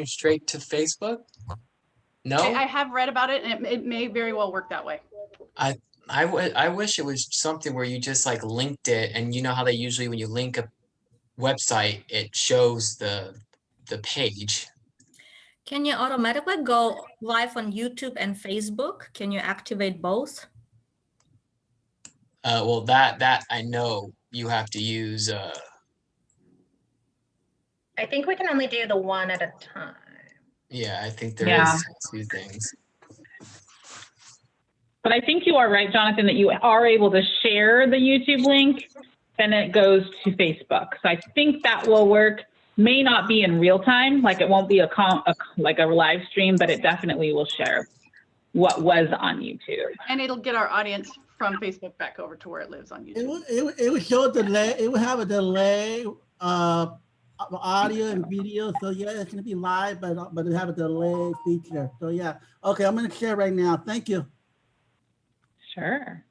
straight to Facebook? No? I have read about it, and it may very well work that way. I wish it was something where you just like linked it, and you know how they usually when you link a website, it shows the page. Can you automatically go live on YouTube and Facebook? Can you activate both? Well, that I know you have to use. I think we can only do the one at a time. Yeah, I think there is two things. But I think you are right, Jonathan, that you are able to share the YouTube link, then it goes to Facebook. So I think that will work. May not be in real time, like it won't be like a live stream, but it definitely will share what was on YouTube. And it'll get our audience from Facebook back over to where it lives on YouTube. It would show a delay. It would have a delay audio and video. So yeah, it's gonna be live, but it have a delay feature. So yeah, okay, I'm gonna share right now. Thank you. Sure.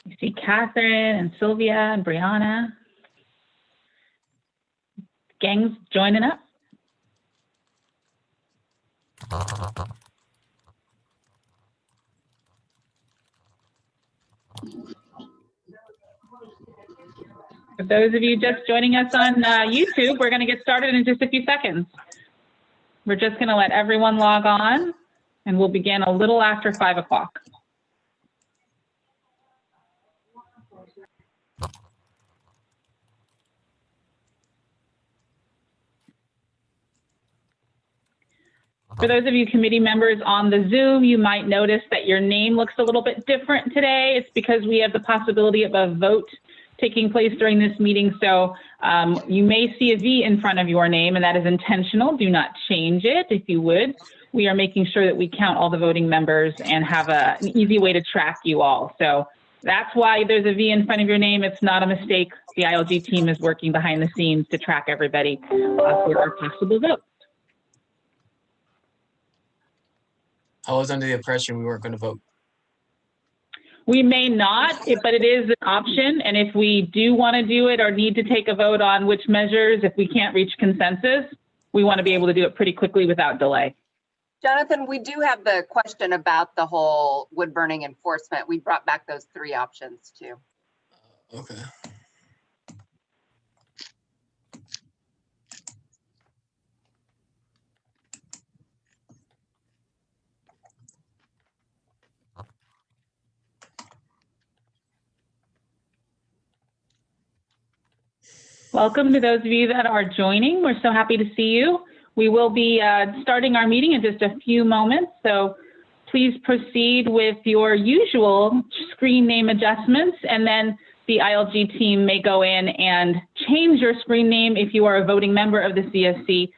You see Catherine and Sylvia and Brianna. Gang's joining up. For those of you just joining us on YouTube, we're going to get started in just a few seconds. We're just going to let everyone log on, and we'll begin a little after 5 o'clock. For those of you committee members on the Zoom, you might notice that your name looks a little bit different today. It's because we have the possibility of a vote taking place during this meeting. So you may see a V in front of your name, and that is intentional. Do not change it if you would. We are making sure that we count all the voting members and have an easy way to track you all. So that's why there's a V in front of your name. It's not a mistake. The ILG team is working behind the scenes to track everybody for our possible vote. I was under the impression we weren't going to vote. We may not, but it is an option. And if we do want to do it or need to take a vote on which measures, if we can't reach consensus, we want to be able to do it pretty quickly without delay. Jonathan, we do have the question about the whole wood burning enforcement. We brought back those 3 options too. Okay. Welcome to those of you that are joining. We're so happy to see you. We will be starting our meeting in just a few moments, so please proceed with your usual screen name adjustments, and then the ILG team may go in and change your screen name if you are a voting member of the CSC.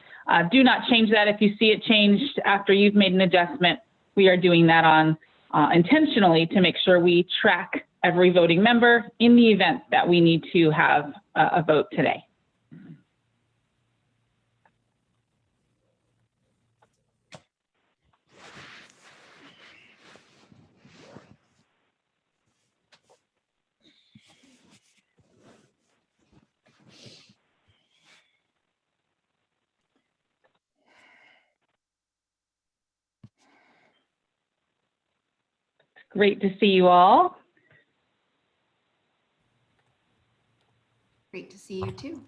Do not change that if you see it changed after you've made an adjustment. We are doing that on intentionally to make sure we track every voting member in the event that we need to have a vote today. Great to see you all. Great to see you too.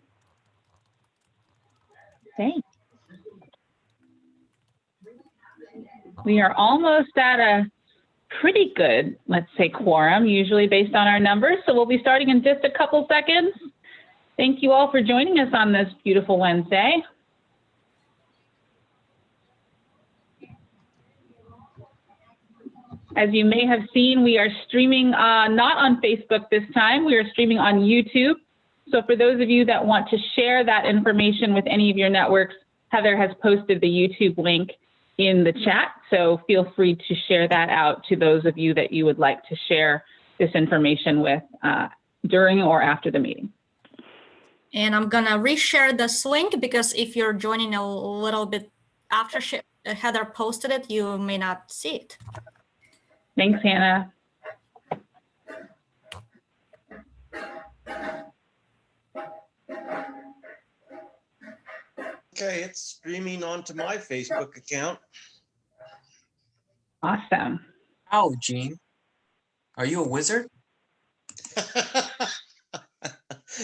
Thanks. We are almost at a pretty good, let's say, quorum, usually based on our numbers. So we'll be starting in just a couple seconds. Thank you all for joining us on this beautiful Wednesday. As you may have seen, we are streaming not on Facebook this time. We are streaming on YouTube. So for those of you that want to share that information with any of your networks, Heather has posted the YouTube link in the chat. So feel free to share that out to those of you that you would like to share this information with during or after the meeting. And I'm gonna reshare this link because if you're joining a little bit after Heather posted it, you may not see it. Thanks, Hannah. Okay, it's streaming onto my Facebook account. Awesome. Oh, Gene, are you a wizard?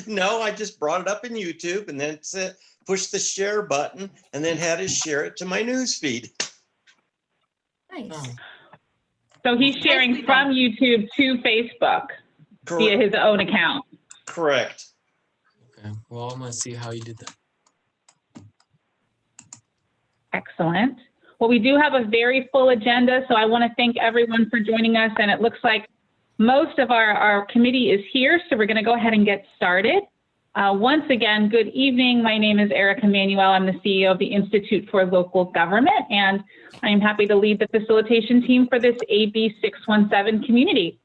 No, I just brought it up in YouTube and then said, push the share button and then had to share it to my news feed. Nice. Oh, So he's sharing from YouTube to Facebook via his own account. Correct. okay. Well, I'm gonna see how you did that. Excellent. Well, we do have a very full agenda, so I want to thank everyone for joining us. And it looks like most of our committee is here, so we're going to go ahead and get started. Once again, good evening. My name is Erica Manuel. I'm the CEO of the Institute for Local Government, and I am happy to lead the facilitation team for this AB 617 community.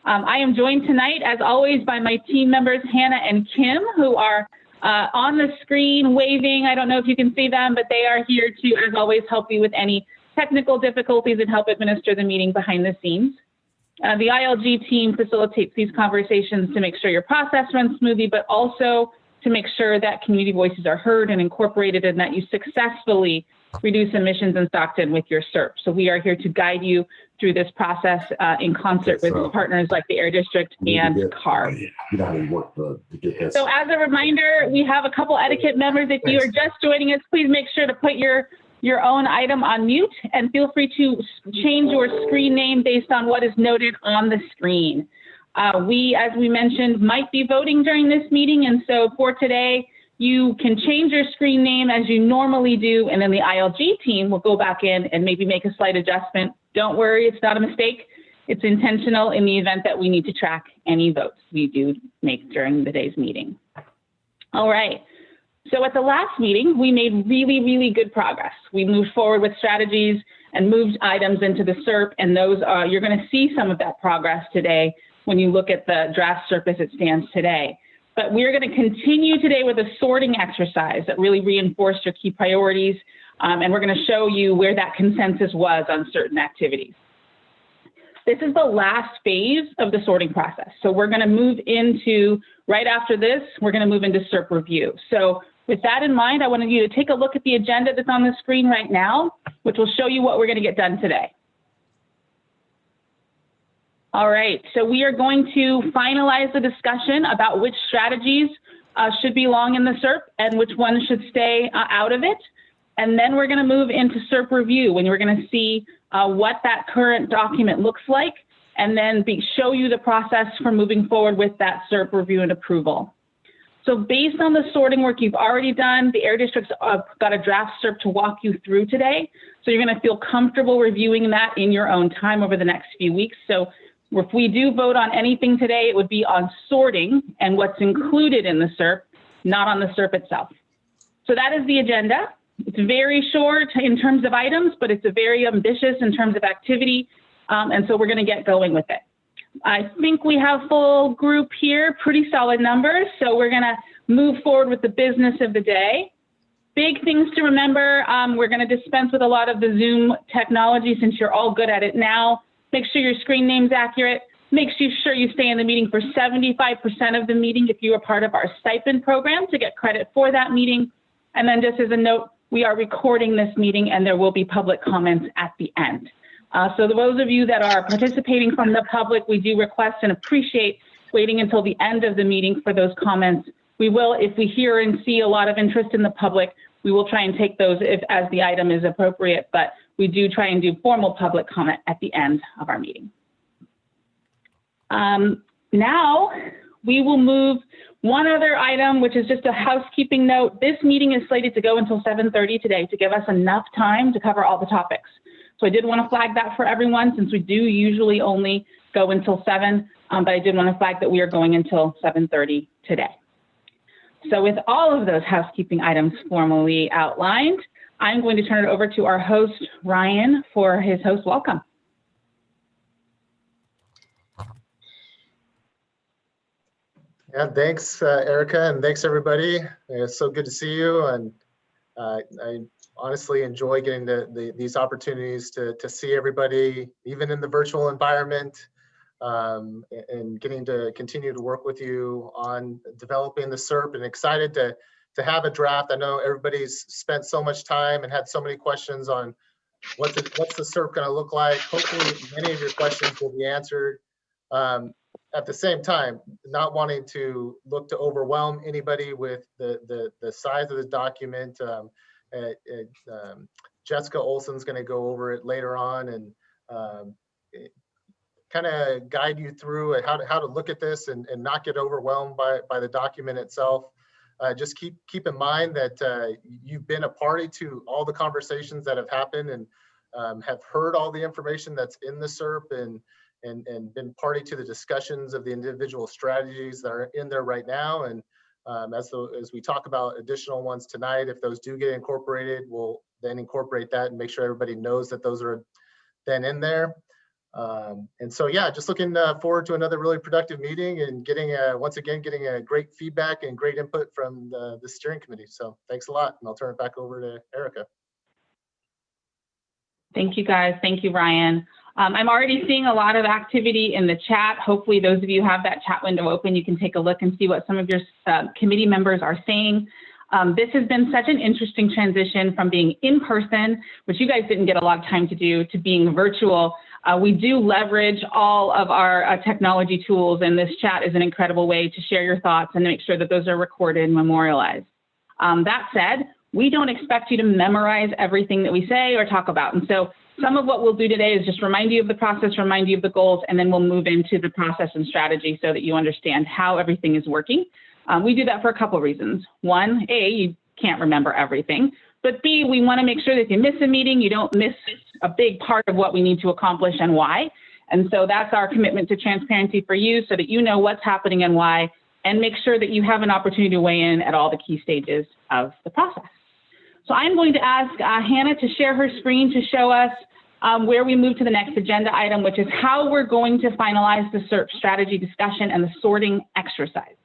I am joined tonight, as always, by my team members, Hannah and Kim, who are on the screen waving. I don't know if you can see them, but they are here to, as always, help you with any technical difficulties and help administer the meeting behind the scenes. The ILG team facilitates these conversations to make sure your process runs smoothly, but also to make sure that community voices are heard and incorporated and that you successfully reduce emissions in Stockton with your SERP. So we are here to guide you through this process in concert with partners like the Air District and CARB. So as a reminder, we have a couple etiquette members. If you are just joining us, please make sure to put your own item on mute and feel free to change your screen name based on what is noted on the screen. We, as we mentioned, might be voting during this meeting, and so for today, you can change your screen name as you normally do, and then the ILG team will go back in and maybe make a slight adjustment. Don't worry, it's not a mistake. It's intentional in the event that we need to track any votes we do make during the day's meeting. All right. So at the last meeting, we made really, really good progress. We moved forward with strategies and moved items into the SERP, and those are, you're going to see some of that progress today when you look at the draft SERP as it stands today. But we're going to continue today with a sorting exercise that really reinforced your key priorities, and we're going to show you where that consensus was on certain activities. This is the last phase of the sorting process. So we're going to move into, right after this, we're going to move into SERP review. So with that in mind, I wanted you to take a look at the agenda that's on the screen right now, which will show you what we're going to get done today. All right, so we are going to finalize the discussion about which strategies should belong in the SERP and which ones should stay out of it. And then we're going to move into SERP review, when you're going to see what that current document looks like, and then show you the process for moving forward with that SERP review and approval. So based on the sorting work you've already done, the Air District's got a draft SERP to walk you through today. So you're going to feel comfortable reviewing that in your own time over the next few weeks. So if we do vote on anything today, it would be on sorting and what's included in the SERP, not on the SERP itself. So that is the agenda. It's very short in terms of items, but it's a very ambitious in terms of activity. And so we're going to get going with it. I think we have full group here, pretty solid numbers. So we're going to move forward with the business of the day. Big things to remember. We're going to dispense with a lot of the Zoom technology since you're all good at it now. Make sure your screen name's accurate. Make sure you stay in the meeting for 75% of the meeting if you are part of our stipend program to get credit for that meeting. And then just as a note, we are recording this meeting and there will be public comments at the end. So those of you that are participating from the public, we do request and appreciate waiting until the end of the meeting for those comments. We will, if we hear and see a lot of interest in the public, we will try and take those as the item is appropriate, but we do try and do formal public comment at the end of our meeting. Now we will move one other item, which is just a housekeeping note. This meeting is slated to go until 7:30 today to give us enough time to cover all the topics. So I did want to flag that for everyone, since we do usually only go until 7, but I did want to flag that we are going until 7:30 today. So with all of those housekeeping items formally outlined, I'm going to turn it over to our host, Ryan, for his host welcome. Yeah, thanks, Erica, and thanks, everybody. It's so good to see you, and I honestly enjoy getting these opportunities to see everybody, even in the virtual environment, and getting to continue to work with you on developing the SERP, and excited to to have a draft. I know everybody's spent so much time and had so many questions on what's the SERP going to look like. Hopefully many of your questions will be answered. At the same time, not wanting to look to overwhelm anybody with the size of the document. Jessica Olson's going to go over it later on and kind of guide you through how to look at this and not get overwhelmed by the document itself. Just keep in mind that you've been a party to all the conversations that have happened and have heard all the information that's in the SERP and been party to the discussions of the individual strategies that are in there right now. And as we talk about additional ones tonight, if those do get incorporated, we'll then incorporate that and make sure everybody knows that those are then in there. And so, yeah, just looking forward to another really productive meeting and once again, getting a great feedback and great input from the steering committee. So thanks a lot. And I'll turn it back over to Erica. Thank you, guys. Thank you, Ryan. I'm already seeing a lot of activity in the chat. Hopefully those of you who have that chat window open, you can take a look and see what some of your committee members are saying. This has been such an interesting transition from being in person, which you guys didn't get a lot of time to do, to being virtual. We do leverage all of our technology tools, and this chat is an incredible way to share your thoughts and make sure that those are recorded and memorialized. That said, we don't expect you to memorize everything that we say or talk about. And so some of what we'll do today is just remind you of the process, remind you of the goals, and then we'll move into the process and strategy so that you understand how everything is working. We do that for a couple of reasons. One, A, you can't remember everything, but B, we want to make sure that if you miss a meeting, you don't miss a big part of what we need to accomplish and why. And so that's our commitment to transparency for you so that you know what's happening and why, and make sure that you have an opportunity to weigh in at all the key stages of the process. So I'm going to ask Hannah to share her screen to show us where we move to the next agenda item, which is how we're going to finalize the SERP strategy discussion and the sorting exercise.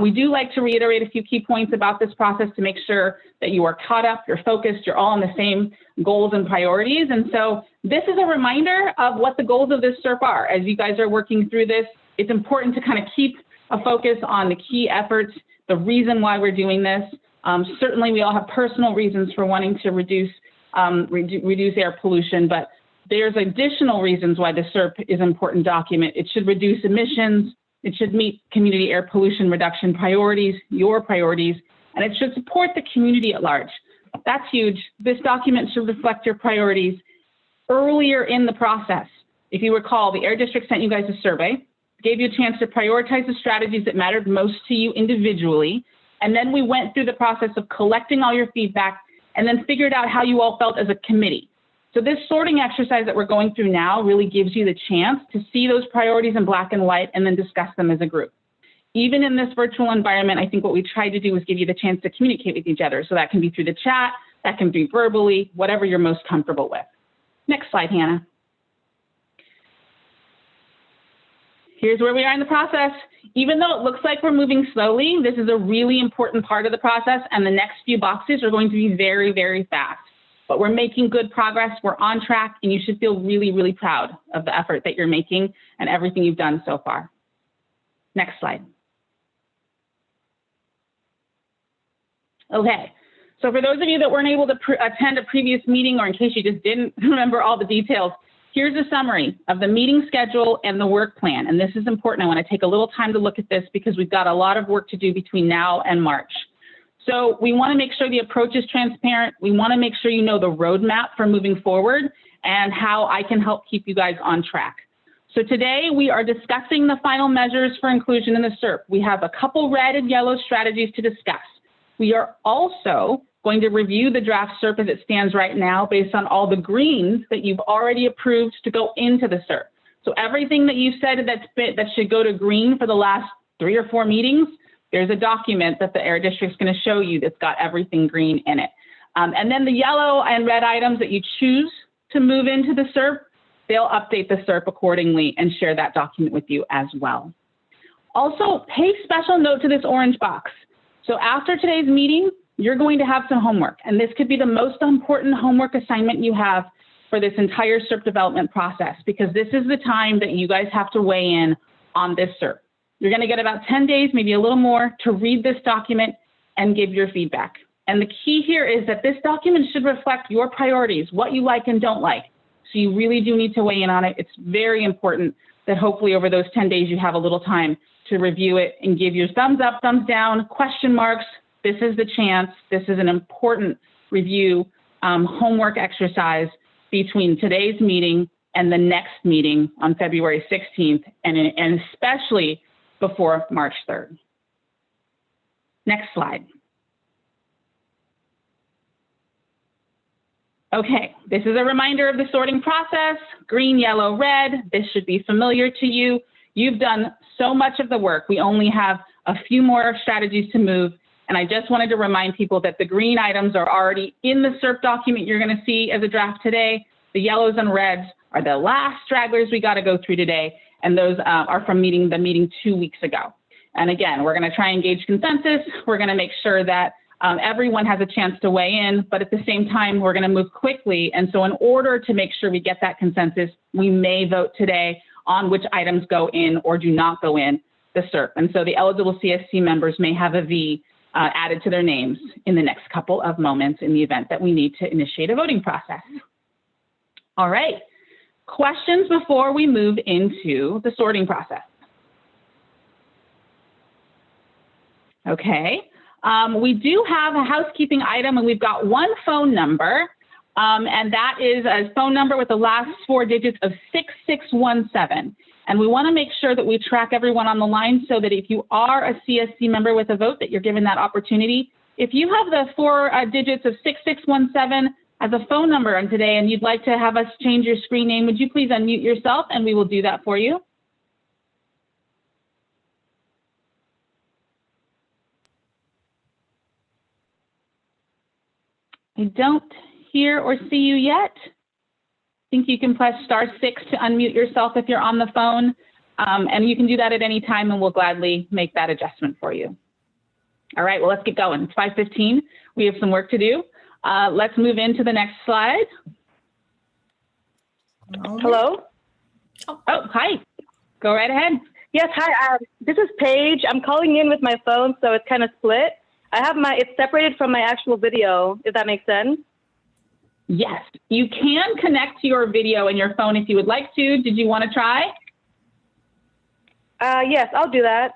We do like to reiterate a few key points about this process to make sure that you are caught up, you're focused, you're all on the same goals and priorities. And so this is a reminder of what the goals of this SERP are. As you guys are working through this, it's important to kind of keep a focus on the key efforts, the reason why we're doing this. Certainly we all have personal reasons for wanting to reduce air pollution, but there's additional reasons why the SERP is an important document. It should reduce emissions, it should meet community air pollution reduction priorities, your priorities, and it should support the community at large. That's huge. This document should reflect your priorities earlier in the process. If you recall, the Air District sent you guys a survey, gave you a chance to prioritize the strategies that mattered most to you individually, and then we went through the process of collecting all your feedback and then figured out how you all felt as a committee. So this sorting exercise that we're going through now really gives you the chance to see those priorities in black and white and then discuss them as a group. Even in this virtual environment, I think what we tried to do is give you the chance to communicate with each other. So that can be through the chat, that can be verbally, whatever you're most comfortable with. Next slide, Hannah. Here's where we are in the process. Even though it looks like we're moving slowly, this is a really important part of the process, and the next few boxes are going to be very, very fast. But we're making good progress, we're on track, and you should feel really, really proud of the effort that you're making and everything you've done so far. Next slide. Okay, so for those of you that weren't able to attend a previous meeting, or in case you just didn't remember all the details, here's a summary of the meeting schedule and the work plan. And this is important. I want to take a little time to look at this because we've got a lot of work to do between now and March. So we want to make sure the approach is transparent. We want to make sure you know the roadmap for moving forward and how I can help keep you guys on track. So today we are discussing the final measures for inclusion in the SERP. We have a couple red and yellow strategies to discuss. We are also going to review the draft SERP as it stands right now based on all the greens that you've already approved to go into the SERP. So everything that you said that should go to green for the last 3 or 4 meetings, there's a document that the Air District's going to show you that's got everything green in it. And then the yellow and red items that you choose to move into the SERP, they'll update the SERP accordingly and share that document with you as well. Also, pay special note to this orange box. So after today's meeting, you're going to have some homework, and this could be the most important homework assignment you have for this entire SERP development process, because this is the time that you guys have to weigh in on this SERP. You're going to get about 10 days, maybe a little more, to read this document, and give your feedback. And the key here is that this document should reflect your priorities, what you like and don't like. So you really do need to weigh in on it. It's very important that hopefully over those 10 days you have a little time to review it and give your thumbs up, thumbs down, question marks. This is the chance. This is an important review homework exercise between today's meeting and the next meeting on February 16th, and especially before March 3rd. Next slide. Okay, this is a reminder of the sorting process, green, yellow, red. This should be familiar to you. You've done so much of the work. We only have a few more strategies to move. And I just wanted to remind people that the green items are already in the SERP document you're going to see as a draft today. The yellows and reds are the last stragglers we got to go through today. And those are from the meeting 2 weeks ago. And again, we're going to try and gauge consensus. We're going to make sure that everyone has a chance to weigh in, but at the same time, we're going to move quickly. And so in order to make sure we get that consensus, we may vote today on which items go in or do not go in the SERP. And so the eligible CSC members may have a V added to their names in the next couple of moments in the event that we need to initiate a voting process. All right, questions before we move into the sorting process? Okay. We do have a housekeeping item, and we've got one phone number, and that is a phone number with the last 4 digits of 6617. And we want to make sure that we track everyone on the line so that if you are a CSC member with a vote, that you're given that opportunity. If you have the 4 digits of 6617 as a phone number on today and you'd like to have us change your screen name, would you please unmute yourself and we will do that for you? I don't hear or see you yet. I think you can press *6 to unmute yourself if you're on the phone. And you can do that at any time and we'll gladly make that adjustment for you. All right, well, let's get going. It's 5:15. We have some work to do. Let's move into the next slide. Hello? Oh, hi. Go right ahead. Yes, hi. This is Paige. I'm calling in with my phone, so it's kind of split. It's separated from my actual video, if that makes sense. Yes, you can connect to your video and your phone if you would like to. Did you want to try? Yes, I'll do that.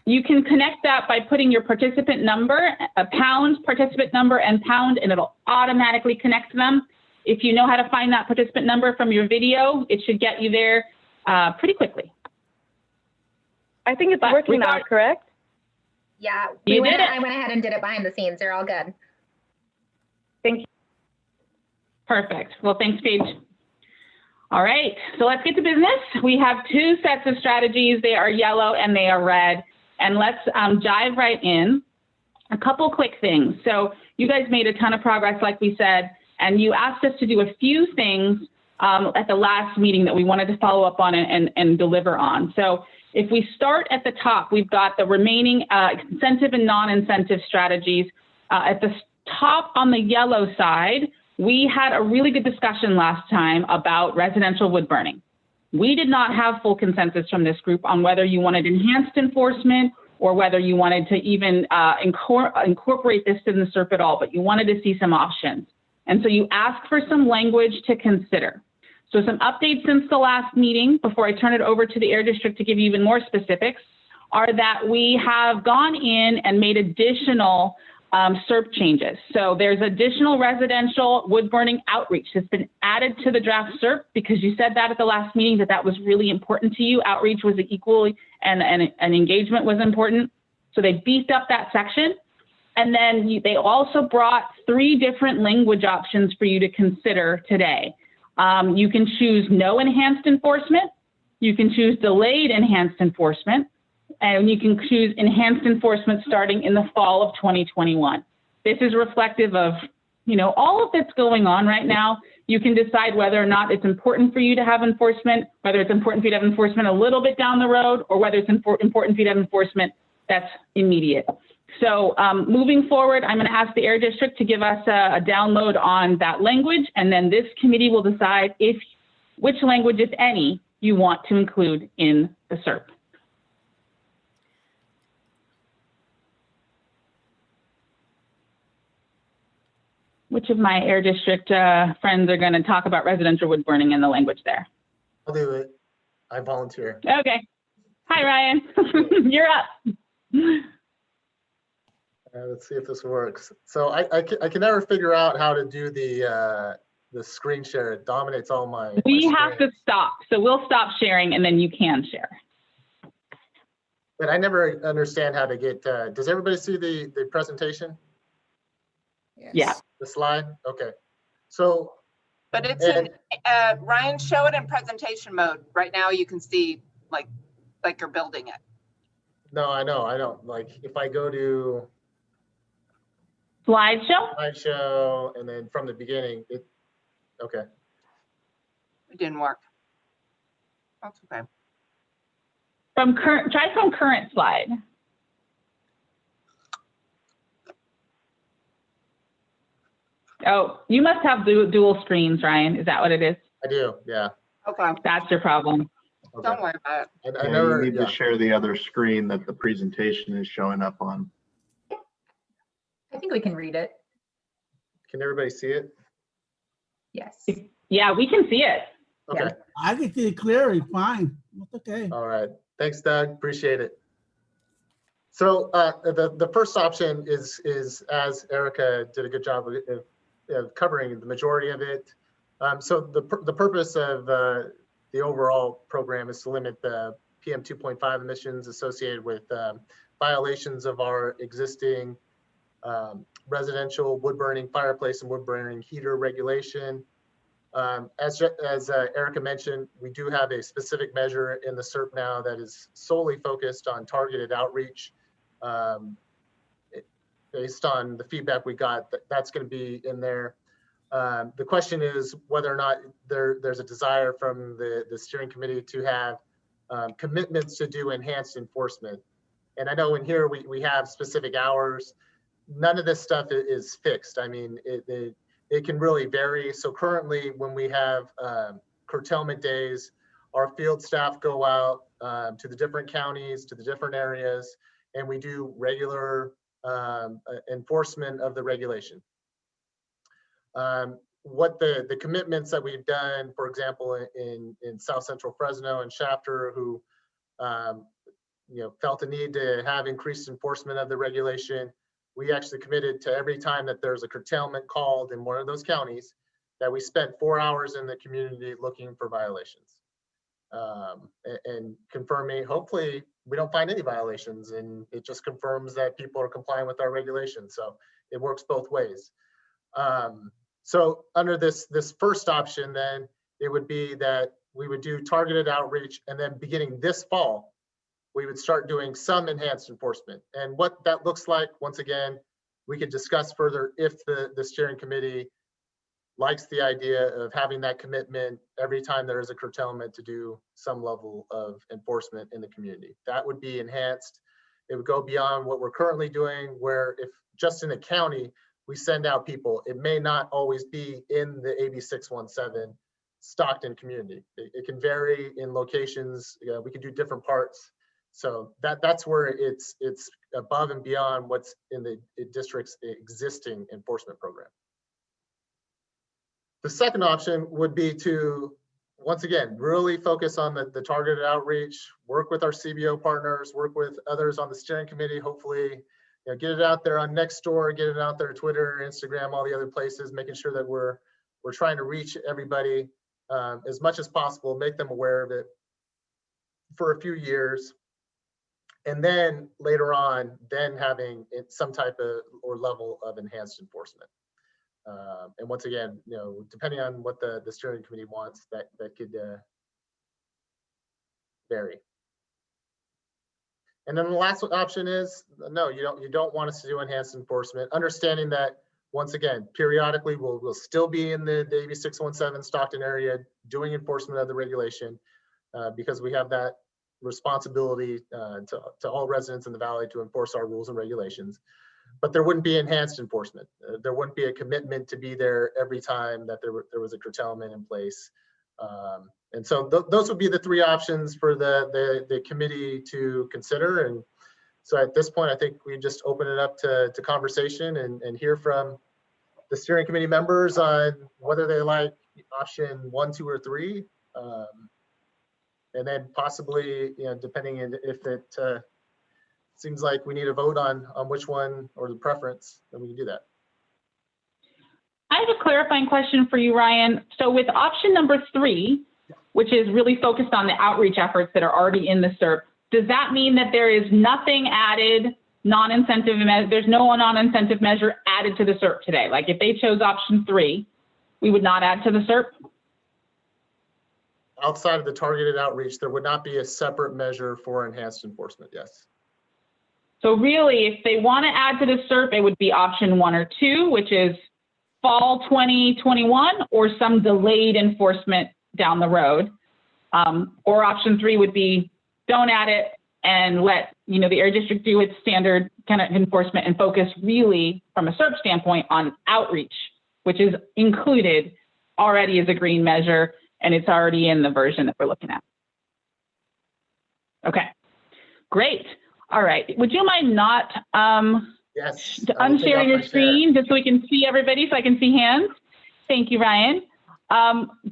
You can connect that by putting your participant number, participant number, and pound, and it'll automatically connect them. If you know how to find that participant number from your video, it should get you there pretty quickly. I think it's working now, correct? Yeah, I went ahead and did it behind the scenes. They're all good. Thank you. Perfect. Well, thanks, Paige. All right, so let's get to business. We have 2 sets of strategies. They are yellow and they are red. And let's dive right in. A couple quick things. So you guys made a ton of progress, like we said, and you asked us to do a few things at the last meeting that we wanted to follow up on and deliver on. So if we start at the top, we've got the remaining incentive and non-incentive strategies. At the top on the yellow side, we had a really good discussion last time about residential wood burning. We did not have full consensus from this group on whether you wanted enhanced enforcement or whether you wanted to even incorporate this in the SERP at all, but you wanted to see some options. And so you asked for some language to consider. So some updates since the last meeting, before I turn it over to the Air District to give you even more specifics, are that we have gone in and made additional SERP changes. So there's additional residential wood burning outreach that's been added to the draft SERP because you said that at the last meeting that was really important to you. Outreach was equally and engagement was important. So they beefed up that section. And then they also brought 3 different language options for you to consider today. You can choose no enhanced enforcement, you can choose delayed enhanced enforcement, and you can choose enhanced enforcement starting in the fall of 2021. This is reflective of, all of that's going on right now. You can decide whether or not it's important for you to have enforcement, whether it's important for you to have enforcement a little bit down the road, or whether it's important for you to have enforcement that's immediate. So moving forward, I'm going to ask the Air District to give us a download on that language, and then this committee will decide which language, if any, you want to include in the SERP. Which of my air district friends are going to talk about residential wood burning in the language there? I'll do it. I volunteer. Okay. Hi, Ryan. You're up. Let's see if this works. So I can never figure out how to do the screen share. It dominates all my. We my have to screen. stop. So we'll stop sharing and then you can share. But I never understand how to get, does everybody see the presentation? Yeah. The slide? Okay. So, But it's in, Ryan, show it in presentation mode. Right now you can see like you're building it. no, I know, I don't. Like if I go to Slideshow? slideshow and then from the beginning, okay. It didn't work. That's okay. Try from current slide. Oh, you must have dual screens, Ryan. Is that what it is? I do, yeah. Okay. That's your problem. Okay. Don't worry about it. I Yeah, never, you need to share the other screen that the presentation is showing up on. I think we can read it. Can everybody see it? Yes. Yeah, we can see it. Okay, I can see it clearly, fine. That's okay. all right. Thanks, Doug, appreciate it. So the first option is as Erica did a good job of covering the majority of it. So the purpose of the overall program is to limit the PM 2.5 emissions associated with violations of our existing residential wood burning fireplace and wood burning heater regulation. As Erica mentioned, we do have a specific measure in the SERP now that is solely focused on targeted outreach. Based on the feedback we got, that's going to be in there. The question is whether or not there's a desire from the steering committee to have commitments to do enhanced enforcement. And I know in here we have specific hours. None of this stuff is fixed. I mean, it can really vary. So currently when we have curtailment days, our field staff go out to the different counties, to the different areas, and we do regular enforcement of the regulation. What the commitments that we've done, for example, in South Central Fresno and Shafter, who felt the need to have increased enforcement of the regulation, we actually committed to every time that there's a curtailment called in one of those counties, that we spent 4 hours in the community looking for violations and confirming, hopefully we don't find any violations, and it just confirms that people are complying with our regulations. So it works both ways. So under this first option, then it would be that we would do targeted outreach, and then beginning this fall, we would start doing some enhanced enforcement. And what that looks like, once again, we could discuss further if the steering committee likes the idea of having that commitment every time there is a curtailment to do some level of enforcement in the community. That would be enhanced. It would go beyond what we're currently doing, where if just in a county, we send out people, it may not always be in the AB 617 Stockton community. It can vary in locations. We can do different parts. So that's where it's above and beyond what's in the district's existing enforcement program. The second option would be to, once again, really focus on the targeted outreach, work with our CBO partners, work with others on the steering committee, hopefully get it out there on Nextdoor, get it out there, Twitter, Instagram, all the other places, making sure that we're trying to reach everybody as much as possible, make them aware of it for a few years. And then later on, then having some type of or level of enhanced enforcement. And once again, depending on what the steering committee wants, that could vary. And then the last option is, no, you don't want us to do enhanced enforcement, understanding that, once again, periodically we'll still be in the AB 617 Stockton area doing enforcement of the regulation because we have that responsibility to all residents in the valley to enforce our rules and regulations. But there wouldn't be enhanced enforcement. There wouldn't be a commitment to be there every time that there was a curtailment in place. And so those would be the three options for the committee to consider. And so at this point, I think we just open it up to conversation and hear from the steering committee members on whether they like option 1, 2, or 3. And then possibly, depending if it seems like we need a vote on which one or the preference, then we can do that. I have a clarifying question for you, Ryan. So with option number 3, which is really focused on the outreach efforts that are already in the SERP, does that mean that there is nothing added, there's no non-incentive measure added to the SERP today? Like if they chose option 3, we would not add to the SERP? Outside of the targeted outreach, there would not be a separate measure for enhanced enforcement, yes. So really, if they want to add to the SERP, it would be option 1 or 2, which is fall 2021 or some delayed enforcement down the road. Or option 3 would be don't add it and let the Air District do its standard kind of enforcement and focus really from a SERP standpoint on outreach, which is included already as a green measure, and it's already in the version that we're looking at. Okay, great. All right, would you mind not yes, unsharing your screen just so we can see everybody, so I can see hands? Thank you, Ryan.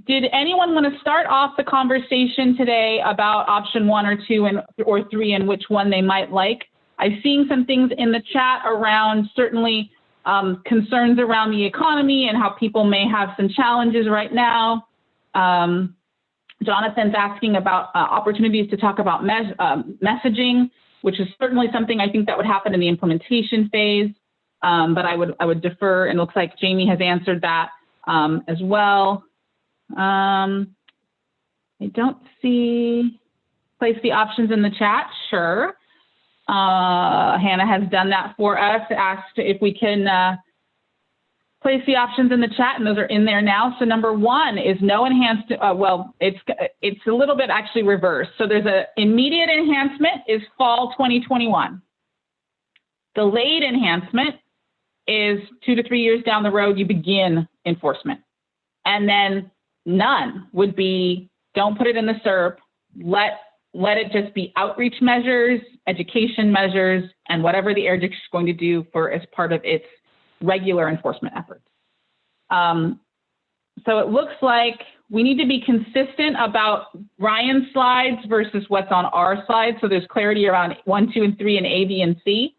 Did anyone want to start off the conversation today about option 1 or 2 or 3 and which one they might like? I've seen some things in the chat around certainly concerns around the economy and how people may have some challenges right now. Jonathan's asking about opportunities to talk about messaging, which is certainly something I think that would happen in the implementation phase. But I would defer, and it looks like Jamie has answered that as well. I don't see place the options in the chat. Sure. Hannah has done that for us, asked if we can place the options in the chat, and those are in there now. So number 1 is no enhanced, well, it's a little bit actually reversed. So there's a immediate enhancement is fall 2021. Delayed enhancement is 2 to 3 years down the road, you begin enforcement. And then none would be, don't put it in the SERP, let it just be outreach measures, education measures, and whatever the Air District is going to do as part of its regular enforcement efforts. So it looks like we need to be consistent about Ryan's slides versus what's on our slides. So there's clarity around 1, 2, and 3 and A, B, and C.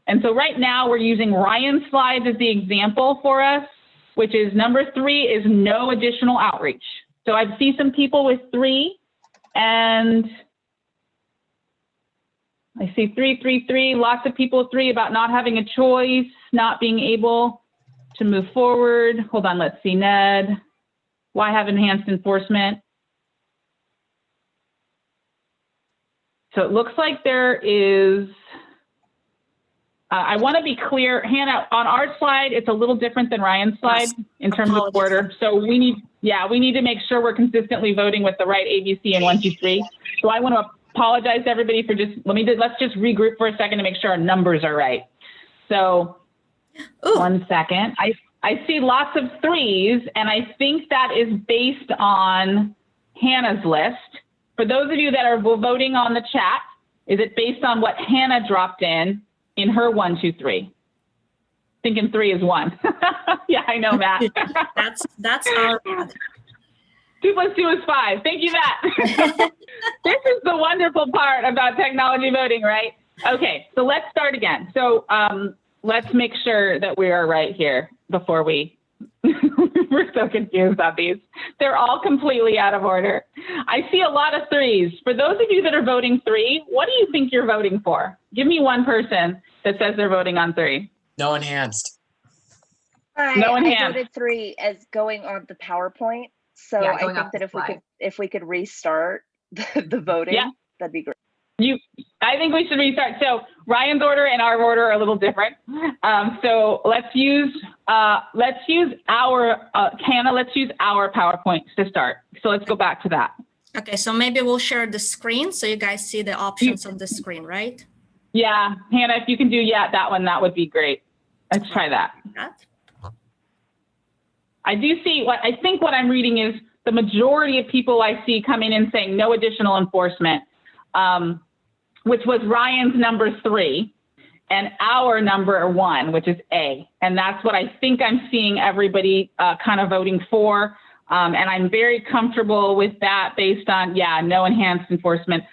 And so right now we're using Ryan's slides as the example for us, which is number 3 is no additional outreach. So I see some people with 3, and I see 3, 3, 3, lots of people with 3 about not having a choice, not being able to move forward. Hold on, let's see, Ned. Why have enhanced enforcement? So it looks like there is, I want to be clear, Hannah, on our slide, it's a little different than Ryan's slide in terms of order. So we need to make sure we're consistently voting with the right ABC and 1, 2, 3. So I want to apologize to everybody for let's just regroup for a second to make sure our numbers are right. So 1 second. I see lots of 3s, and I think that is based on Hannah's list. For those of you that are voting on the chat, is it based on what Hannah dropped in her 1, 2, 3? Thinking 3 is 1. Yeah, I know, Matt. That's our 2 plus 2 is 5. Thank you, Matt. This is the wonderful part about technology voting, right? Okay, so let's start again. So let's make sure that we are right here before we're so confused about these. They're all completely out of order. I see a lot of 3s. For those of you that are voting 3, what do you think you're voting for? Give me one person that says they're voting on 3. No enhanced. I voted 3 as going on the PowerPoint. So Yeah, I going think off that the if we could restart the voting, that'd be great. I think we should restart. So Ryan's order and our order are a little different. So let's use our Hannah. Let's use our PowerPoint to start. So let's go back to that. Okay, so maybe we'll share the screen so you guys see the options on the screen, right? Yeah, Hannah, if you can do that one, that would be great. Let's try that. I do see what I'm reading is the majority of people I see coming in saying no additional enforcement, which was Ryan's number 3. and our number 1, which is A. And that's what I think I'm seeing everybody kind of voting for. And I'm very comfortable with that based on, yeah, no enhanced enforcement.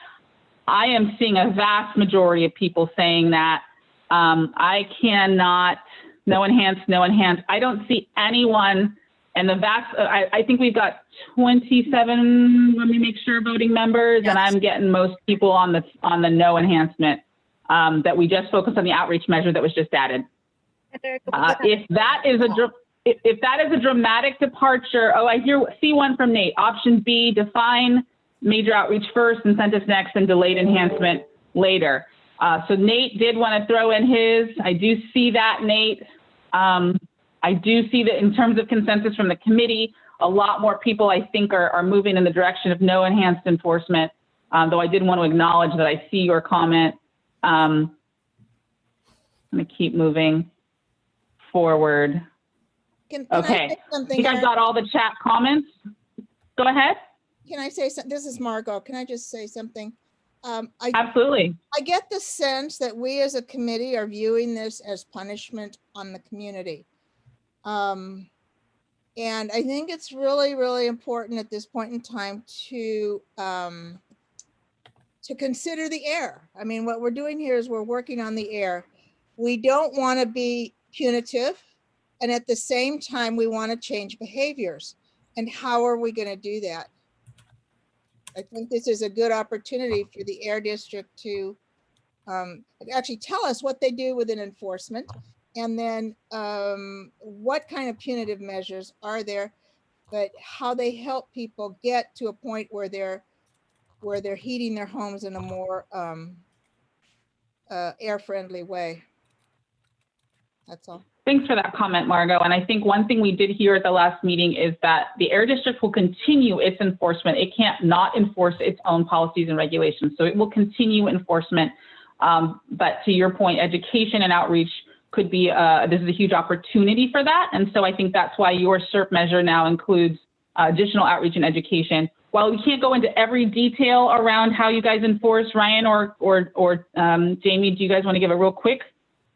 I am seeing a vast majority of people saying that. I cannot, no enhanced, no enhanced. I don't see anyone, and the vast, I think we've got 27, let me make sure, voting members, Yes. and I'm getting most people on the no enhancement, that we just focused on the outreach measure that was just added. If that is a dramatic departure, I see one from Nate. Option B, define major outreach first, incentives next, and delayed enhancement later. So Nate did want to throw in his. I do see that, Nate. I do see that in terms of consensus from the committee, a lot more people, I think, are moving in the direction of no enhanced enforcement, though I did want to acknowledge that I see your comment. I'm going to keep moving forward. Can Okay, I say something, you guys Eric? got all the chat comments? Go ahead. Can I say something? This is Margot. Can I just say something? Absolutely. I get the sense that we as a committee are viewing this as punishment on the community. And I think it's really, really important at this point in time to consider the air. I mean, what we're doing here is we're working on the air. We don't want to be punitive. And at the same time, we want to change behaviors. And how are we going to do that? I think this is a good opportunity for the Air District to actually tell us what they do within enforcement, and then what kind of punitive measures are there, but how they help people get to a point where they're heating their homes in a more air-friendly way. That's all. Thanks for that comment, Margot. And I think one thing we did hear at the last meeting is that the Air District will continue its enforcement. It can't not enforce its own policies and regulations. So it will continue enforcement. But to your point, education and outreach could be, this is a huge opportunity for that. And so I think that's why your SERP measure now includes additional outreach and education. While we can't go into every detail around how you guys enforce, Ryan or Jamie, do you guys want to give a real quick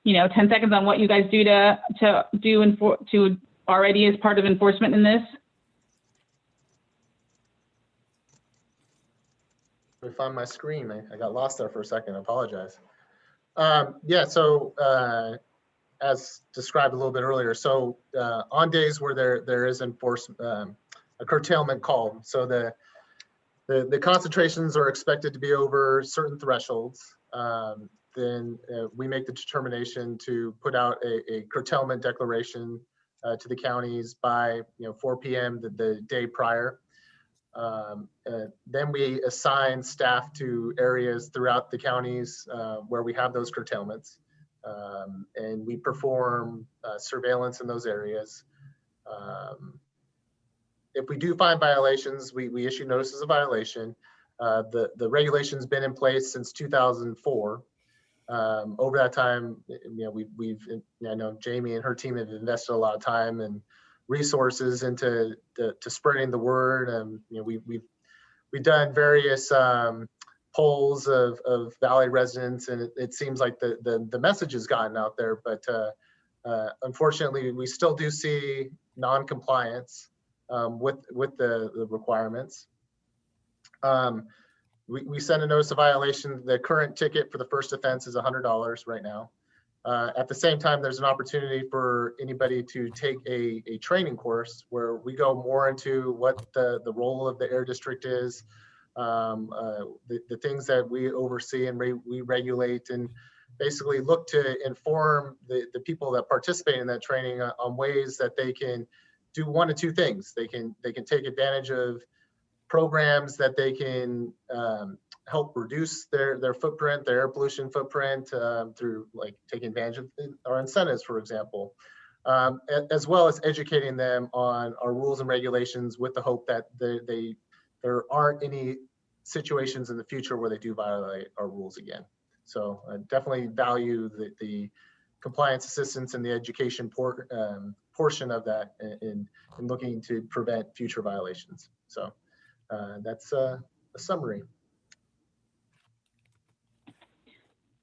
10 seconds on what you guys do to already as part of enforcement in this? Let me find my screen. I got lost there for a second. I apologize. Yeah, so as described a little bit earlier, so on days where there is enforcement, a curtailment call, so the concentrations are expected to be over certain thresholds, then we make the determination to put out a curtailment declaration to the counties by 4 p.m. the day prior. Then we assign staff to areas throughout the counties where we have those curtailments, and we perform surveillance in those areas. If we do find violations, we issue notices of violation. The regulation's been in place since 2004. Over that time, I know Jamie and her team have invested a lot of time and resources into spreading the word. We've done various polls of Valley residents, and it seems like the message has gotten out there. But unfortunately, we still do see non-compliance with the requirements. We send a notice of violation. The current ticket for the first offense is $100 right now. At the same time, there's an opportunity for anybody to take a training course where we go more into what the role of the Air District is, the things that we oversee and we regulate, and basically look to inform the people that participate in that training on ways that they can do one of two things. They can take advantage of programs that they can help reduce their footprint, their air pollution footprint, through like taking advantage of our incentives, for example, as well as educating them on our rules and regulations with the hope that there aren't any situations in the future where they do violate our rules again. So I definitely value the compliance assistance and the education portion of that in looking to prevent future violations. So that's a summary.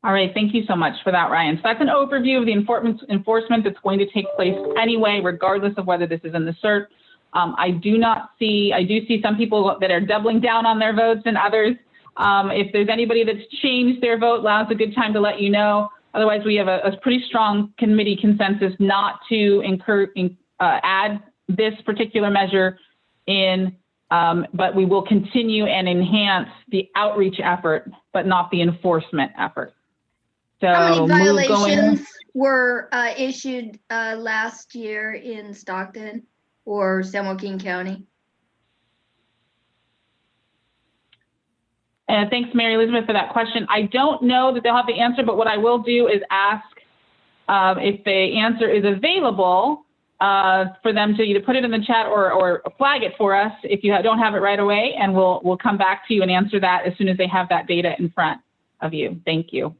All right, thank you so much for that, Ryan. So that's an overview of the enforcement that's going to take place anyway, regardless of whether this is in the CERT. I do see some people that are doubling down on their votes and others. If there's anybody that's changed their vote, now's a good time to let you know. Otherwise, we have a pretty strong committee consensus not to add this particular measure in, but we will continue and enhance the outreach effort, but not the enforcement effort. So how many violations were issued last year in Stockton or San Joaquin County? Thanks, Mary Elizabeth, for that question. I don't know that they'll have the answer, but what I will do is ask if the answer is available for them to either put it in the chat or flag it for us if you don't have it right away, and we'll come back to you and answer that as soon as they have that data in front of you. Thank you.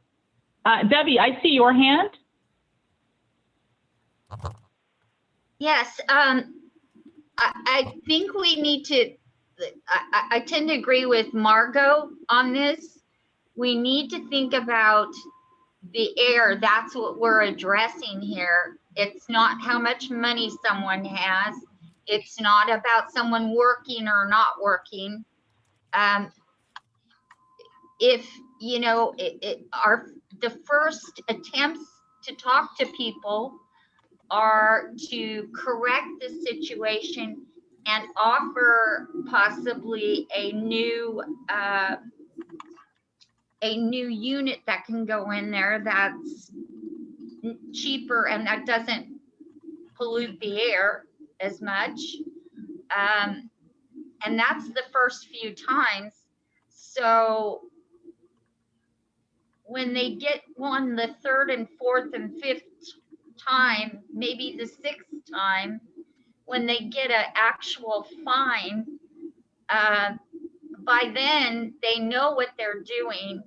Debbie, I see your hand. Yes, I think we need to, I tend to agree with Margot on this. We need to think about the air. That's what we're addressing here. It's not how much money someone has. It's not about someone working or not working. If, you know, the first attempts to talk to people are to correct the situation and offer possibly a new unit that can go in there that's cheaper and that doesn't pollute the air as much. And that's the first few times. So when they get one the third and fourth and fifth time, maybe the sixth time, when they get an actual fine, by then they know what they're doing.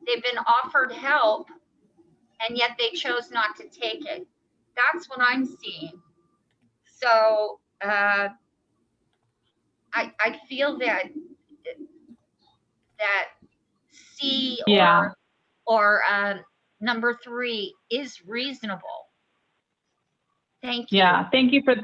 They've been offered help and yet they chose not to take it. That's what I'm seeing. So I feel that C or number 3 is reasonable. Thank you. Yeah, thank you for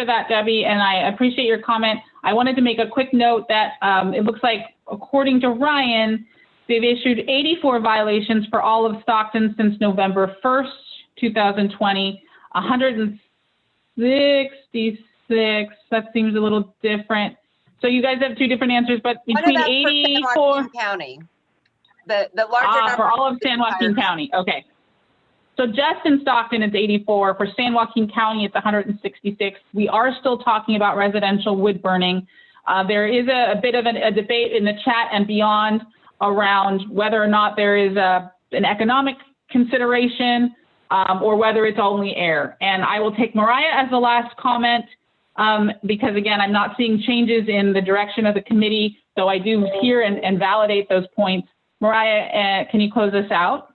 that, Debbie, and I appreciate your comment. I wanted to make a quick note that it looks like, according to Ryan, they've issued 84 violations for all of Stockton since November 1st, 2020, 166. That seems a little different. So you guys have 2 different answers, but between 84 County, the larger number for all of San Joaquin County. Okay. So just in Stockton, it's 84. For San Joaquin County, it's 166. We are still talking about residential wood burning. There is a bit of a debate in the chat and beyond around whether or not there is an economic consideration or whether it's only air. And I will take Mariah as the last comment because, again, I'm not seeing changes in the direction of the committee, though I do hear and validate those points. Mariah, can you close us out?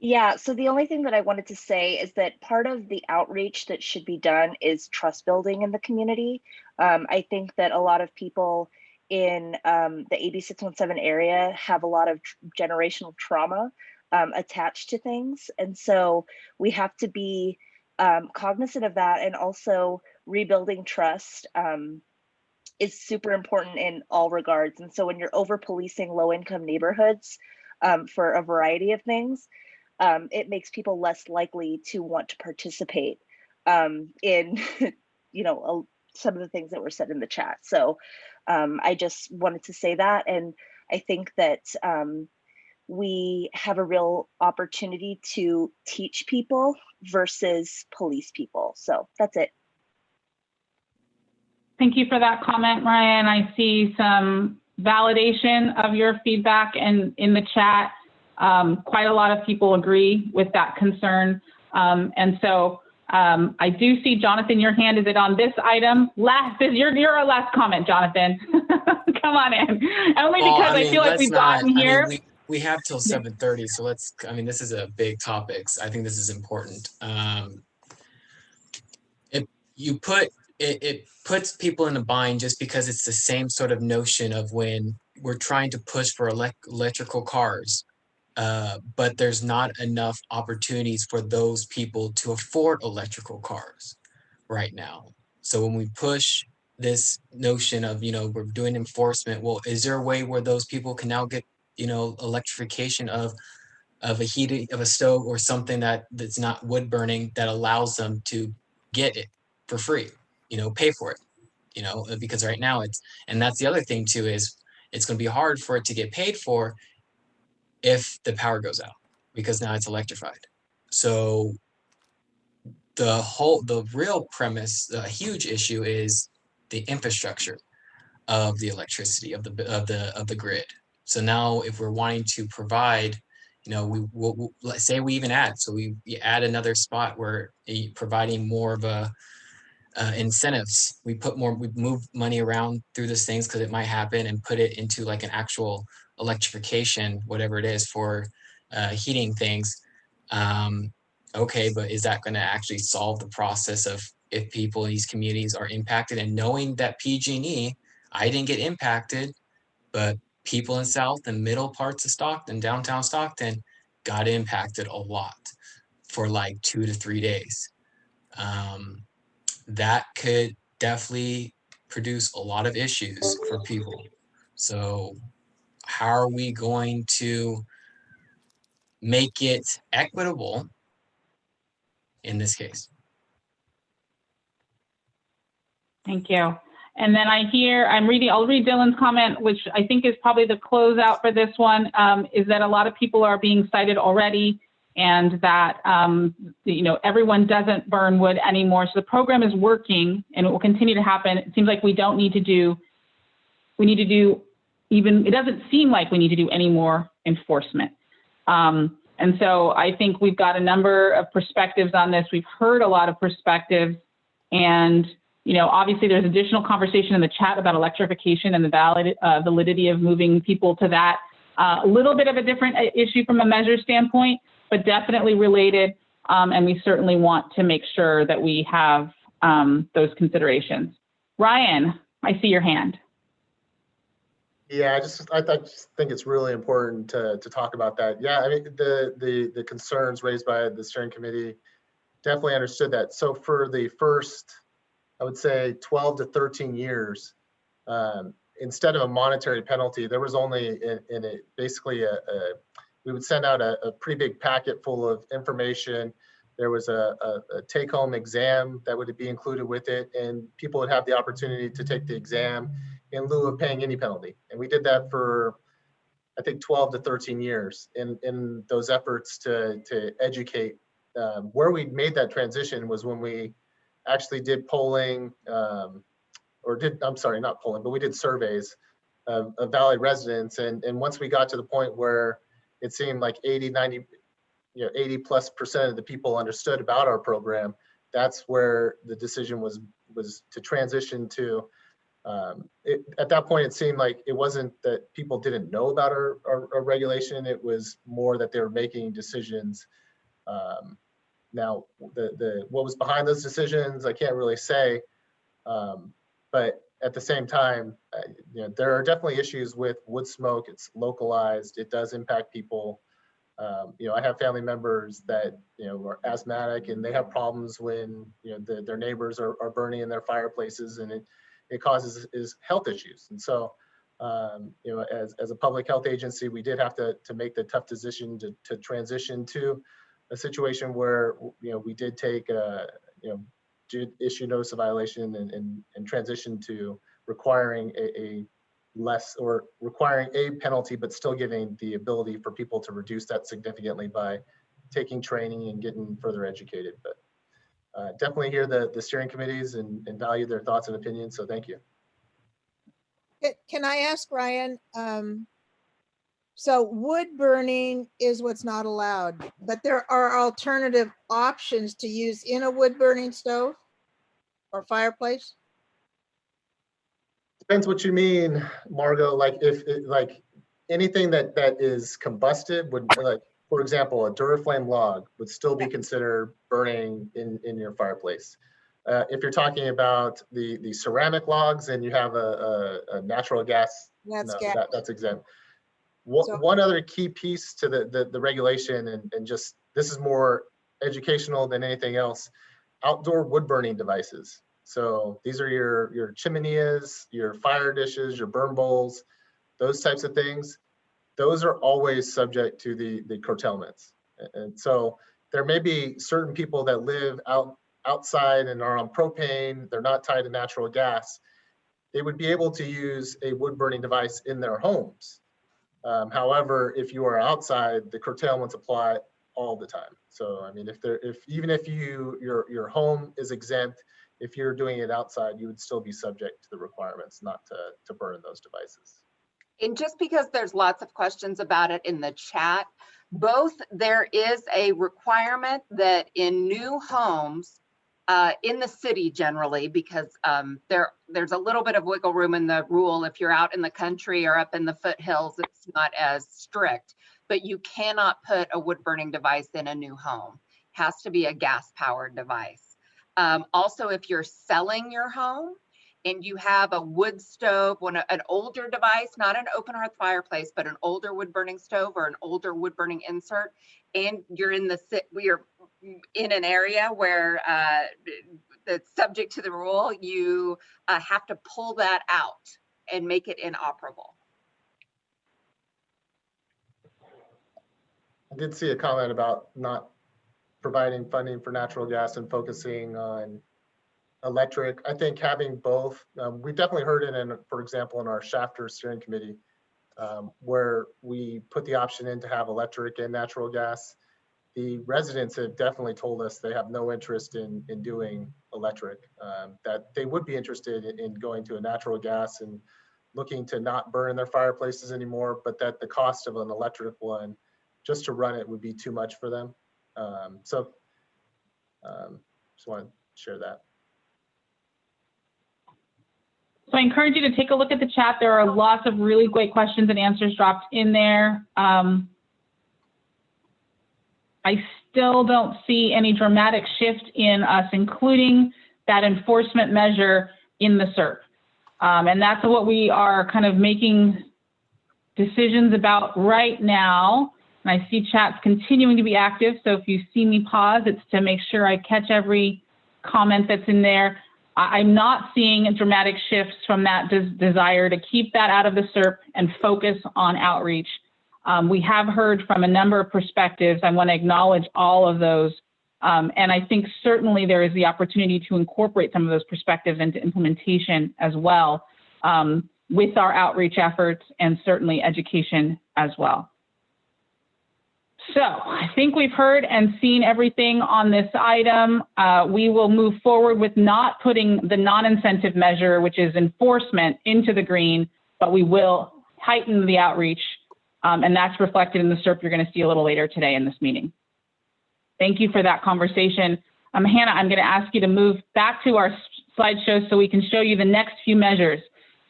Yeah, so the only thing that I wanted to say is that part of the outreach that should be done is trust building in the community. I think that a lot of people in the AB 617 area have a lot of generational trauma attached to things. And so we have to be cognizant of that, and also rebuilding trust is super important in all regards. And so when you're over policing low income neighborhoods for a variety of things, it makes people less likely to want to participate in, you know, some of the things that were said in the chat. So I just wanted to say that. And I think that we have a real opportunity to teach people versus police people. So that's it. Thank you for that comment, Ryan. I see some validation of your feedback in the chat. Quite a lot of people agree with that concern. And so I do see, Jonathan, your hand. Is it on this item? You're our last comment, Jonathan. Come on in. Only because I feel like we've gotten here. We have till 7:30, so this is a big topic. So I think this is important. It puts people in a bind just because it's the same sort of notion of when we're trying to push for electrical cars, but there's not enough opportunities for those people to afford electrical cars right now. So when we push this notion of, we're doing enforcement, well, is there a way where those people can now get, electrification of a stove or something that's not wood burning that allows them to get it for free, pay for it, because right now and that's the other thing too, is it's going to be hard for it to get paid for if the power goes out, because now it's electrified. So the real premise, the huge issue is the infrastructure of the electricity of the grid. So now if we're wanting to provide, let's say we even add, so we add another spot where providing more of a incentives. We move money around through these things because it might happen, and put it into like an actual electrification, whatever it is, for heating things. Okay, but is that going to actually solve the process of if people in these communities are impacted? And knowing that PG&E, I didn't get impacted, but people in South and middle parts of Stockton, downtown Stockton, got impacted a lot for like 2 to 3 days. That could definitely produce a lot of issues for people. So how are we going to make it equitable in this case? Thank you. And then I'm reading, I'll read Dylan's comment, which I think is probably the closeout for this one, is that a lot of people are being cited already, and that, everyone doesn't burn wood anymore. So the program is working and it will continue to happen. It seems like it doesn't seem like we need to do any more enforcement. And so I think we've got a number of perspectives on this. We've heard a lot of perspectives, and obviously there's additional conversation in the chat about electrification and the validity of moving people to that. A little bit of a different issue from a measure standpoint, but definitely related. And we certainly want to make sure that we have those considerations. Ryan, I see your hand. Yeah, I just think it's really important to talk about that. Yeah, I mean, the concerns raised by the steering committee, definitely understood that. So for the first, I would say 12 to 13 years, instead of a monetary penalty, there was only basically we would send out a pretty big packet full of information. There was a take-home exam that would be included with it, and people would have the opportunity to take the exam in lieu of paying any penalty. And we did that for, I think, 12 to 13 years in those efforts to educate. Where we made that transition was when we actually did polling, I'm sorry, not polling, but we did surveys of Valley residents. And once we got to the point where it seemed like 80+ percent of the people understood about our program, that's where the decision was to transition to. At that point, it seemed like it wasn't that people didn't know about our regulation. It was more that they were making decisions. Now, what was behind those decisions, I can't really say. But at the same time, there are definitely issues with wood smoke. It's localized. It does impact people. I have family members that are asthmatic, and they have problems when their neighbors are burning in their fireplaces, and it causes health issues. And so, as a public health agency, we did have to make the tough decision to transition to a situation where we did take did issue notice of violation and transition to requiring requiring a penalty, but still giving the ability for people to reduce that significantly by taking training and getting further educated. But definitely hear the steering committees and value their thoughts and opinions. So thank you. Can I ask Ryan? So wood burning is what's not allowed, but there are alternative options to use in a wood burning stove or fireplace? Depends what you mean, Margot. Like like anything that is combusted would, like, for example, a Duraflame log would still be considered burning in your fireplace. If you're talking about the ceramic logs and you have a natural gas That's no, gas. that's exempt. So- One other key piece to the regulation, and just, this is more educational than anything else, outdoor wood burning devices. So these are your chimeneas, your fire dishes, your burn bowls, those types of things. Those are always subject to the curtailments. And so there may be certain people that live outside and are on propane, they're not tied to natural gas. They would be able to use a wood burning device in their homes. However, if you are outside, the curtailments apply all the time. So, I mean, even if your home is exempt, if you're doing it outside, you would still be subject to the requirements not to burn those devices. And just because there's lots of questions about it in the chat, both there is a requirement that in new homes, in the city generally, because there's a little bit of wiggle room in the rule. If you're out in the country or up in the foothills, it's not as strict, but you cannot put a wood burning device in a new home. It has to be a gas powered device. Also, if you're selling your home and you have a wood stove, an older device, not an open hearth fireplace, but an older wood burning stove or an older wood burning insert, and you're in an area where that's subject to the rule, you have to pull that out and make it inoperable. I did see a comment about not providing funding for natural gas and focusing on electric. I think having both, we've definitely heard it in, for example, in our Shafter steering committee, where we put the option in to have electric and natural gas. The residents have definitely told us they have no interest in doing electric, that they would be interested in going to a natural gas and looking to not burn in their fireplaces anymore, but that the cost of an electric one, just to run it, would be too much for them. Just want to share that. So I encourage you to take a look at the chat. There are lots of really great questions and answers dropped in there. I still don't see any dramatic shift in us including that enforcement measure in the SERP. And that's what we are kind of making decisions about right now. And I see chats continuing to be active. So if you see me pause, it's to make sure I catch every comment that's in there. I'm not seeing dramatic shifts from that desire to keep that out of the SERP and focus on outreach. We have heard from a number of perspectives. I want to acknowledge all of those. And I think certainly there is the opportunity to incorporate some of those perspectives into implementation as well, with our outreach efforts and certainly education as well. So I think we've heard and seen everything on this item. We will move forward with not putting the non-incentive measure, which is enforcement, into the green, but we will heighten the outreach. And that's reflected in the SERP you're going to see a little later today in this meeting. Thank you for that conversation. Hannah, I'm going to ask you to move back to our slideshow so we can show you the next few measures.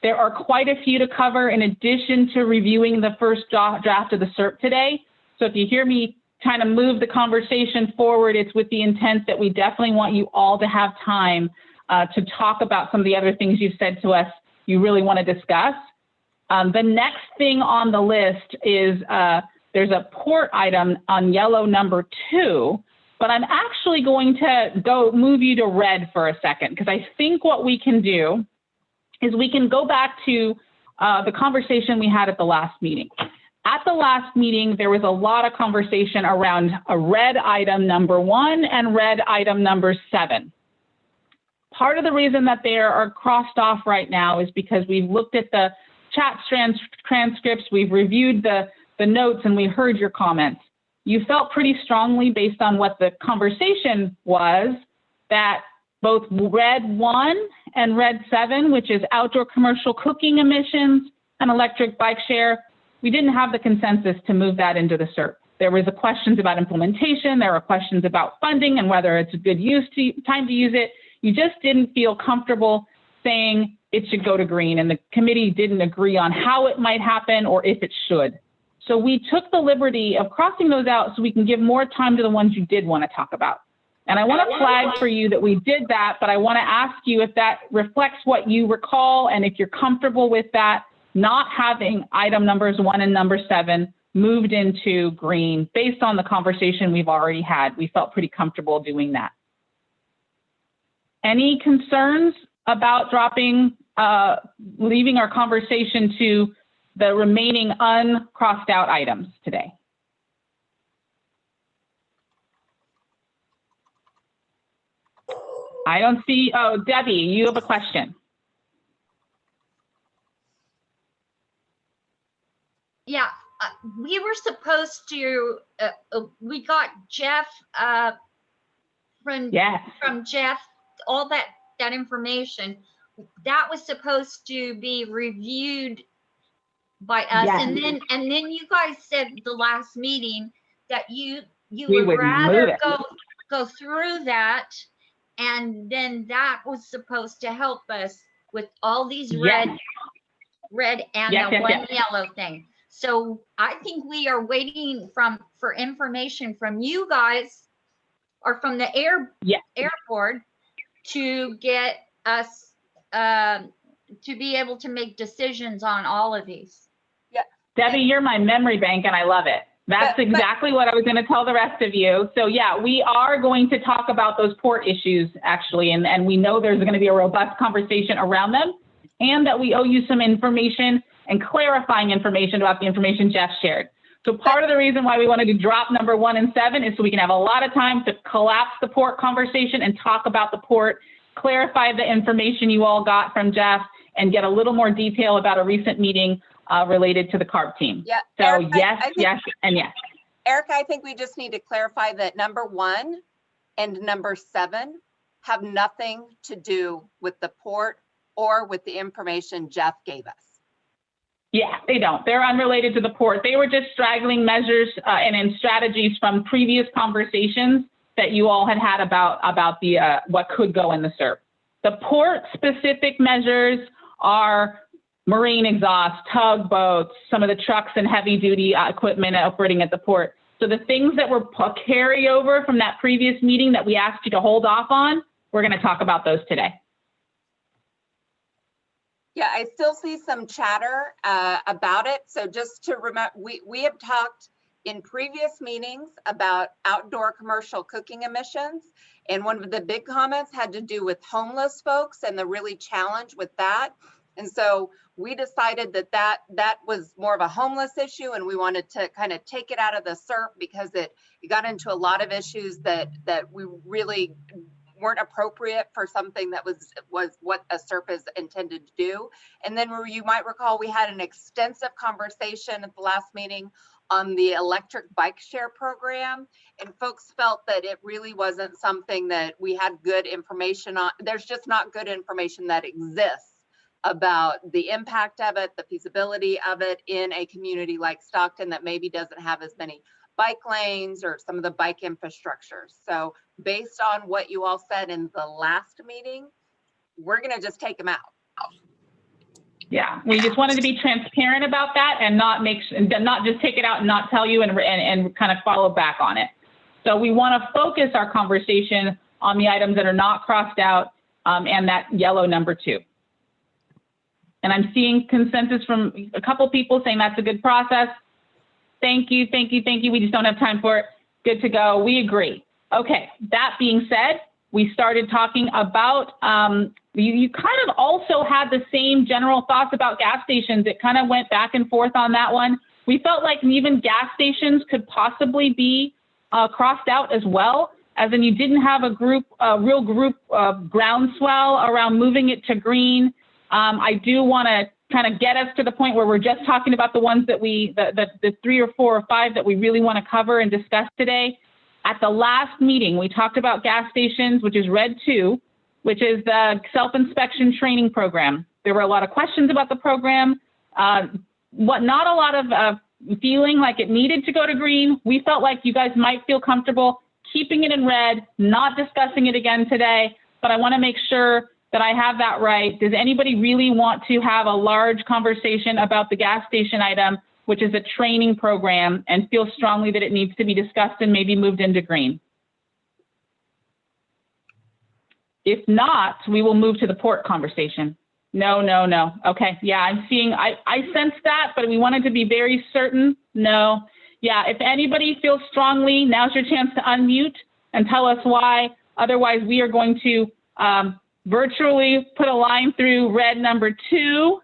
There are quite a few to cover in addition to reviewing the first draft of the SERP today. So if you hear me trying to move the conversation forward, it's with the intent that we definitely want you all to have time to talk about some of the other things you've said to us you really want to discuss. The next thing on the list is there's a port item on yellow number 2, but I'm actually going to move you to red for a second, because I think what we can do is we can go back to the conversation we had at the last meeting. At the last meeting, there was a lot of conversation around a red item number 1 and red item number 7. Part of the reason that they are crossed off right now is because we've looked at the chat transcripts, we've reviewed the notes, and we heard your comments. You felt pretty strongly, based on what the conversation was, that both red 1 and red 7, which is outdoor commercial cooking emissions and electric bike share, we didn't have the consensus to move that into the SERP. There was questions about implementation, there were questions about funding and whether it's a good time to use it. You just didn't feel comfortable saying it should go to green, and the committee didn't agree on how it might happen or if it should. So we took the liberty of crossing those out so we can give more time to the ones you did want to talk about. And I want to flag for you that we did that, but I want to ask you if that reflects what you recall, and if you're comfortable with that, not having item numbers 1 and number 7 moved into green based on the conversation we've already had. We felt pretty comfortable doing that. Any concerns about leaving our conversation to the remaining uncrossed out items today? I don't see, oh, Debbie, you have a question. Yeah, we were supposed to, we got Jeff, from Jeff, all that information. That was supposed to be reviewed by us. Yes. And then you guys said the last meeting that you We would would move rather it. go through that. And then that was supposed to help us with all these red and the one yellow thing. So I think we are waiting for information from you guys or from the airport to get us to be able to make decisions on all of these. Yeah. Debbie, you're my memory bank and I love it. That's exactly what I was going to tell the rest of you. So yeah, we are going to talk about those port issues actually, and we know there's going to be a robust conversation around them, and that we owe you some information and clarifying information about the information Jeff shared. So part of the reason why we wanted to drop number 1 and 7 is so we can have a lot of time to collapse the port conversation and talk about the port, clarify the information you all got from Jeff, and get a little more detail about a recent meeting related to the CARB team. Yeah. So Erica, yes, yes, and yes. Erica, I think we just need to clarify that number 1 and number 7 have nothing to do with the port or with the information Jeff gave us. Yeah, they don't. They're unrelated to the port. They were just straggling measures and strategies from previous conversations that you all had about the what could go in the SERP. The port specific measures are marine exhaust, tugboats, some of the trucks and heavy duty equipment operating at the port. So the things that were carryover from that previous meeting that we asked you to hold off on, we're going to talk about those today. Yeah, I still see some chatter about it. So just to remember, we have talked in previous meetings about outdoor commercial cooking emissions. And one of the big comments had to do with homeless folks and the really challenge with that. And so we decided that was more of a homeless issue, and we wanted to kind of take it out of the SERP because it got into a lot of issues that we really weren't appropriate for something that was what a SERP is intended to do. And then you might recall we had an extensive conversation at the last meeting on the electric bike share program, and folks felt that it really wasn't something that we had good information on. There's just not good information that exists about the impact of it, the feasibility of it in a community like Stockton that maybe doesn't have as many bike lanes or some of the bike infrastructure. So based on what you all said in the last meeting, we're gonna just take them out. Yeah, we just wanted to be transparent about that and not just take it out and not tell you and kind of follow back on it. So we want to focus our conversation on the items that are not crossed out and that yellow number 2. And I'm seeing consensus from a couple people saying that's a good process. Thank you, thank you, thank you. We just don't have time for it. Good to go. We agree. Okay, that being said, we started talking about, you kind of also had the same general thoughts about gas stations. It kind of went back and forth on that one. We felt like even gas stations could possibly be crossed out as well, as in you didn't have a real group groundswell around moving it to green. I do want to kind of get us to the point where we're just talking about the ones that the 3 or 4 or 5 that we really want to cover and discuss today. At the last meeting, we talked about gas stations, which is red 2, which is the self-inspection training program. There were a lot of questions about the program, not a lot of feeling like it needed to go to green. We felt like you guys might feel comfortable keeping it in red, not discussing it again today, but I want to make sure that I have that right. Does anybody really want to have a large conversation about the gas station item, which is a training program, and feel strongly that it needs to be discussed and maybe moved into green? If not, we will move to the port conversation. No, no, no. Okay. Yeah, I'm seeing, I sensed that, but we wanted to be very certain. No. Yeah, if anybody feels strongly, now's your chance to unmute and tell us why. Otherwise, we are going to virtually put a line through red number 2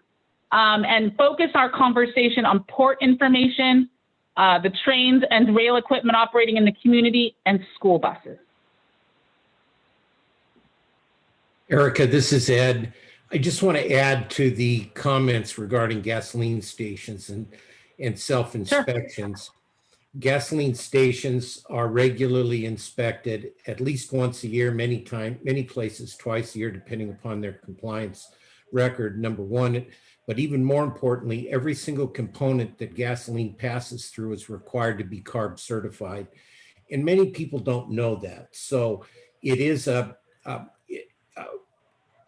and focus our conversation on port information, the trains and rail equipment operating in the community, and school buses. Erica, this is Ed. I just want to add to the comments regarding gasoline stations and self-inspections. Sure. Gasoline stations are regularly inspected at least once a year, many places twice a year, depending upon their compliance record, number one. But even more importantly, every single component that gasoline passes through is required to be CARB certified. And many people don't know that. So it is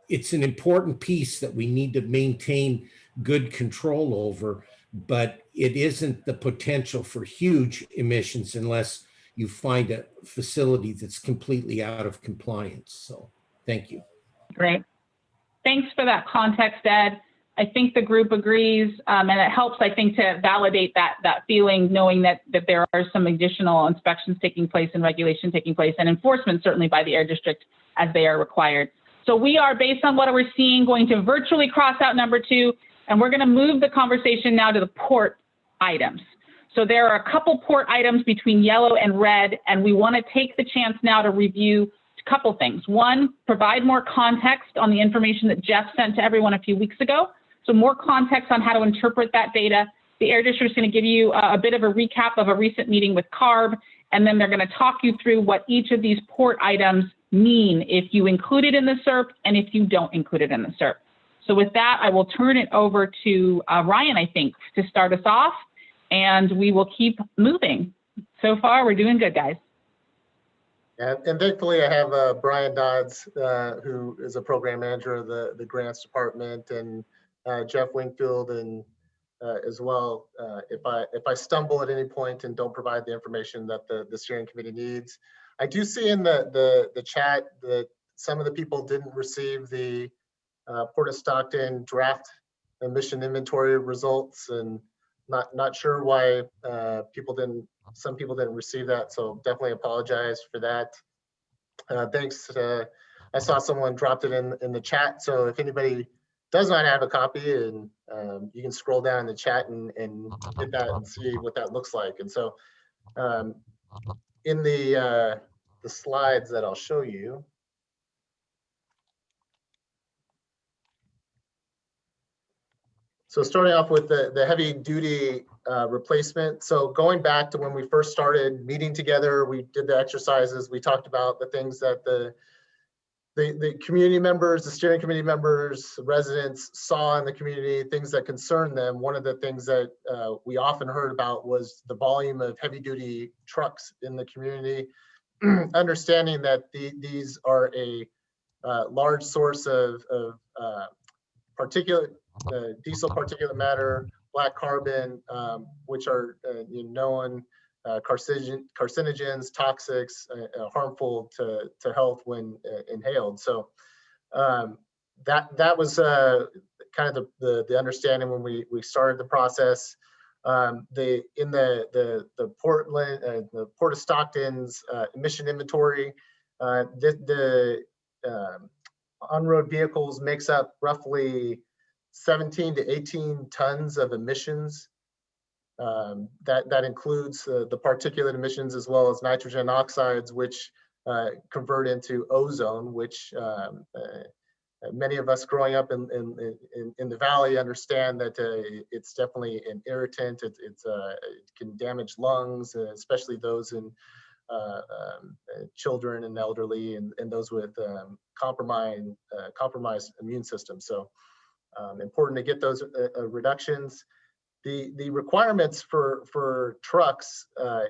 it's an important piece that we need to maintain good control over, but it isn't the potential for huge emissions unless you find a facility that's completely out of compliance. So thank you. Great. Thanks for that context, Ed. I think the group agrees, and it helps, I think, to validate that feeling, knowing that there are some additional inspections taking place and regulation taking place and enforcement certainly by the Air District as they are required. So we are, based on what we're seeing, going to virtually cross out number 2, and we're going to move the conversation now to the port items. So there are a couple port items between yellow and red, and we want to take the chance now to review a couple things. One, provide more context on the information that Jeff sent to everyone a few weeks ago. So more context on how to interpret that data. The Air District is going to give you a bit of a recap of a recent meeting with CARB, and then they're going to talk you through what each of these port items mean if you include it in the SERP and if you don't include it in the SERP. So with that, I will turn it over to Ryan, I think, to start us off, and we will keep moving. So far, we're doing good, guys. And thankfully, I have Brian Dodds, who is a program manager of the grants department, and Jeff Wingfield, and as well. If I stumble at any point and don't provide the information that the steering committee needs, I do see in the chat that some of the people didn't receive the Port of Stockton draft emission inventory results, and not sure why some people didn't receive that. So definitely apologize for that. Thanks. I saw someone dropped it in the chat. So if anybody does not have a copy, and you can scroll down in the chat and get that and see what that looks like. And so in the slides that I'll show you, so starting off with the heavy duty replacement. So going back to when we first started meeting together, we did the exercises, we talked about the things that the community members, the steering committee members, residents saw in the community, things that concerned them. One of the things that we often heard about was the volume of heavy duty trucks in the community. Understanding that these are a large source of diesel particulate matter, black carbon, which are known carcinogens, toxics, harmful to health when inhaled. So that was kind of the understanding when we started the process. In the Port of Stockton's emission inventory, the on-road vehicles makes up roughly 17 to 18 tons of emissions. That includes the particulate emissions as well as nitrogen oxides, which convert into ozone, which many of us growing up in the valley understand that it's definitely an irritant. It can damage lungs, especially those in children and elderly, and those with compromised immune systems. So important to get those reductions. The requirements for trucks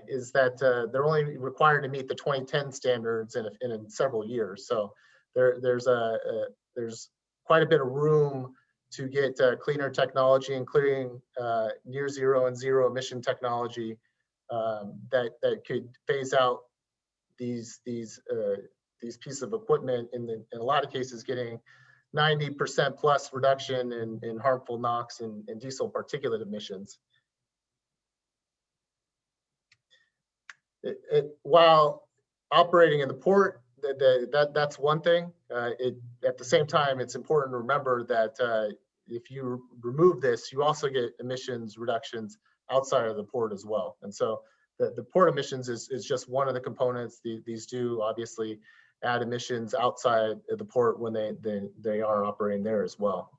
is that they're only required to meet the 2010 standards in several years. So there's quite a bit of room to get cleaner technology, including near zero and zero emission technology that could phase out these pieces of equipment in a lot of cases getting 90% plus reduction in harmful NOx and diesel particulate emissions. While operating in the port, that's one thing. At the same time, it's important to remember that if you remove this, you also get emissions reductions outside of the port as well. And so the port emissions is just one of the components. These do obviously add emissions outside of the port when they are operating there as well.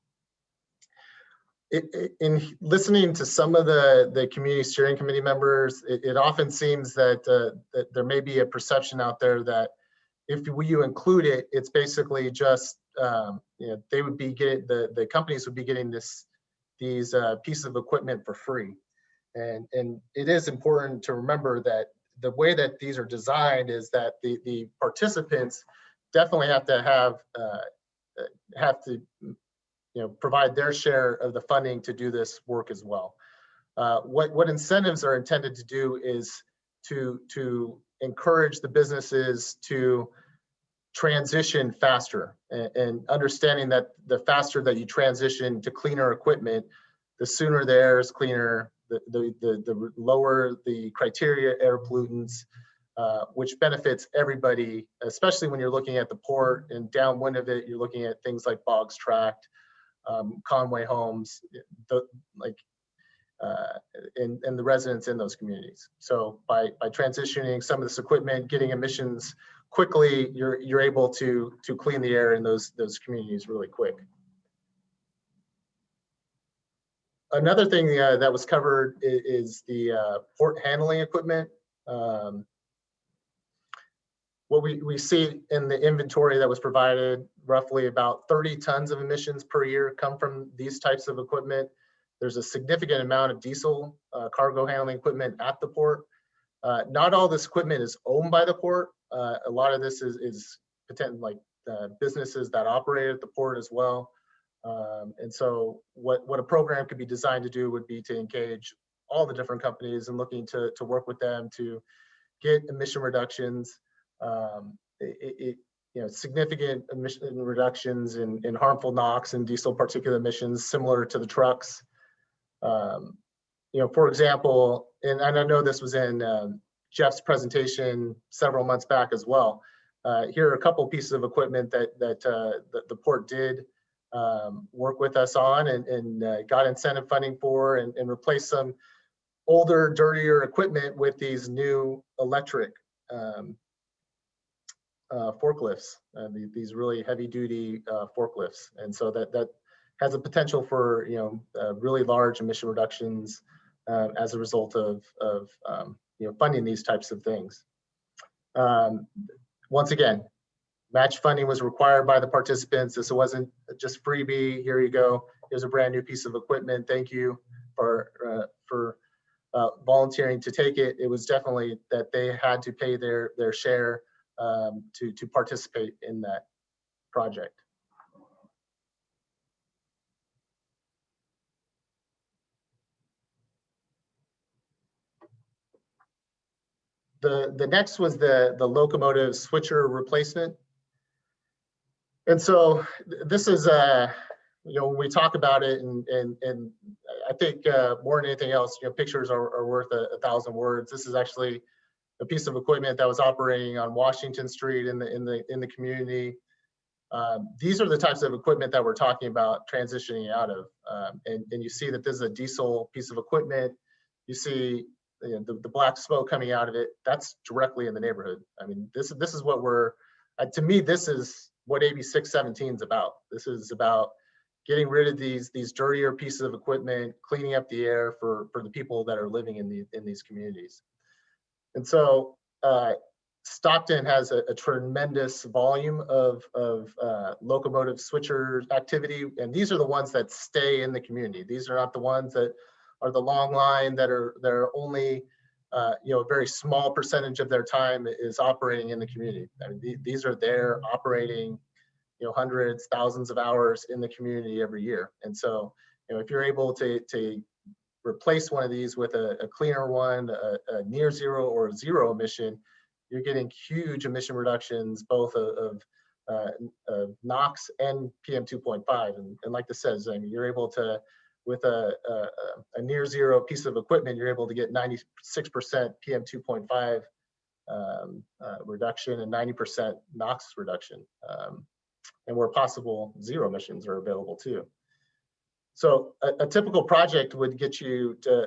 In listening to some of the community steering committee members, it often seems that there may be a perception out there that if you include it, it's basically just they would be getting the companies would be getting these pieces of equipment for free, and it is important to remember that the way that these are designed is that the participants definitely have to provide their share of the funding to do this work as well. What incentives are intended to do is to encourage the businesses to transition faster, and understanding that the faster that you transition to cleaner equipment, the sooner the air is cleaner, the lower the criteria air pollutants, which benefits everybody, especially when you're looking at the port, and downwind of it, you're looking at things like Boggs Tract, Conway Homes, and the residents in those communities. So by transitioning some of this equipment, getting emissions quickly, you're able to clean the air in those communities really quick. Another thing that was covered is the port handling equipment. What we see in the inventory that was provided, roughly about 30 tons of emissions per year come from these types of equipment. There's a significant amount of diesel cargo handling equipment at the port. Not all this equipment is owned by the port. A lot of this is potentially businesses that operate at the port as well. And so what a program could be designed to do would be to engage all the different companies and looking to work with them to get emission reductions, significant emission reductions in harmful NOx and diesel particulate emissions, similar to the trucks. For example, and I know this was in Jeff's presentation several months back as well. Here are a couple pieces of equipment that the port did work with us on and got incentive funding for, and replace some older, dirtier equipment with these new electric forklifts, these really heavy-duty forklifts. And so that has a potential for really large emission reductions as a result of funding these types of things. Once again, match funding was required by the participants. This wasn't just freebie, here you go, here's a brand new piece of equipment, thank you for volunteering to take it. It was definitely that they had to pay their share to participate in that project. The next was the locomotive switcher replacement. And so this is, when we talk about it, and I think more than anything else, pictures are worth 1,000 words. This is actually a piece of equipment that was operating on Washington Street in the community. These are the types of equipment that we're talking about transitioning out of. And you see that this is a diesel piece of equipment. You see the black smoke coming out of it. That's directly in the neighborhood. I mean, this is what to me, this is what AB 617 is about. This is about getting rid of these dirtier pieces of equipment, cleaning up the air for the people that are living in these communities. And so Stockton has a tremendous volume of locomotive switcher activity, and these are the ones that stay in the community. These are not the ones that are the long line that are only a very small percentage of their time is operating in the community. I mean, these are there operating hundreds, thousands of hours in the community every year. And so if you're able to replace one of these with a cleaner one, a near zero or zero emission, you're getting huge emission reductions, both of NOx and PM 2.5. And like this says, I mean, you're able to, with a near zero piece of equipment, you're able to get 96% PM 2.5 reduction and 90% NOx reduction. And where possible, zero emissions are available too. So a typical project would get you to,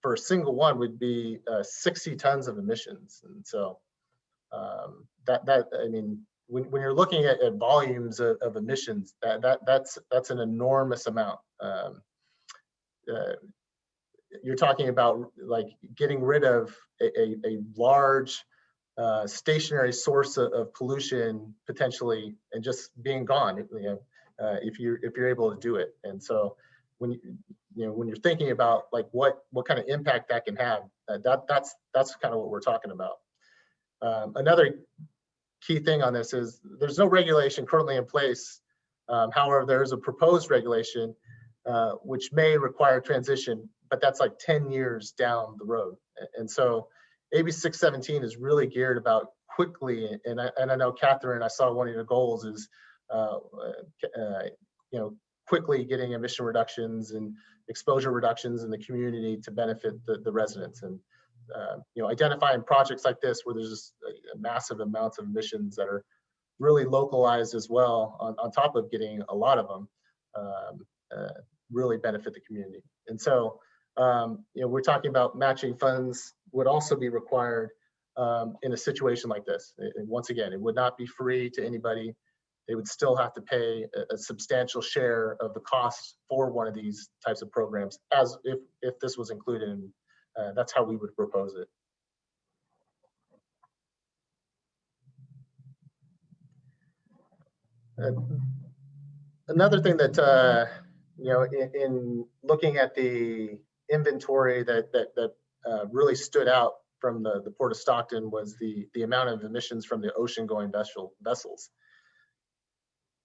for a single one, would be 60 tons of emissions. And so I mean, when you're looking at volumes of emissions, that's an enormous amount. You're talking about like getting rid of a large stationary source of pollution potentially, and just being gone. If you're able to do it. And so when when you're thinking about like what kind of impact that can have, that's kind of what we're talking about. Another key thing on this is there's no regulation currently in place. However, there is a proposed regulation which may require transition, but that's like 10 years down the road. And so AB 617 is really geared about quickly, and I know Catherine, I saw one of your goals is quickly getting emission reductions and exposure reductions in the community to benefit the residents. And identifying projects like this where there's just massive amounts of emissions that are really localized as well, on top of getting a lot of them, really benefit the community. And so we're talking about matching funds would also be required in a situation like this. And once again, it would not be free to anybody. They would still have to pay a substantial share of the cost for one of these types of programs, as if this was included in. That's how we would propose it. Another thing that in looking at the inventory that really stood out from the Port of Stockton was the amount of emissions from the ocean-going vessels.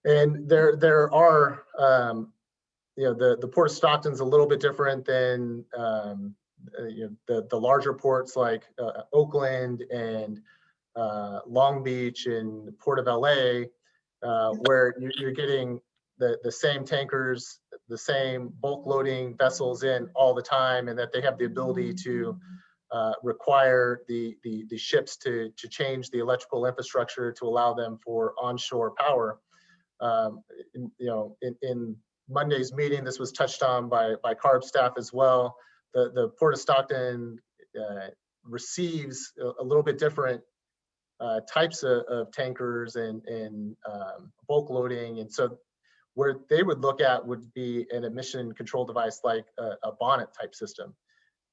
And there are the Port of Stockton's a little bit different than the larger ports like Oakland and Long Beach and Port of LA, where you're getting the same tankers, the same bulk loading vessels in all the time, and that they have the ability to require the ships to change the electrical infrastructure to allow them for onshore power. In Monday's meeting, this was touched on by CARB staff as well. The Port of Stockton receives a little bit different types of tankers and bulk loading. And so where they would look at would be an emission control device like a bonnet type system,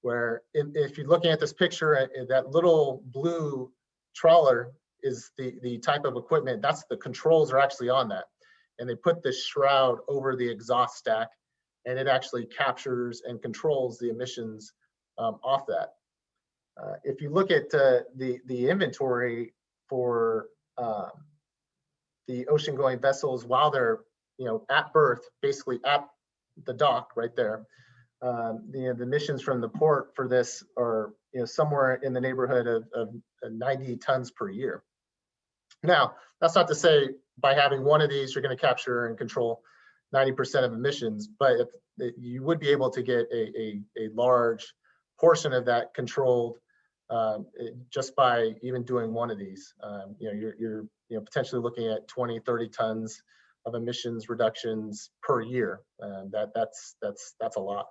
where if you're looking at this picture, that little blue trawler is the type of equipment, that's the controls are actually on that. And they put this shroud over the exhaust stack, and it actually captures and controls the emissions off that. If you look at the inventory for the ocean-going vessels while they're at berth, basically at the dock right there, the emissions from the port for this are somewhere in the neighborhood of 90 tons per year. Now, that's not to say by having one of these, you're going to capture and control 90% of emissions, but you would be able to get a large portion of that controlled just by even doing one of these. You're potentially looking at 20, 30 tons of emissions reductions per year. That's a lot.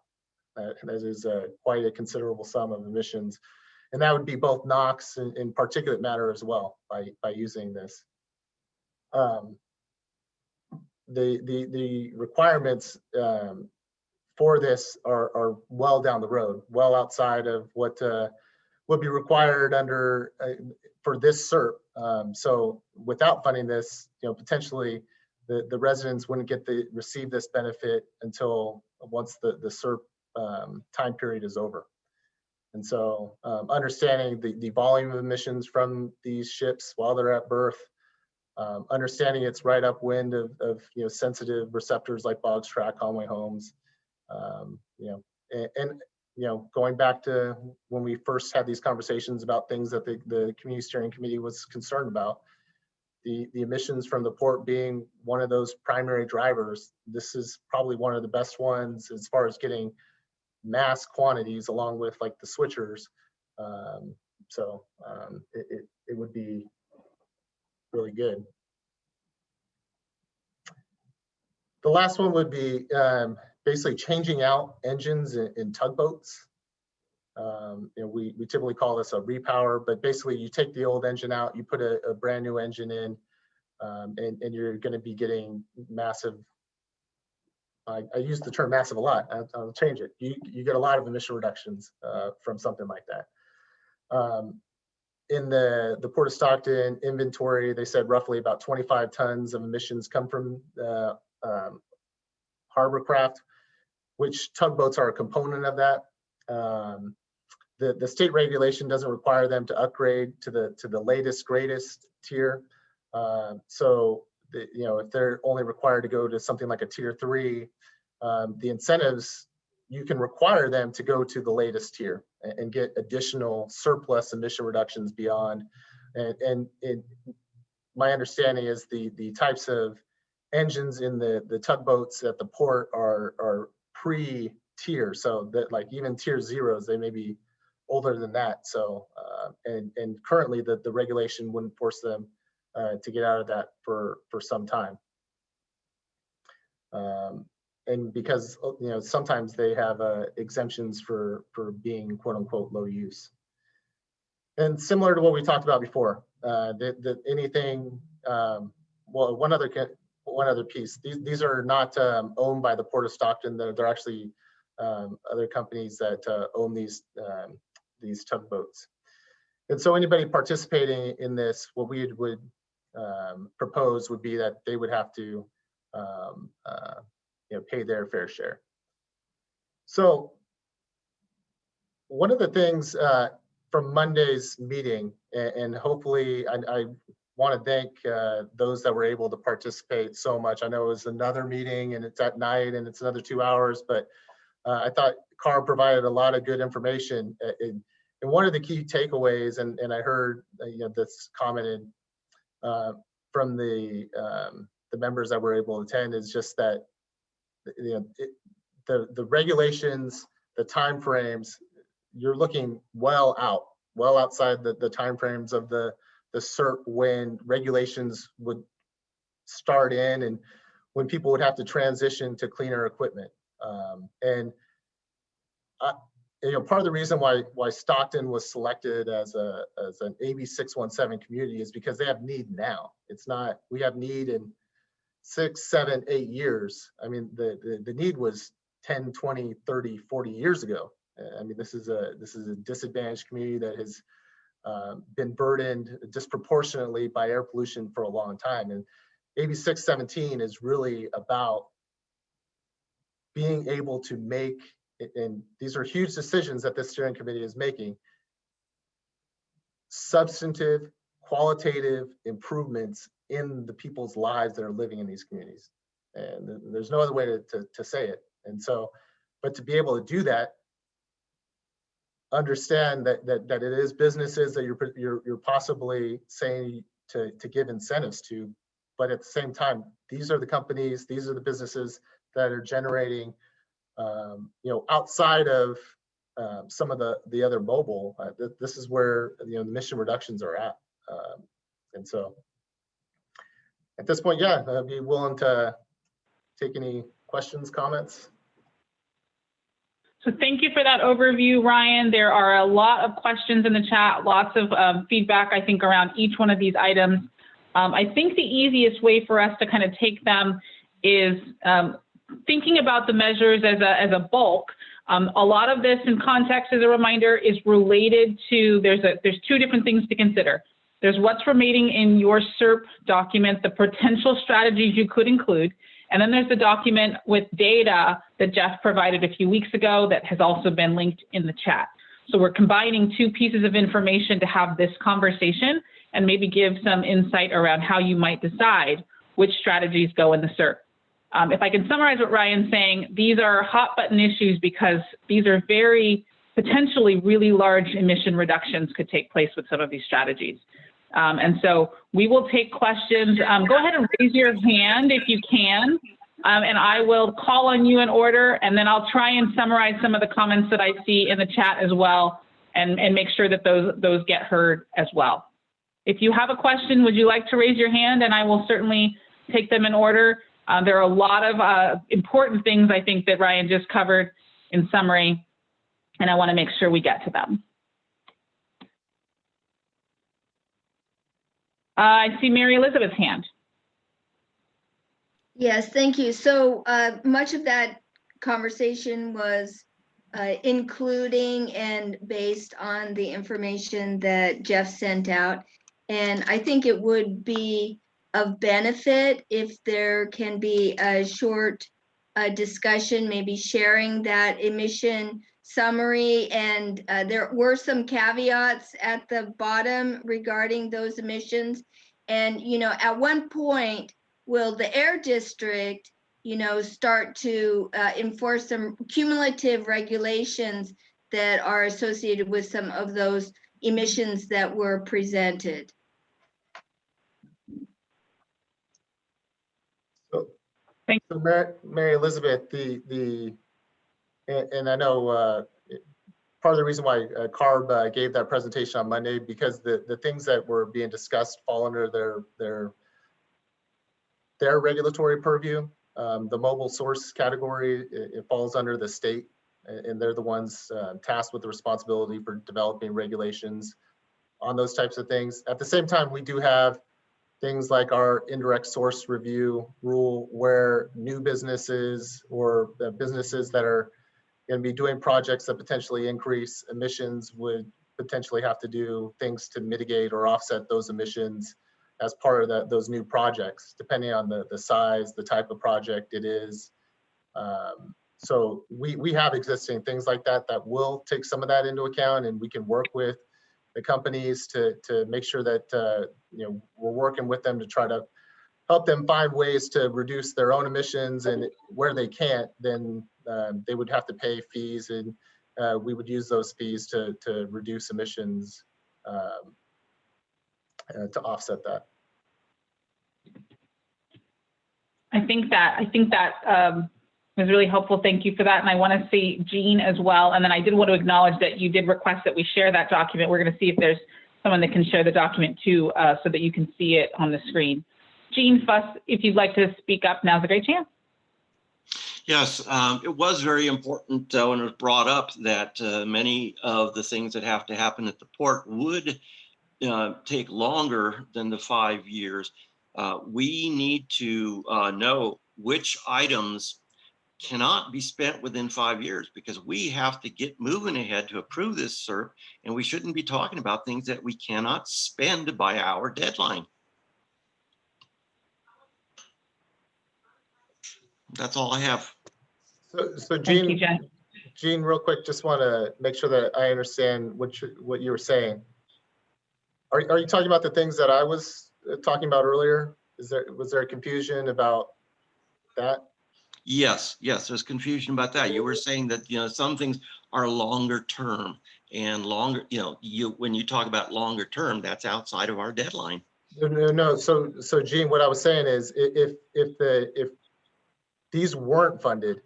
That is quite a considerable sum of emissions. And that would be both NOx and particulate matter as well by using this. The requirements for this are well down the road, well outside of what would be required under for this CERP. So without funding this, potentially the residents wouldn't receive this benefit until once the CERP time period is over. And so understanding the volume of emissions from these ships while they're at berth, understanding it's right upwind of sensitive receptors like Boggs Track, Conway Homes, and going back to when we first had these conversations about things that the Community Steering Committee was concerned about, the emissions from the port being one of those primary drivers, this is probably one of the best ones as far as getting mass quantities along with like the switchers. It would be really good. The last one would be basically changing out engines in tugboats. We typically call this a repower, but basically you take the old engine out, you put a brand new engine in, and you're going to be getting massive. I use the term massive a lot. I'll change it. You get a lot of emission reductions from something like that. In the Port of Stockton inventory, they said roughly about 25 tons of emissions come from harbor craft, which tugboats are a component of that. The state regulation doesn't require them to upgrade to the latest, greatest tier. If they're only required to go to something like a tier 3, the incentives, you can require them to go to the latest tier and get additional surplus emission reductions beyond. And my understanding is the types of engines in the tugboats at the port are pre-tier, so that like even tier 0s, they may be older than that. So and currently the regulation wouldn't force them to get out of that for some time. And because sometimes they have exemptions for being quote unquote low use. And similar to what we talked about before, anything, well, one other piece. These are not owned by the Port of Stockton. They're actually other companies that own these tugboats. And so anybody participating in this, what we would propose would be that they would have to pay their fair share. So one of the things from Monday's meeting, and hopefully I want to thank those that were able to participate so much. I know it was another meeting and it's at night and it's another 2 hours, but I thought Carl provided a lot of good information. And one of the key takeaways, and I heard this commented from the members that were able to attend, is just that the regulations, the timeframes, you're looking well outside the timeframes of the CERP when regulations would start in and when people would have to transition to cleaner equipment. Part of the reason why Stockton was selected as an AB 617 community is because they have need now. It's not we have need in 6, 7, 8 years. I mean, the need was 10, 20, 30, 40 years ago. I mean, this is a disadvantaged community that has been burdened disproportionately by air pollution for a long time. And AB 617 is really about being able to make, and these are huge decisions that this steering committee is making, substantive, qualitative improvements in the people's lives that are living in these communities. And there's no other way to say it. And so, but to be able to do that, understand that it is businesses that you're possibly saying to give incentives to, but at the same time, these are the companies, these are the businesses that are generating, outside of some of the other mobile. This is where the emission reductions are at, and so at this point, yeah, I'd be willing to take any questions, comments. So thank you for that overview, Ryan. There are a lot of questions in the chat, lots of feedback, I think, around each one of these items. I think the easiest way for us to kind of take them is thinking about the measures as a bulk. A lot of this in context, as a reminder, is related to, there's two different things to consider. There's what's remaining in your CERP document, the potential strategies you could include, and then there's the document with data that Jeff provided a few weeks ago that has also been linked in the chat. So we're combining two pieces of information to have this conversation and maybe give some insight around how you might decide which strategies go in the CERP. If I can summarize what Ryan's saying, these are hot button issues because these are very potentially really large emission reductions could take place with some of these strategies. And so we will take questions. Go ahead and raise your hand if you can, and I will call on you in order, and then I'll try and summarize some of the comments that I see in the chat as well, and make sure that those get heard as well. If you have a question, would you like to raise your hand? And I will certainly take them in order. There are a lot of important things I think that Ryan just covered in summary, and I want to make sure we get to them. I see Mary Elizabeth's hand. Yes, thank you. So much of that conversation was including and based on the information that Jeff sent out. And I think it would be of benefit if there can be a short discussion, maybe sharing that emission summary. And there were some caveats at the bottom regarding those emissions. And, you know, at one point, will the air district, you know, start to enforce some cumulative regulations that are associated with some of those emissions that were presented? So Mary Elizabeth, and I know part of the reason why CARB gave that presentation on Monday, because the things that were being discussed fall under their regulatory purview. The mobile source category, it falls under the state, and they're the ones tasked with the responsibility for developing regulations on those types of things. At the same time, we do have things like our indirect source review rule, where new businesses or businesses that are going to be doing projects that potentially increase emissions would potentially have to do things to mitigate or offset those emissions as part of those new projects, depending on the size, the type of project it is. So we have existing things like that that will take some of that into account, and we can work with the companies to make sure that you know, we're working with them to try to help them find ways to reduce their own emissions, and where they can't, then they would have to pay fees, and we would use those fees to reduce emissions to offset that. I think that was really helpful. Thank you for that. And I want to see Jean as well. And then I did want to acknowledge that you did request that we share that document. We're going to see if there's someone that can share the document too, so that you can see it on the screen. Jean Fuss, if you'd like to speak up, now's a great chance. Yes, it was very important when it was brought up that many of the things that have to happen at the port would take longer than the 5 years. We need to know which items cannot be spent within 5 years, because we have to get moving ahead to approve this SERP, and we shouldn't be talking about things that we cannot spend by our deadline. That's all I have. So Jean, real quick, just want to make sure that I understand what you were saying. Are you talking about the things that I was talking about earlier? Was there a confusion about that? Yes, there's confusion about that. You were saying that, you know, some things are longer term, and longer, you know, when you talk about longer term, that's outside of our deadline. No. So Jean, what I was saying is, if these weren't funded,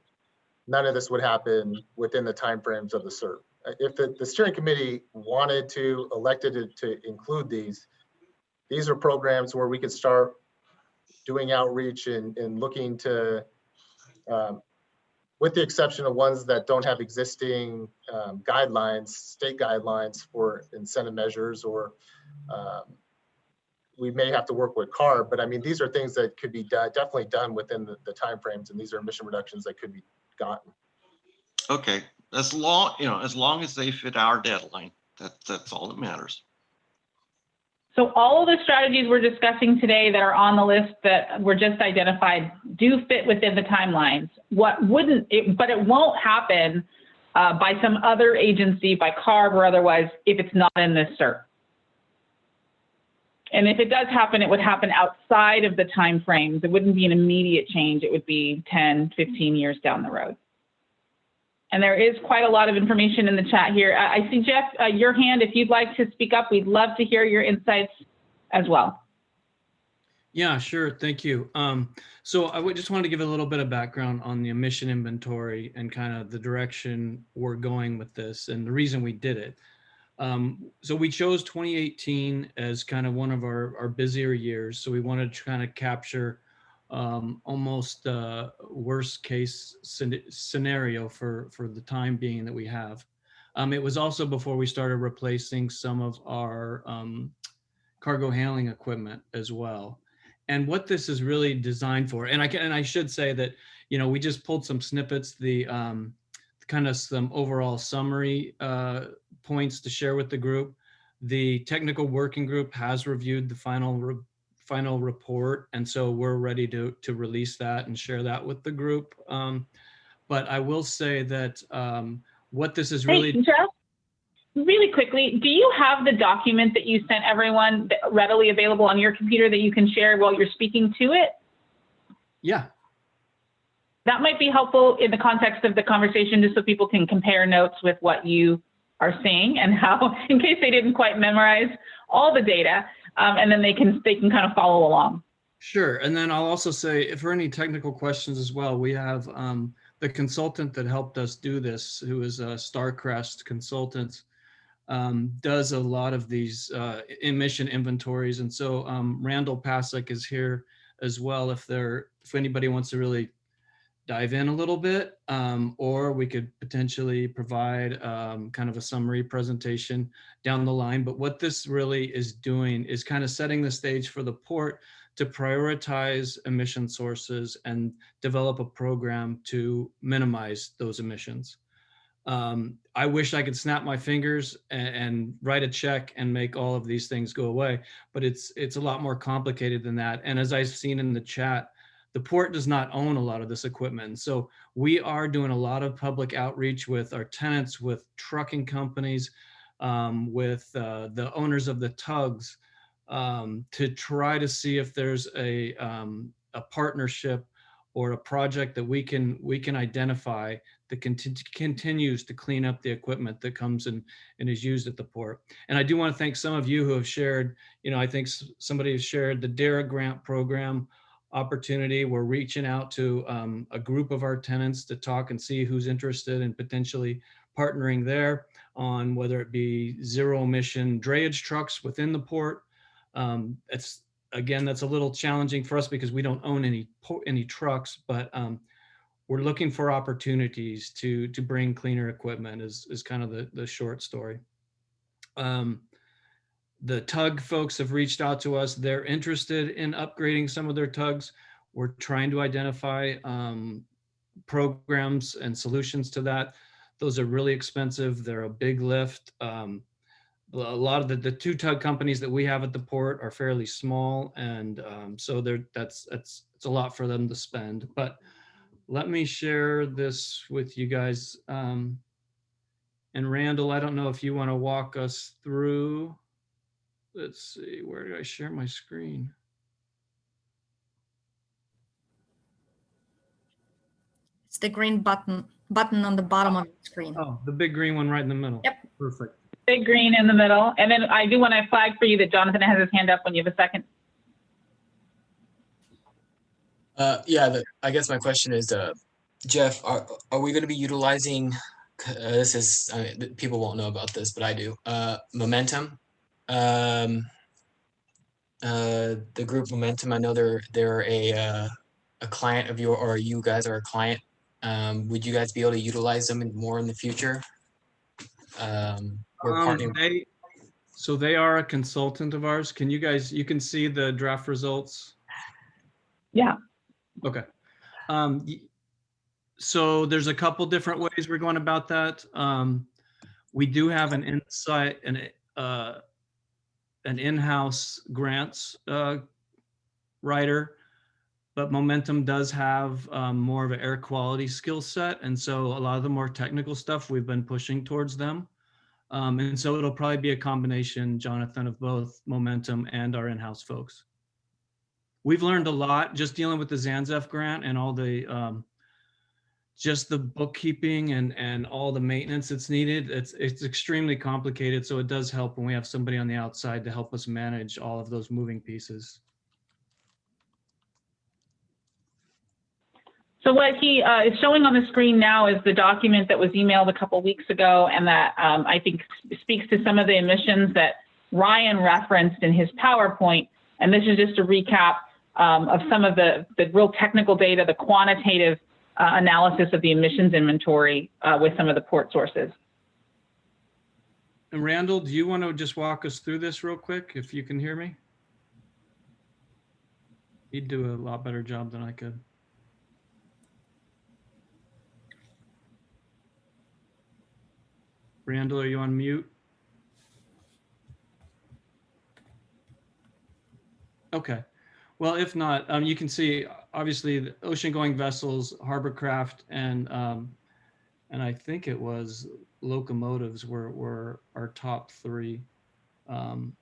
none of this would happen within the timeframes of the SERP. If the steering committee elected to include these are programs where we could start doing outreach and looking to, with the exception of ones that don't have existing guidelines, state guidelines for incentive measures, or we may have to work with CARB, but I mean, these are things that could be definitely done within the timeframes, and these are emission reductions that could be gotten. Okay, as long as they fit our deadline, that's all that matters. So all of the strategies we're discussing today that are on the list that were just identified do fit within the timelines. But it won't happen by some other agency, by CARB or otherwise, if it's not in this SERP. And if it does happen, it would happen outside of the time frames. It wouldn't be an immediate change. It would be 10, 15 years down the road. And there is quite a lot of information in the chat here. I see, Jeff, your hand. If you'd like to speak up, we'd love to hear your insights as well. Yeah, sure. Thank you. So I would just want to give a little bit of background on the emission inventory and kind of the direction we're going with this and the reason we did it. So we chose 2018 as kind of one of our busier years. So we wanted to kind of capture almost worst case scenario for the time being that we have. It was also before we started replacing some of our cargo handling equipment as well. And what this is really designed for, and I should say that, you know, we just pulled some snippets, the kind of some overall summary points to share with the group. The technical working group has reviewed the final report, and so we're ready to release that and share that with the group. But I will say that what this is really. Hey, Jeff, really quickly, do you have the document that you sent everyone readily available on your computer that you can share while you're speaking to it? Yeah. That might be helpful in the context of the conversation, just so people can compare notes with what you are seeing and how, in case they didn't quite memorize all the data, and then they can kind of follow along. Sure. And then I'll also say, if for any technical questions as well, we have the consultant that helped us do this, who is a Starcrest consultant, does a lot of these emission inventories. And so Randall Pasek is here as well if anybody wants to really dive in a little bit, or we could potentially provide kind of a summary presentation down the line. But what this really is doing is kind of setting the stage for the port to prioritize emission sources and develop a program to minimize those emissions. I wish I could snap my fingers and write a check and make all of these things go away, but it's a lot more complicated than that. And as I've seen in the chat, the port does not own a lot of this equipment. So we are doing a lot of public outreach with our tenants, with trucking companies, with the owners of the tugs, to try to see if there's a partnership or a project that we can identify that continues to clean up the equipment that comes and is used at the port. And I do want to thank some of you who have shared, you know, I think somebody has shared the DARA grant program opportunity. We're reaching out to a group of our tenants to talk and see who's interested in potentially partnering there on whether it be zero emission drayage trucks within the port. Again, that's a little challenging for us because we don't own any trucks, but we're looking for opportunities to bring cleaner equipment is kind of the short story. The tug folks have reached out to us. They're interested in upgrading some of their tugs. We're trying to identify programs and solutions to that. Those are really expensive. They're a big lift. A lot of the two tug companies that we have at the port are fairly small, and so it's a lot for them to spend. But let me share this with you guys. And Randall, I don't know if you want to walk us through. Let's see, where did I share my screen? It's the green button on the bottom of the screen. Oh, the big green one right in the middle. Yep. Perfect. Big green in the middle. And then I do want to flag for you that Jonathan has his hand up when you have a second. Yeah, I guess my question is, Jeff, are we going to be utilizing, this is, people won't know about this, but I do, Momentum? The group Momentum, I know they're a client of or you guys are a client. Would you guys be able to utilize them more in the future? So they are a consultant of ours. Can you can see the draft results? Yeah. Okay. So there's a couple different ways we're going about that. We do have an in-house grants writer, but Momentum does have more of an air quality skill set. And so a lot of the more technical stuff we've been pushing towards them. And so it'll probably be a combination, Jonathan, of both Momentum and our in-house folks. We've learned a lot just dealing with the Zanzef grant and all the just the bookkeeping and all the maintenance that's needed, it's extremely complicated. So it does help when we have somebody on the outside to help us manage all of those moving pieces. So what he is showing on the screen now is the document that was emailed a couple weeks ago, and that I think speaks to some of the emissions that Ryan referenced in his PowerPoint. And this is just a recap of some of the real technical data, the quantitative analysis of the emissions inventory with some of the port sources. And Randall, do you want to just walk us through this real quick, if you can hear me? He'd do a lot better job than I could. Randall, are you on mute? Okay. Well, if not, you can see obviously the ocean-going vessels, hovercraft, and I think it was locomotives were our top three, and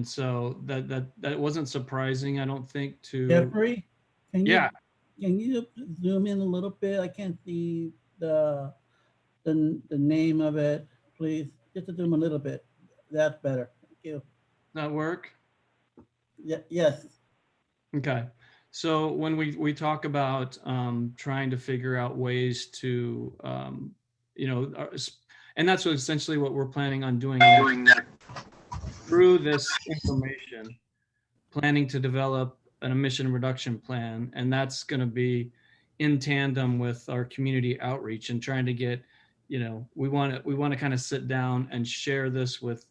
so that wasn't surprising, I don't think. To Jeffrey, can yeah, you zoom in a little bit? I can't see the name of it, please. Just to zoom a little bit. That's better. Thank you. that work? Yeah. Yes. Okay. So when we talk about trying to figure out ways to, and that's essentially what we're planning on doing next. Through this information, planning to develop an emission reduction plan, and that's going to be in tandem with our community outreach and trying to get, we want to kind of sit down and share this with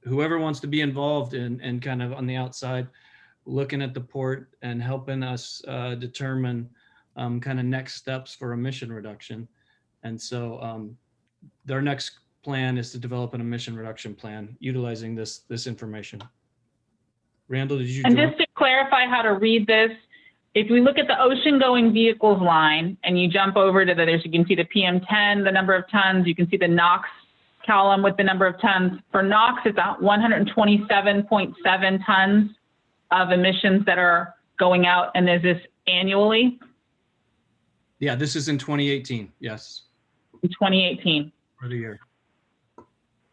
whoever wants to be involved and kind of on the outside, looking at the port and helping us determine kind of next steps for emission reduction. And so their next plan is to develop an emission reduction plan utilizing this information. Randall, did you And join? just to clarify how to read this, if we look at the ocean-going vehicles line and you jump over to you can see the PM10, the number of tons, you can see the NOx column with the number of tons. For NOx, it's at 127.7 tons of emissions that are going out, and is this annually? Yeah, this is in 2018, yes. In 2018. For the year.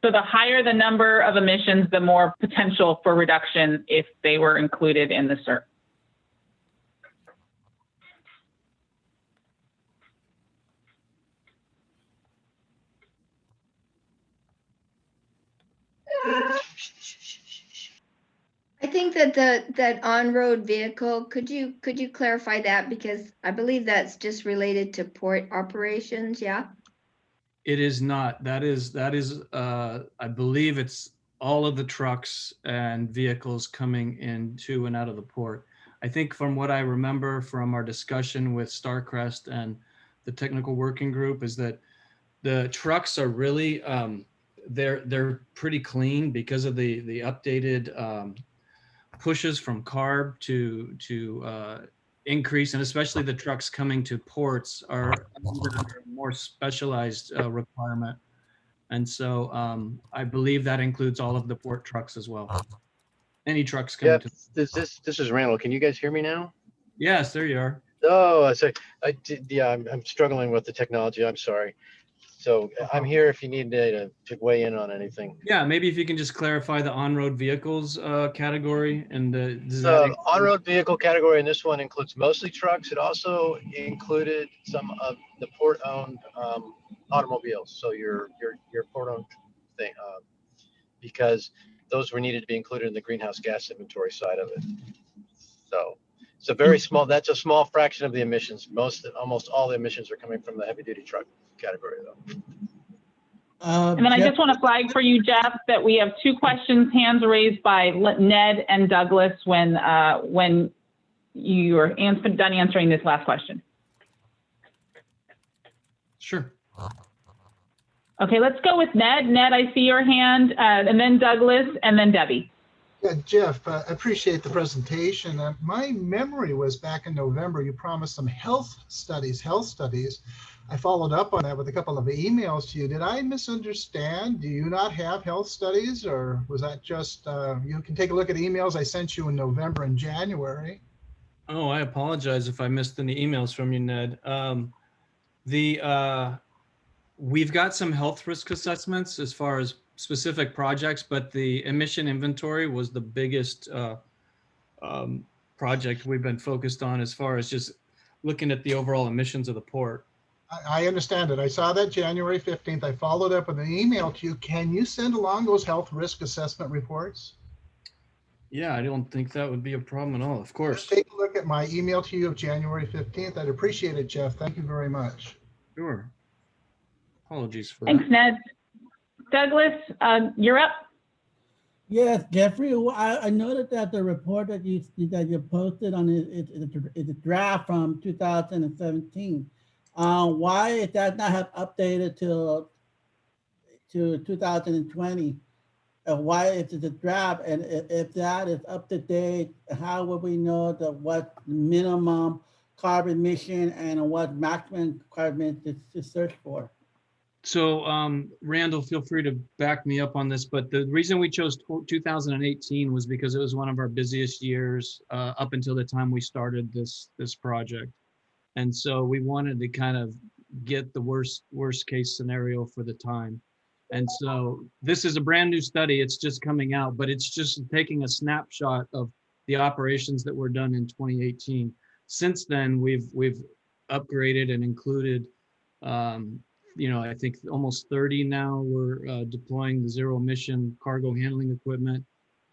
So the higher the number of emissions, the more potential for reduction if they were included in the CERT. I think that that on-road vehicle, could you clarify that? Because I believe that's just related to port operations, yeah? It is not. That is I believe it's all of the trucks and vehicles coming into and out of the port. I think from what I remember from our discussion with Starcrest and the technical working group is that the trucks are really, they're pretty clean because of the updated pushes from CARB to increase, and especially the trucks coming to ports are under a more specialized requirement. And so I believe that includes all of the port trucks as well. Any trucks coming to. This is Randall. Can you guys hear me now? Yes, there you are. Oh, I'm struggling with the technology. I'm sorry. So I'm here if you need to weigh in on anything. Yeah, maybe if you can just clarify the on-road vehicles category and the on-road vehicle category, and this one includes mostly trucks. It also included some of the port-owned automobiles. So your port-owned thing, because those were needed to be included in the greenhouse gas inventory side of it. So it's a very small. That's a small fraction of the emissions. Almost all the emissions are coming from the heavy-duty truck category, though. And then I just want to flag for you, Jeff, that we have two questions, hands raised by Ned and Douglas when you are done answering this last question. Sure. Okay, let's go with Ned. Ned, I see your hand, and then Douglas, and then Debbie. Yeah, Jeff, I appreciate the presentation. My memory was back in November, you promised some health studies. I followed up on that with a couple of emails to you. Did I misunderstand? Do you not have health studies, or was that just, you can take a look at emails I sent you in November and January. Oh, I apologize if I missed any emails from you, Ned. We've got some health risk assessments as far as specific projects, but the emission inventory was the biggest project we've been focused on as far as just looking at the overall emissions of the port. I understand it. I saw that January 15th. I followed up with an email to you. Can you send along those health risk assessment reports? Yeah, I don't think that would be a problem at all, of course. Just take a look at my email to you of January 15th. I'd appreciate it, Jeff. Thank you very much. Sure. Apologies for Thanks, that. Ned. Douglas, you're up. Yes, Jeffrey, I noted that the report that you posted on it's a draft from 2017. Why is that not have updated to 2020? Why is it a draft? And if that is up to date, how will we know what minimum carbon emission and what maximum carbon to search for? So Randall, feel free to back me up on this, but the reason we chose 2018 was because it was one of our busiest years up until the time we started this project. And so we wanted to kind of get the worst case scenario for the time. And so this is a brand new study. It's just coming out, but it's just taking a snapshot of the operations that were done in 2018. Since then, we've upgraded and included, I think almost 30 now. We're deploying the zero emission cargo handling equipment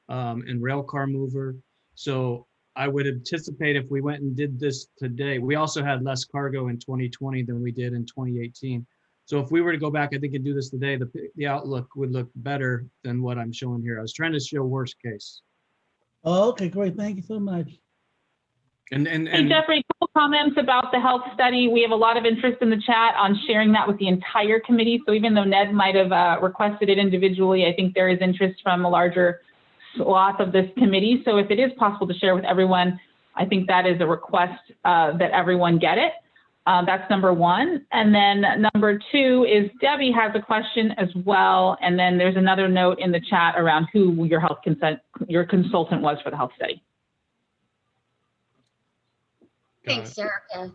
and rail car mover. So I would anticipate if we went and did this today, we also had less cargo in 2020 than we did in 2018. So if we were to go back, I think, and do this today, the outlook would look better than what I'm showing here. I was trying to show worst case. Oh, okay, great. Thank you so much. And Jeffrey, a couple comments about the health study. We have a lot of interest in the chat on sharing that with the entire committee. So even though Ned might have requested it individually, I think there is interest from a larger swath of this committee. So if it is possible to share with everyone, I think that is a request that everyone get it. That's number one. And then number two is Debbie has a question as well. And then there's another note in the chat around who your consultant was for the health study. Thanks, Erica.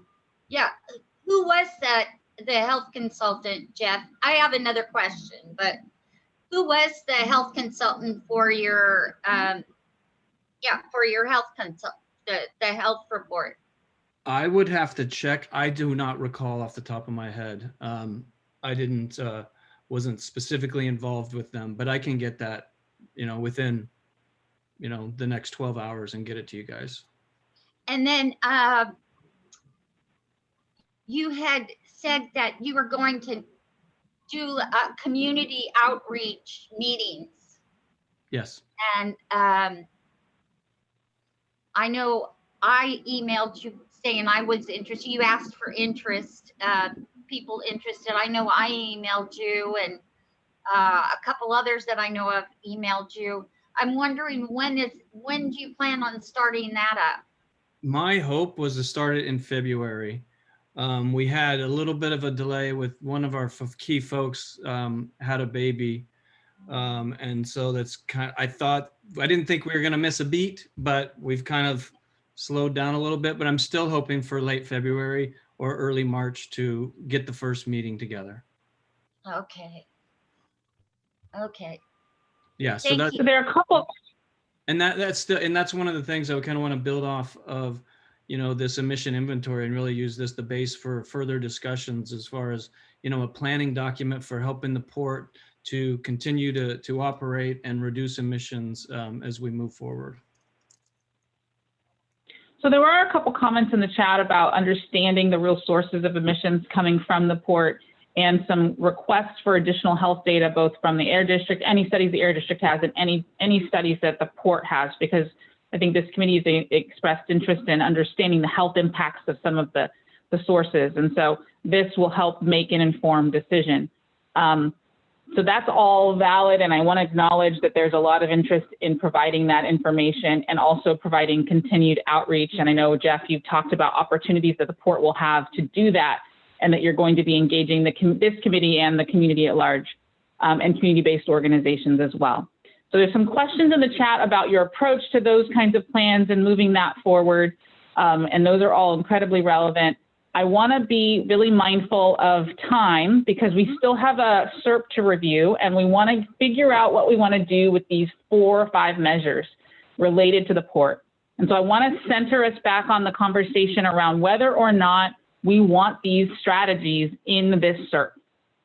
Yeah, who was the health consultant, Jeff? I have another question, but who was the health consultant for your health consult, the health report? I would have to check. I do not recall off the top of my head. I wasn't specifically involved with them, but I can get that, within, the next 12 hours and get it to you guys. And then you had said that you were going to do community outreach meetings. Yes. And I know I emailed you saying I was interested. You asked for interest, people interested. I know I emailed you, and a couple others that I know of emailed you. I'm wondering when do you plan on starting that up? My hope was to start it in February. We had a little bit of a delay with one of our key folks had a baby. And so that's I didn't think we were going to miss a beat, but we've kind of slowed down a little bit, but I'm still hoping for late February or early March to get the first meeting together. Okay. Okay. Yeah. So Thank you. there are a couple. And that's one of the things I would kind of want to build off of, this emission inventory and really use this the base for further discussions as far as, a planning document for helping the port to continue to operate and reduce emissions as we move forward. So there were a couple comments in the chat about understanding the real sources of emissions coming from the port and some requests for additional health data, both from the Air District, any studies the Air District has, and any studies that the port has, because I think this committee has expressed interest in understanding the health impacts of some of the sources. And so this will help make an informed decision. So that's all valid, and I want to acknowledge that there's a lot of interest in providing that information and also providing continued outreach. And I know, Jeff, you've talked about opportunities that the port will have to do that, and that you're going to be engaging this committee and the community at large, and community-based organizations as well. So there's some questions in the chat about your approach to those kinds of plans and moving that forward, and those are all incredibly relevant. I want to be really mindful of time because we still have a SERP to review, and we want to figure out what we want to do with these 4 or 5 measures related to the port. And so I want to center us back on the conversation around whether or not we want these strategies in this SERP.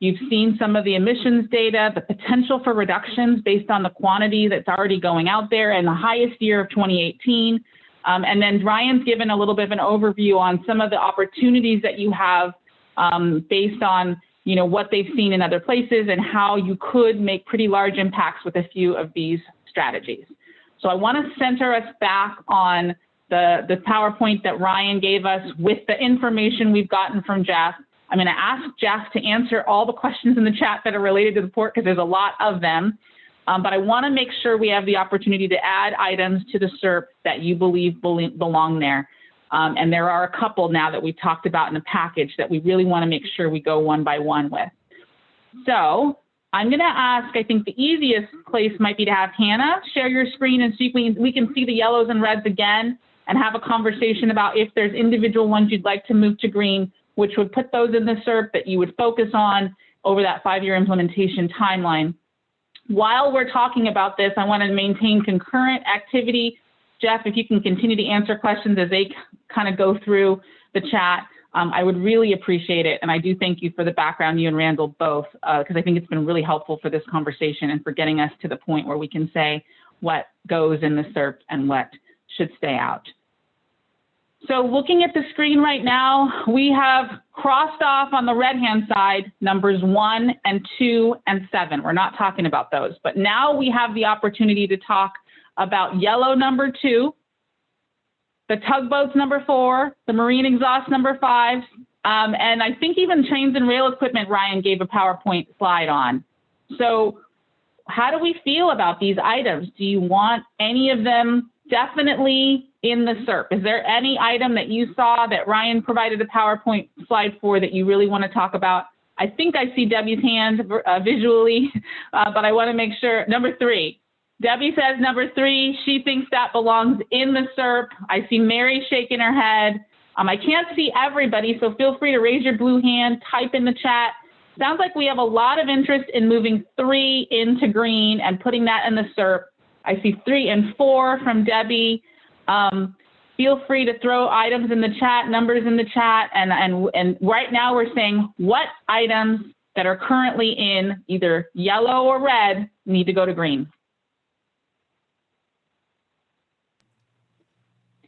You've seen some of the emissions data, the potential for reductions based on the quantity that's already going out there, and the highest year of 2018. And then Ryan's given a little bit of an overview on some of the opportunities that you have based on, you know, what they've seen in other places and how you could make pretty large impacts with a few of these strategies. So I want to center us back on the PowerPoint that Ryan gave us with the information we've gotten from Jeff. I'm going to ask Jeff to answer all the questions in the chat that are related to the port because there's a lot of them. But I want to make sure we have the opportunity to add items to the SERP that you believe belong there. And there are a couple now that we've talked about in the package that we really want to make sure we go one by one with. So I'm going to ask, I think the easiest place might be to have Hannah share your screen and see if we can see the yellows and reds again and have a conversation about if there's individual ones you'd like to move to green, which would put those in the SERP that you would focus on over that 5-year implementation timeline. While we're talking about this, I want to maintain concurrent activity. Jeff, if you can continue to answer questions as they kind of go through the chat, I would really appreciate it. And I do thank you for the background, you and Randall both, because I think it's been really helpful for this conversation and for getting us to the point where we can say what goes in the SERP and what should stay out. So looking at the screen right now, we have crossed off on the red-hand side numbers 1 and 2 and 7. We're not talking about those, but now we have the opportunity to talk about yellow number 2, the tugboats number 4, the marine exhaust number 5, and I think even trains and rail equipment Ryan gave a PowerPoint slide on. So how do we feel about these items? Do you want any of them definitely in the SERP? Is there any item that you saw that Ryan provided a PowerPoint slide for that you really want to talk about? I think I see Debbie's hand visually, but I want to make sure. Number 3. Debbie says number 3, she thinks that belongs in the SERP. I see Mary shaking her head. I can't see everybody, so feel free to raise your blue hand, type in the chat. Sounds like we have a lot of interest in moving 3 into green and putting that in the SERP. I see 3 and 4 from Debbie. Feel free to throw items in the chat, numbers in the chat, and right now we're saying what items that are currently in either yellow or red need to go to green.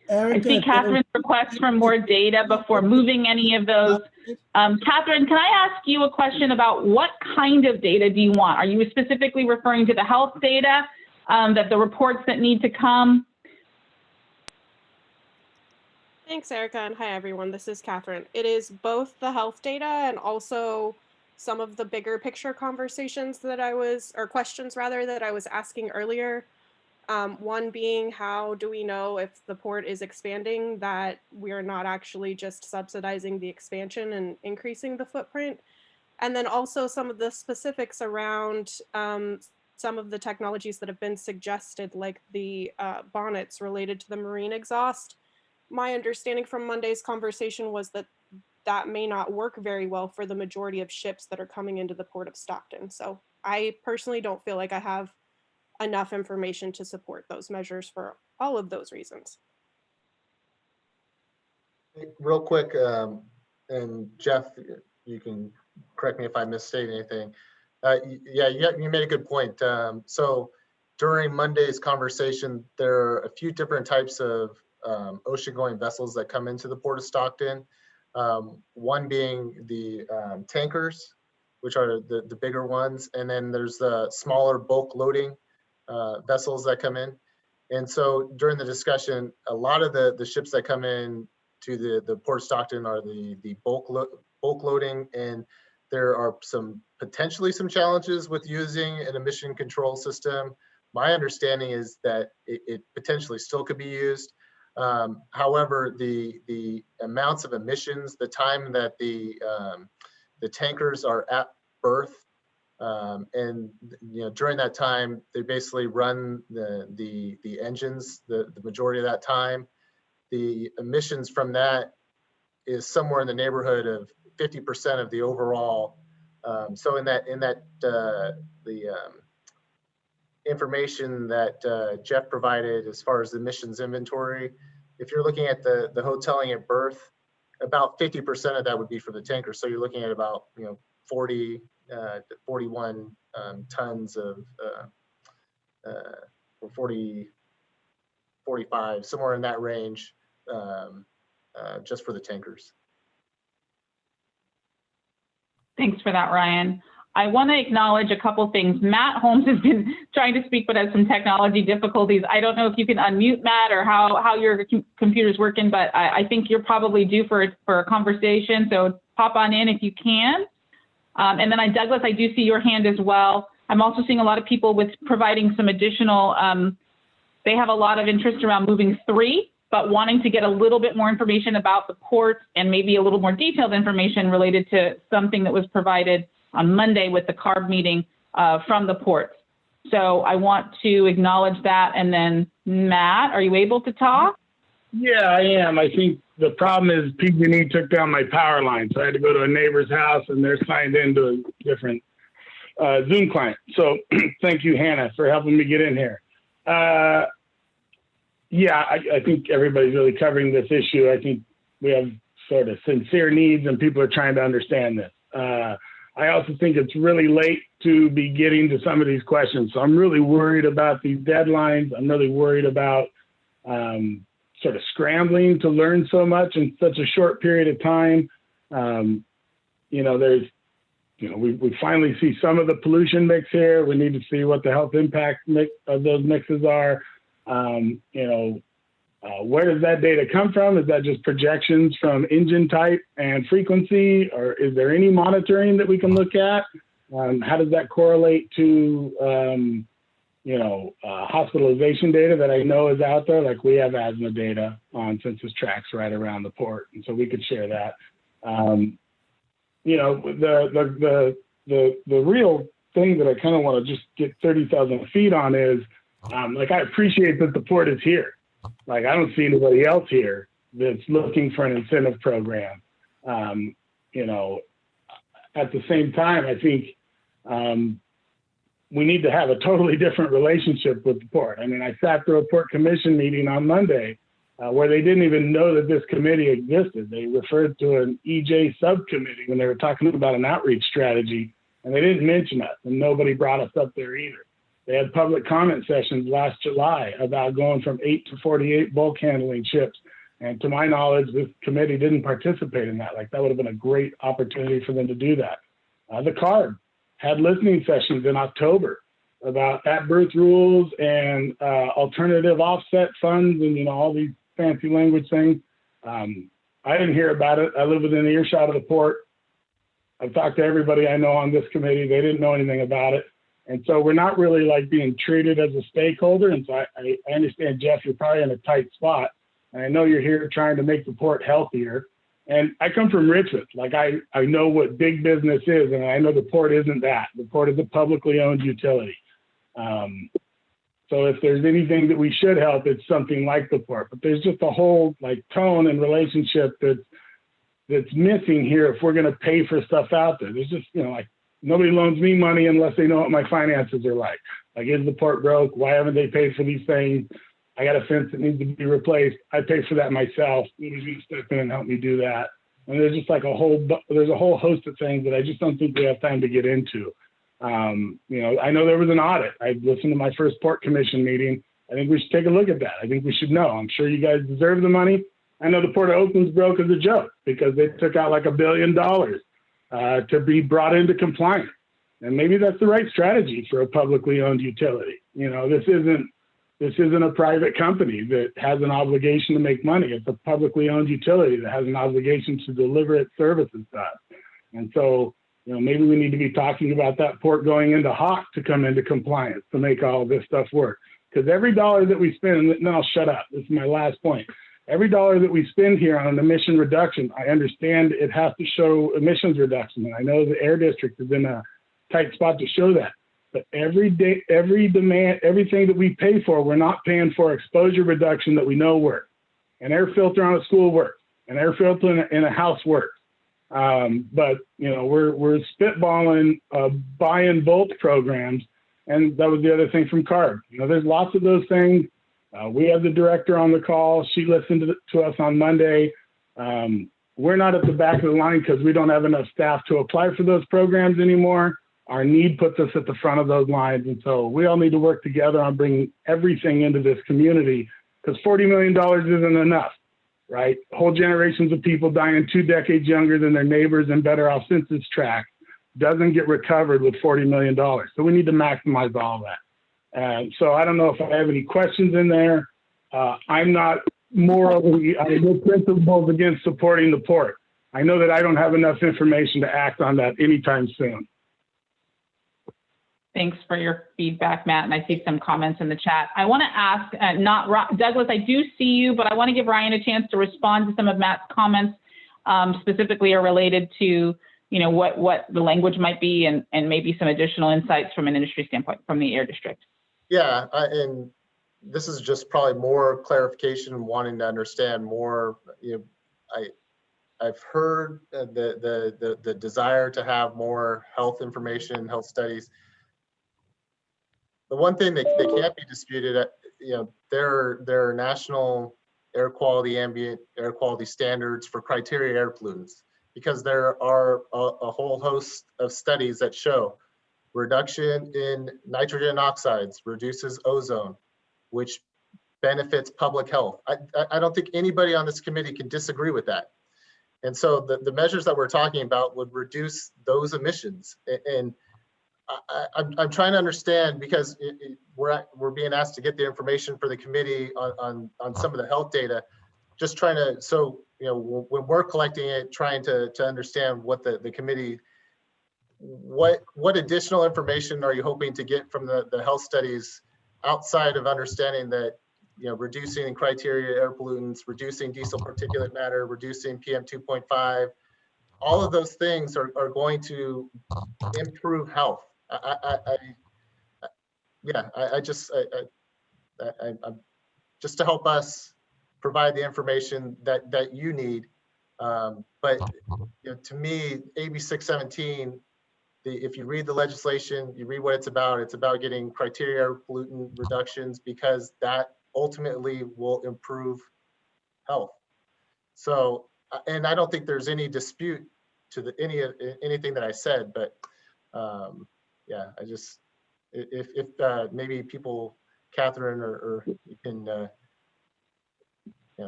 Erica, I see Catherine's request for more data before moving any of those. Catherine, can I ask you a question about what kind of data do you want? Are you specifically referring to the health data, that the reports that need to come? Thanks, Erica, and hi, everyone. This is Catherine. It is both the health data and also some of the bigger picture conversations that or questions rather, that I was asking earlier. One being, how do we know if the port is expanding that we are not actually just subsidizing the expansion and increasing the footprint? And then also some of the specifics around some of the technologies that have been suggested, like the bonnets related to the marine exhaust. My understanding from Monday's conversation was that that may not work very well for the majority of ships that are coming into the port of Stockton. So I personally don't feel like I have enough information to support those measures for all of those reasons. Real quick, and Jeff, you can correct me if I misstate anything. Yeah, you made a good point. So during Monday's conversation, there are a few different types of ocean-going vessels that come into the Port of Stockton. One being the tankers, which are the bigger ones, and then there's the smaller bulk loading vessels that come in. And so during the discussion, a lot of the ships that come in to the Port of Stockton are the bulk loading, and there are potentially some challenges with using an emission control system. My understanding is that it potentially still could be used. However, the amounts of emissions, the time that the tankers are at berth, and during that time, they basically run the engines the majority of that time. The emissions from that is somewhere in the neighborhood of 50% of the overall. So in that information that Jeff provided as far as the emissions inventory, if you're looking at the hoteling at berth, about 50% of that would be for the tanker. So you're looking at about 40 to 41 tons of or 40, 45, somewhere in that range, just for the tankers. Thanks for that, Ryan. I want to acknowledge a couple things. Matt Holmes has been trying to speak, but has some technology difficulties. I don't know if you can unmute Matt or how your computer's working, but I think you're probably due for a conversation. So pop on in if you can. And then Douglas, I do see your hand as well. I'm also seeing a lot of people with providing some additional, they have a lot of interest around moving 3, but wanting to get a little bit more information about the port and maybe a little more detailed information related to something that was provided on Monday with the CARB meeting from the port. So I want to acknowledge that. And then Matt, are you able to talk? Yeah, I am. I think the problem is PG&E took down my power line. So I had to go to a neighbor's house and they're signed into a different Zoom client. So thank you, Hannah, for helping me get in here. Yeah, I think everybody's really covering this issue. I think we have sort of sincere needs and people are trying to understand this. I also think it's really late to be getting to some of these questions. So I'm really worried about these deadlines. I'm really worried about sort of scrambling to learn so much in such a short period of time. We finally see some of the pollution mix here. We need to see what the health impact mix of those mixes are. Where does that data come from? Is that just projections from engine type and frequency, or is there any monitoring that we can look at? How does that correlate to, hospitalization data that I know is out there? Like we have asthma data on census tracts right around the port, and so we could share that. The real thing that I kind of want to just get 30,000 feet on is, I appreciate that the port is here. Like, I don't see anybody else here that's looking for an incentive program. At the same time, I think we need to have a totally different relationship with the port. I mean, I sat through a port commission meeting on Monday where they didn't even know that this committee existed. They referred to an EJ subcommittee when they were talking about an outreach strategy, and they didn't mention us, and nobody brought us up there either. They had public comment sessions last July about going from 8 to 48 bulk handling ships. And to my knowledge, this committee didn't participate in that. Like, that would have been a great opportunity for them to do that. The CARB had listening sessions in October about at-berth rules and alternative offset funds and, all these fancy language things. I didn't hear about it. I live within earshot of the port. I've talked to everybody I know on this committee. They didn't know anything about it. And so we're not really being treated as a stakeholder. And so I understand, Jeff, you're probably in a tight spot. And I know you're here trying to make the port healthier. And I come from Richmond. I know what big business is, and I know the port isn't that. The port is a publicly owned utility. So if there's anything that we should help, it's something like the port. But there's just a whole tone and relationship that's missing here if we're going to pay for stuff out there. There's just, nobody loans me money unless they know what my finances are like. Like, is the port broke? Why haven't they paid for these things? I got a fence that needs to be replaced. I pay for that myself. Nobody's going to step in and help me do that. And there's just there's a whole host of things that I just don't think we have time to get into. I know there was an audit. I listened to my first port commission meeting. I think we should take a look at that. I think we should know. I'm sure you guys deserve the money. I know the Port of Oakland's broke as a joke because they took out $1 billion to be brought into compliance. And maybe that's the right strategy for a publicly owned utility. This isn't a private company that has an obligation to make money. It's a publicly owned utility that has an obligation to deliver its services to us. And so, maybe we need to be talking about that port going into Hawk to come into compliance to make all of this stuff work. Because every dollar that we spend, and then I'll shut up, this is my last point. Every dollar that we spend here on an emission reduction, I understand it has to show emissions reduction. And I know the Air District is in a tight spot to show that. But everything that we pay for, we're not paying for exposure reduction that we know works. An air filter on a school works. An air filter in a house works. But we're spitballing buy and bulk programs, and that was the other thing from CARB. There's lots of those things. We had the director on the call. She listened to us on Monday. We're not at the back of the line because we don't have enough staff to apply for those programs anymore. Our need puts us at the front of those lines, and so we all need to work together on bringing everything into this community, because $40 million isn't enough. Right? Whole generations of people dying 2 decades younger than their neighbors and better off census tract doesn't get recovered with $40 million. So we need to maximize all that. So I don't know if I have any questions in there. I'm not morally, I have no principles against supporting the port. I know that I don't have enough information to act on that anytime soon. Thanks for your feedback, Matt. And I see some comments in the chat. I want to ask, Douglas, I do see you, but I want to give Ryan a chance to respond to some of Matt's comments, specifically are related to, what the language might be and maybe some additional insights from an industry standpoint from the Air District. Yeah, and this is just probably more clarification and wanting to understand more. I've heard the desire to have more health information, health studies. The one thing that can't be disputed, there are national air quality, ambient air quality standards for criteria air pollutants, because there are a whole host of studies that show reduction in nitrogen oxides reduces ozone, which benefits public health. I don't think anybody on this committee can disagree with that. And so the measures that we're talking about would reduce those emissions. And I'm trying to understand, because we're being asked to get the information for the committee on some of the health data, just trying to, so when we're collecting it, trying to understand what the committee, what additional information are you hoping to get from the health studies outside of understanding that reducing criteria air pollutants, reducing diesel particulate matter, reducing PM 2.5, all of those things are going to improve health. Just to help us provide the information that you need. But to me, AB 617, if you read the legislation, you read what it's about getting criteria pollutant reductions, because that ultimately will improve health. So, and I don't think there's any dispute to anything that I said, but yeah, I just, if maybe people, Catherine, or you can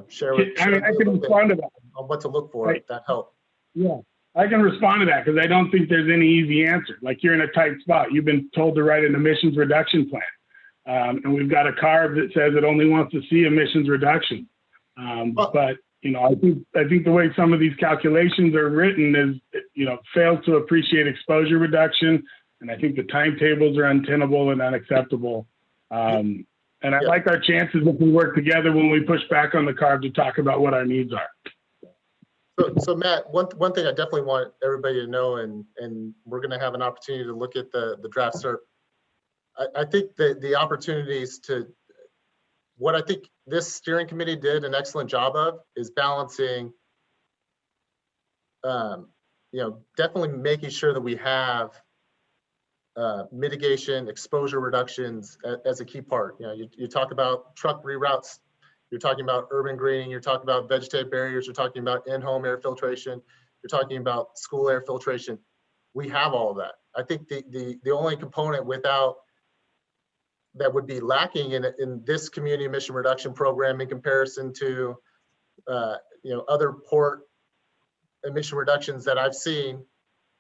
share with I can respond to that on what to look for. Right. That help. Yeah, I can respond to that, because I don't think there's any easy answer. Like, you're in a tight spot. You've been told to write an emissions reduction plan. And we've got a CARB that says it only wants to see emissions reduction. But I think the way some of these calculations are written is, fails to appreciate exposure reduction. And I think the timetables are untenable and unacceptable. And I like our chances if we work together when we push back on the CARB to talk about what our needs are. So Matt, one thing I definitely want everybody to know, and we're going to have an opportunity to look at the draft SERP. I think that the opportunities to, what I think this steering committee did an excellent job of is balancing, definitely making sure that we have mitigation, exposure reductions as a key part. You talk about truck reroutes, you're talking about urban greening, you're talking about vegetative barriers, you're talking about in-home air filtration, you're talking about school air filtration. We have all of that. I think the only component that would be lacking in this community emission reduction program in comparison to other port emission reductions that I've seen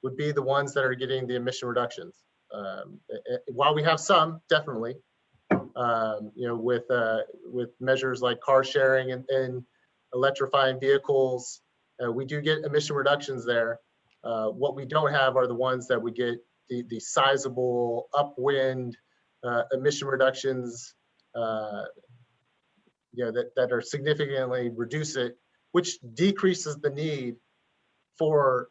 would be the ones that are getting the emission reductions. While we have some, definitely, with measures like car sharing and electrifying vehicles, we do get emission reductions there. What we don't have are the ones that we get the sizable upwind emission reductions, that are significantly reduce it, which decreases the need for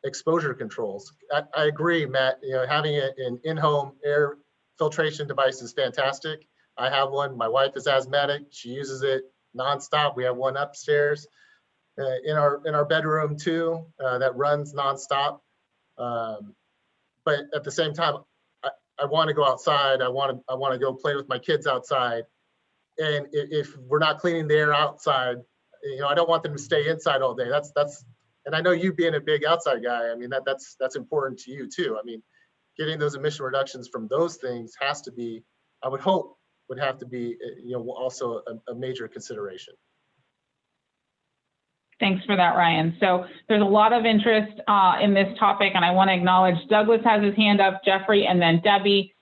exposure controls. I agree, Matt. Having an in-home air filtration device is fantastic. I have one. My wife is asthmatic. She uses it nonstop. We have one upstairs. in our bedroom too, that runs nonstop. But at the same time, I want to go outside. I want to go play with my kids outside. And if we're not cleaning the air outside, I don't want them to stay inside all day. And I know you being a big outside guy, I mean, that's important to you too. I mean, getting those emission reductions from those things has to be, I would hope, would have to be, also a major consideration. Thanks for that, Ryan. So there's a lot of interest in this topic, and I want to acknowledge Douglas has his hand up, Jeffrey, and then Debbie.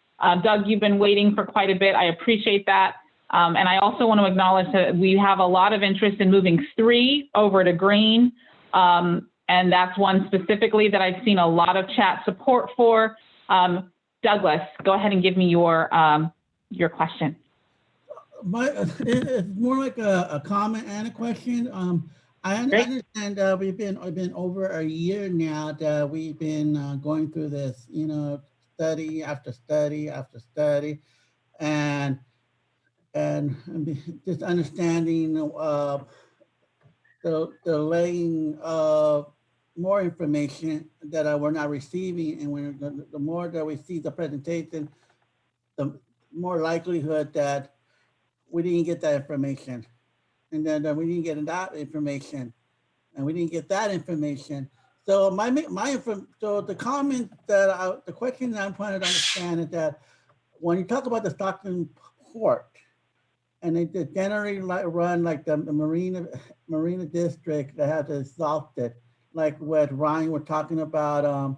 Doug, you've been waiting for quite a bit. I appreciate that. And I also want to acknowledge that we have a lot of interest in moving 3 over to green. And that's one specifically that I've seen a lot of chat support for. Douglas, go ahead and give me your question. It's more like a comment and a question. I understand we've been over a year now that we've been going through this, study after study after study, and just understanding the laying of more information that we're not receiving, and when the more that we see the presentation, the more likelihood that we didn't get that information, and then we didn't get that information, and we didn't get that information. So so the comment that the question that I'm trying to understand is that when you talk about the Stockton port, and they generally run like the marina district that has exhausted, like what Ryan was talking about.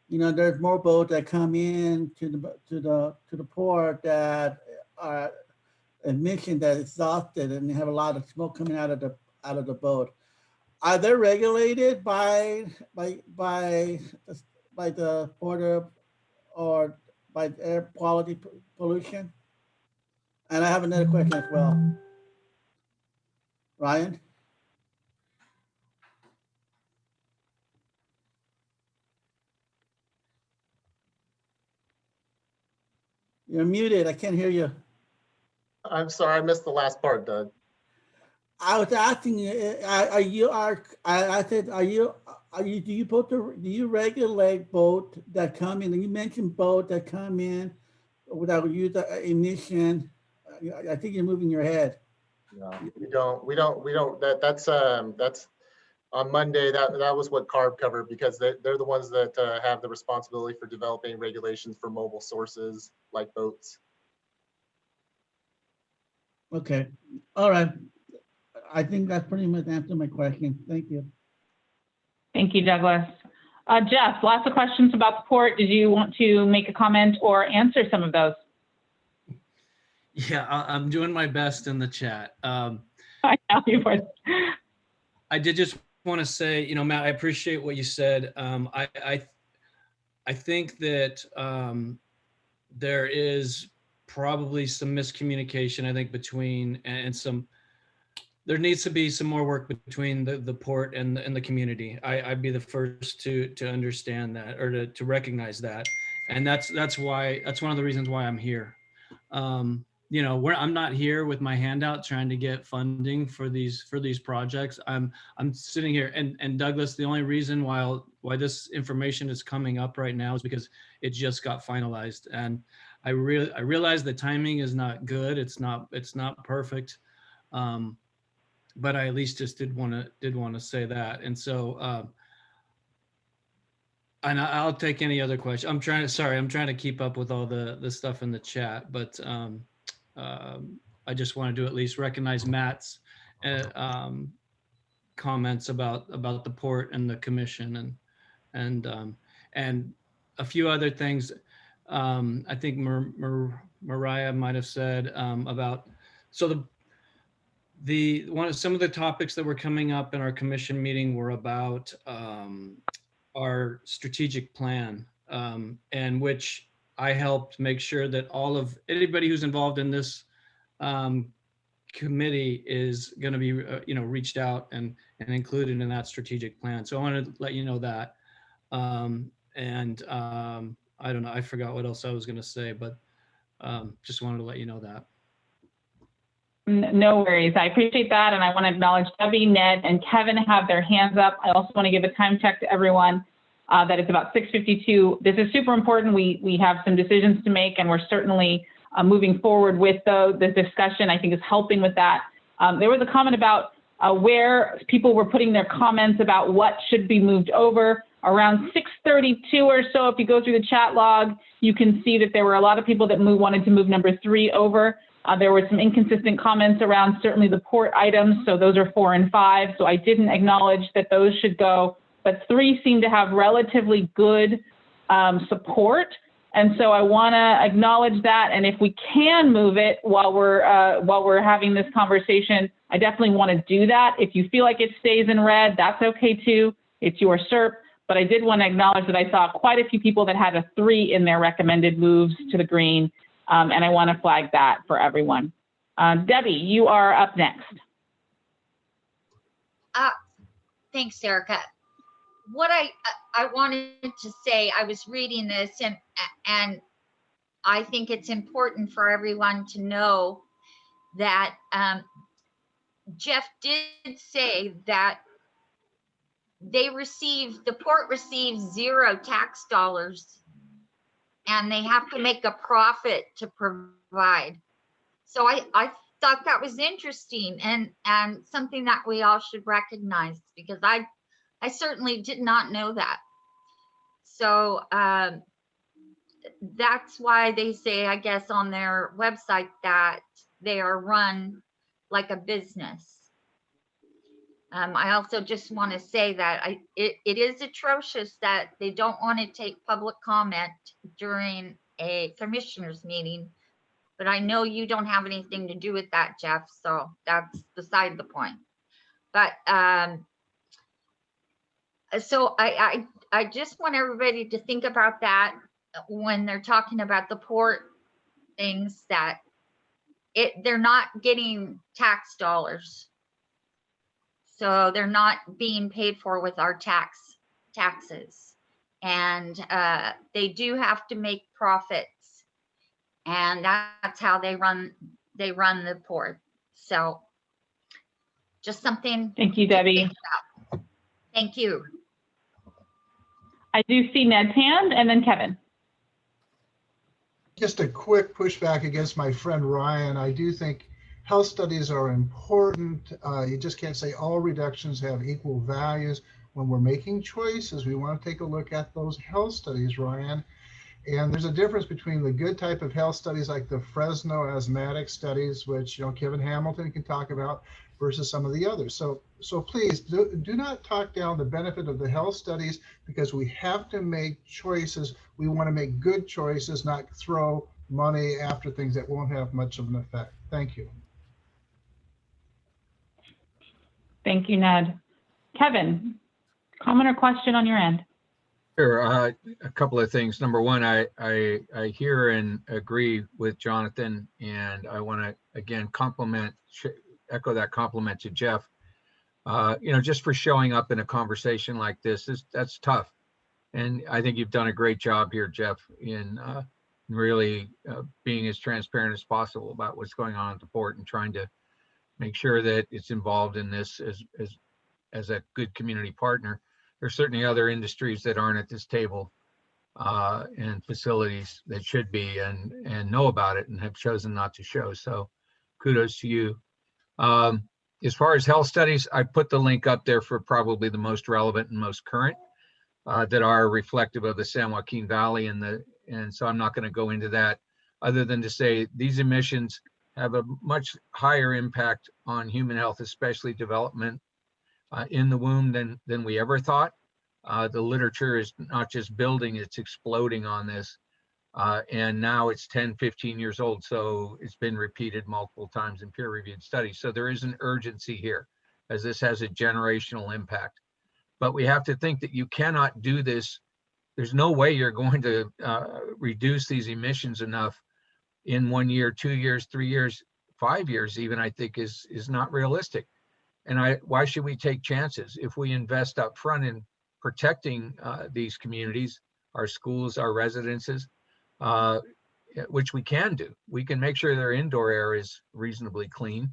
There's more boats that come in to the port that are emission that is exhausted, and they have a lot of smoke coming out of the boat. Are they regulated by the Port or by air quality pollution? And I have another question as well. Ryan? You're muted. I can't hear you. I'm sorry, I missed the last part, Doug. I was asking you, do you regulate boats that come in? And you mentioned boats that come in without use emission. I think you're moving your head. No, we don't. That's on Monday. That was what CARB covered, because they're the ones that have the responsibility for developing regulations for mobile sources like boats. Okay, all right. I think that's pretty much answered my question. Thank you. Thank you, Douglas. Jeff, lots of questions about the port. Did you want to make a comment or answer some of those? Yeah, I'm doing my best in the chat. I know you were. I did just want to say, Matt, I appreciate what you said. I think that there is probably some miscommunication, I think, between there needs to be some more work between the port and the community. I'd be the first to understand that, or to recognize that. And that's one of the reasons why I'm here. I'm not here with my handout trying to get funding for these projects. I'm sitting here, and Douglas, the only reason why this information is coming up right now is because it just got finalized, and I realize the timing is not good. It's not perfect, but I at least just did want to say that. And so and I'll take any other question. I'm trying to keep up with all the stuff in the chat, but I just wanted to at least recognize Matt's comments about the port and the commission and a few other things. I think Mariah might have said about, so some of the topics that were coming up in our commission meeting were about our strategic plan, and which I helped make sure that anybody who's involved in this committee is going to be reached out and included in that strategic plan. So I wanted to let you know that. I don't know, I forgot what else I was going to say, but just wanted to let you know that. No worries. I appreciate that. And I want to acknowledge Debbie, Ned, and Kevin have their hands up. I also want to give a time check to everyone that it's about 6:52. This is super important. We have some decisions to make, and we're certainly moving forward with the discussion. I think is helping with that. There was a comment about where people were putting their comments about what should be moved over. Around 6:32 or so, if you go through the chat log, you can see that there were a lot of people that wanted to move number 3 over. There were some inconsistent comments around certainly the port items, so those are 4 and 5. So I didn't acknowledge that those should go, but 3 seem to have relatively good support. And so I want to acknowledge that. And if we can move it while we're having this conversation, I definitely want to do that. If you feel like it stays in red, that's okay too. It's your SERP. But I did want to acknowledge that I saw quite a few people that had a 3 in their recommended moves to the green. And I want to flag that for everyone. Debbie, you are up next. Thanks, Erica. What I wanted to say, I was reading this and I think it's important for everyone to know that Jeff did say that the port receives 0 tax dollars and they have to make a profit to provide. So I thought that was interesting and something that we all should recognize, because I certainly did not know that. So that's why they say, I guess, on their website that they are run like a business. I also just want to say that it is atrocious that they don't want to take public comment during a commissioners meeting, but I know you don't have anything to do with that, Jeff, so that's beside the point. But so I just want everybody to think about that when they're talking about the port things, that they're not getting tax dollars. So they're not being paid for with our taxes. And they do have to make profits. And that's how they run the port. So just something. Thank you, Debbie. Thank you. I do see Ned's hand, and then Kevin. Just a quick pushback against my friend Ryan. I do think health studies are important. You just can't say all reductions have equal values. When we're making choices, we want to take a look at those health studies, Ryan. And there's a difference between the good type of health studies like the Fresno asthmatic studies, which Kevin Hamilton can talk about, versus some of the others. So please do not talk down the benefit of the health studies, because we have to make choices. We want to make good choices, not throw money after things that won't have much of an effect. Thank you. Thank you, Ned. Kevin, comment or question on your end? Sure. A couple of things. Number one, I hear and agree with Jonathan, and I want to again echo that compliment to Jeff. Just for showing up in a conversation like this, that's tough, and I think you've done a great job here, Jeff, in really being as transparent as possible about what's going on at the port and trying to make sure that it's involved in this as a good community partner. There's certainly other industries that aren't at this table and facilities that should be and know about it and have chosen not to show. So kudos to you. As far as health studies, I put the link up there for probably the most relevant and most current that are reflective of the San Joaquin Valley, and so I'm not going to go into that other than to say these emissions have a much higher impact on human health, especially development in the womb than we ever thought. The literature is not just building, it's exploding on this. And now it's 10, 15 years old. So it's been repeated multiple times in peer-reviewed studies. So there is an urgency here, as this has a generational impact. But we have to think that you cannot do this. There's no way you're going to reduce these emissions enough in 1 year, 2 years, 3 years, 5 years even, I think is not realistic. And why should we take chances? If we invest up front in protecting these communities, our schools, our residences, which we can do. We can make sure their indoor air is reasonably clean.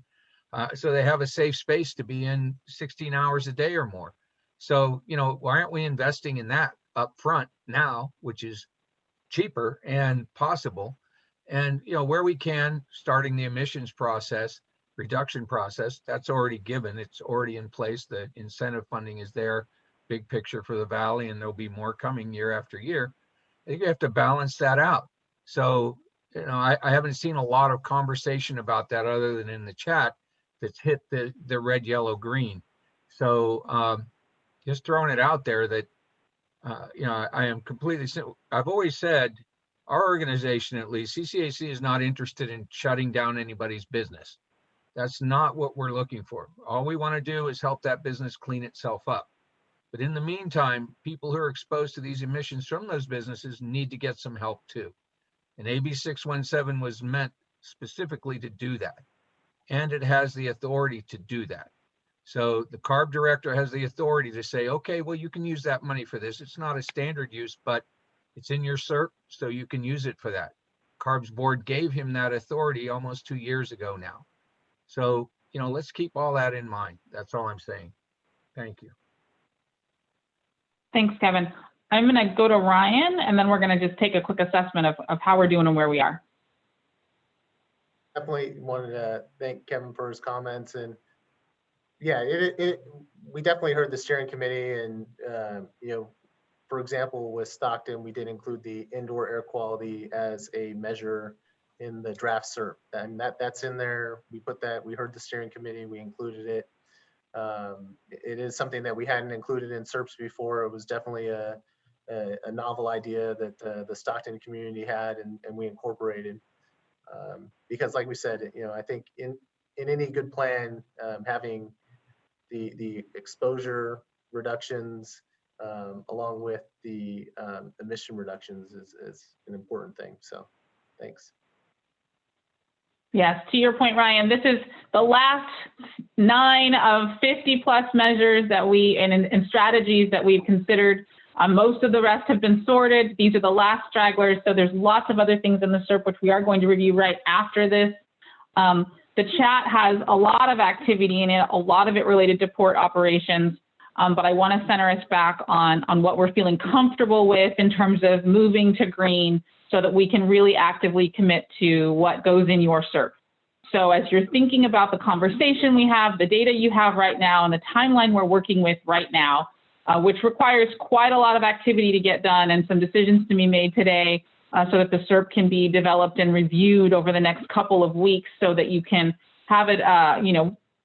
so they have a safe space to be in 16 hours a day or more. So, why aren't we investing in that up front now, which is cheaper and possible? And, where we can, starting the emissions process, reduction process, that's already given. It's already in place. The incentive funding is there, big picture for the Valley, and there'll be more coming year after year. I think you have to balance that out. So, I haven't seen a lot of conversation about that other than in the chat that's hit the red, yellow, green. So just throwing it out there that, I am completely, I've always said, our organization, at least, CCAC, is not interested in shutting down anybody's business. That's not what we're looking for. All we want to do is help that business clean itself up. But in the meantime, people who are exposed to these emissions from those businesses need to get some help too. And AB 617 was meant specifically to do that. And it has the authority to do that. So the CARB director has the authority to say, okay, well, you can use that money for this. It's not a standard use, but it's in your CERP, so you can use it for that. CARB's board gave him that authority almost 2 years ago now. So, let's keep all that in mind. That's all I'm saying. Thank you. Thanks, Kevin. I'm going to go to Ryan, and then we're going to just take a quick assessment of how we're doing and where we are. Definitely wanted to thank Kevin for his comments. And yeah, we definitely heard the steering committee, and for example, with Stockton, we did include the indoor air quality as a measure in the draft CERP, and that's in there. We put that, we heard the steering committee, we included it. It is something that we hadn't included in CERPs before. It was definitely a novel idea that the Stockton community had, and we incorporated. Because like we said, I think in any good plan, having the exposure reductions along with the emission reductions is an important thing. So thanks. Yes, to your point, Ryan, this is the last 9 of 50 plus measures that and strategies that we've considered. Most of the rest have been sorted. These are the last stragglers. So there's lots of other things in the CERP, which we are going to review right after this. The chat has a lot of activity in it, a lot of it related to port operations. But I want to center us back on what we're feeling comfortable with in terms of moving to green, so that we can really actively commit to what goes in your CERP. So as you're thinking about the conversation we have, the data you have right now, and the timeline we're working with right now, which requires quite a lot of activity to get done and some decisions to be made today, so that the CERP can be developed and reviewed over the next couple of weeks, so that you can have it,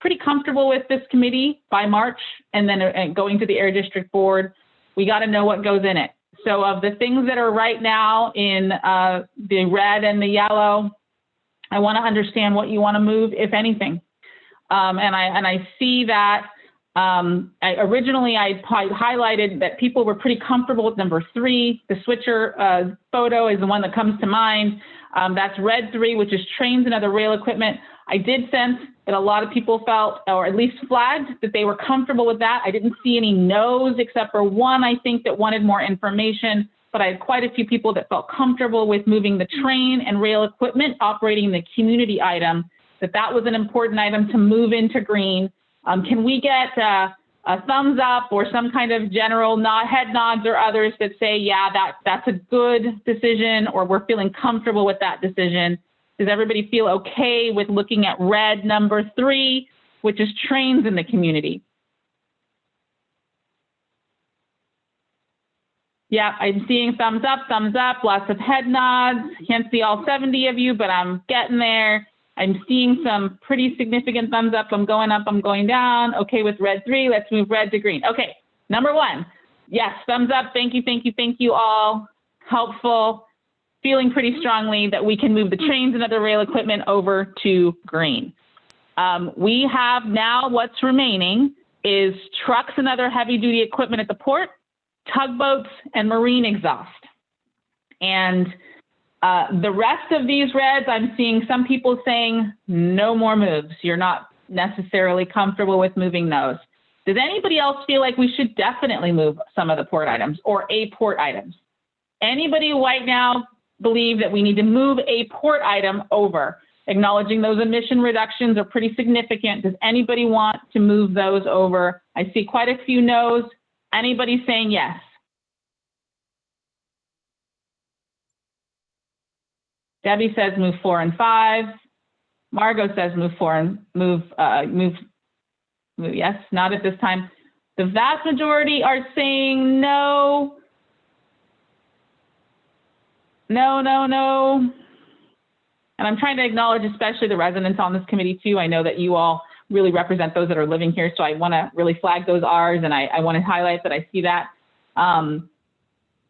pretty comfortable with this committee by March, and then going to the Air District Board. We got to know what goes in it. So of the things that are right now in the red and the yellow, I want to understand what you want to move, if anything. And I see that originally I highlighted that people were pretty comfortable with number 3. The switcher photo is the one that comes to mind. That's red 3, which is trains and other rail equipment. I did sense that a lot of people felt, or at least flagged, that they were comfortable with that. I didn't see any no's, except for one, I think, that wanted more information, but I had quite a few people that felt comfortable with moving the train and rail equipment operating the community item, that was an important item to move into green. Can we get a thumbs up or some kind of general head nods or others that say, yeah, that's a good decision, or we're feeling comfortable with that decision? Does everybody feel okay with looking at red number 3, which is trains in the community? Yeah, I'm seeing thumbs up, lots of head nods. Can't see all 70 of you, but I'm getting there. I'm seeing some pretty significant thumbs up. I'm going up, I'm going down. Okay with red 3, let's move red to green. Okay, number 1, yes, thumbs up. Thank you all. Helpful. Feeling pretty strongly that we can move the trains and other rail equipment over to green. We have now, what's remaining is trucks and other heavy duty equipment at the port, tugboats, and marine exhaust. And the rest of these reds, I'm seeing some people saying no more moves. You're not necessarily comfortable with moving those. Does anybody else feel like we should definitely move some of the port items or a port items? Anybody right now believe that we need to move a port item over? acknowledging those emission reductions are pretty significant. Does anybody want to move those over? I see quite a few no's. Anybody saying yes? Debbie says move 4 and 5. Margot says move 4 and move yes, not at this time. The vast majority are saying no. No. And I'm trying to acknowledge especially the residents on this committee too. I know that you all really represent those that are living here. So I want to really flag those R's, and I want to highlight that I see that.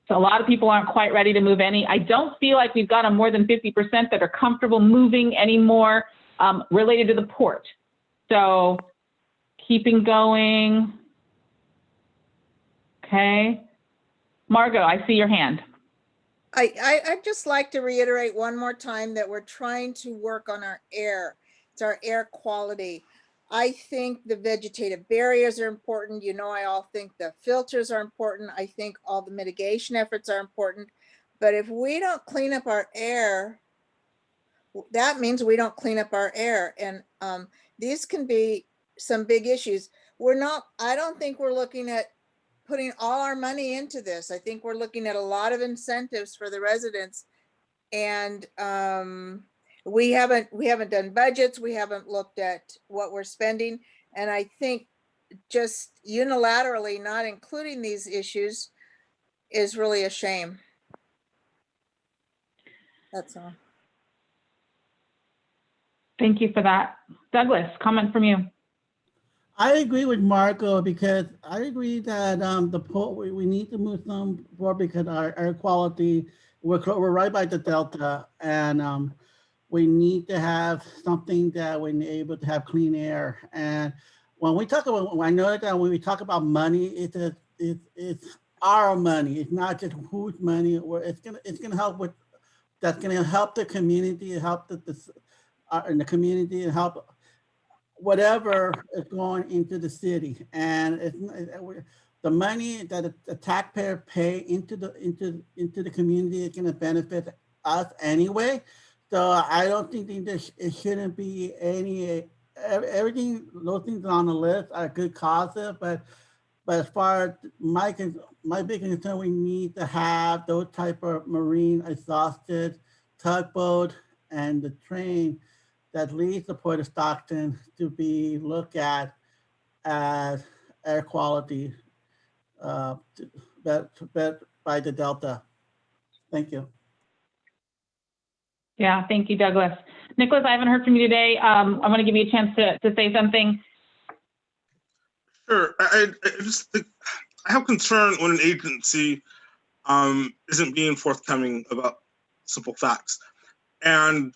So a lot of people aren't quite ready to move any. I don't feel like we've got a more than 50% that are comfortable moving anymore related to the port. So keeping going. Okay. Margot, I see your hand. I'd just like to reiterate one more time that we're trying to work on our air. It's our air quality. I think the vegetative barriers are important. You know, I all think the filters are important. I think all the mitigation efforts are important. But if we don't clean up our air, that means we don't clean up our air. And these can be some big issues. I don't think we're looking at putting all our money into this. I think we're looking at a lot of incentives for the residents, and we haven't done budgets. We haven't looked at what we're spending, and I think just unilaterally not including these issues is really a shame. That's all. Thank you for that. Douglas, comment from you. I agree with Marco, because I agree that the port, we need to move some forward because our air quality, we're right by the Delta, and we need to have something that we're able to have clean air. And when we talk about, I know that when we talk about money, it's our money. It's not just whose money. It's gonna help with, that's gonna help the community, help in the community, and help whatever is going into the city. And the money that the taxpayer pay into the community is going to benefit us anyway. So I don't think it shouldn't be everything. Those things on the list are good causes, but as far as my big concern, we need to have those type of marine exhausted tugboat and the train that leads the Port of Stockton to be looked at as air quality by the Delta. Thank you. Yeah, thank you, Douglas. Nicholas, I haven't heard from you today. I'm going to give you a chance to say something. Sure. I just think I have concern when an agency isn't being forthcoming about simple facts. And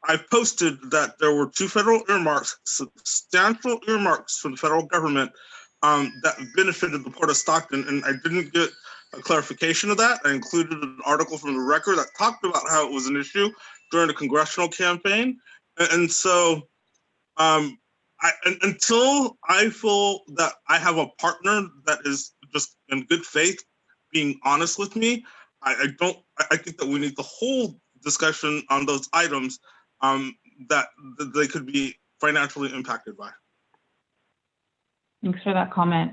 I posted that there were 2 federal earmarks, substantial earmarks from the federal government that benefited the Port of Stockton, and I didn't get a clarification of that. I included an article from the Record that talked about how it was an issue during the congressional campaign. And so until I feel that I have a partner that is just in good faith being honest with me, I think that we need to hold discussion on those items that they could be financially impacted by. Thanks for that comment.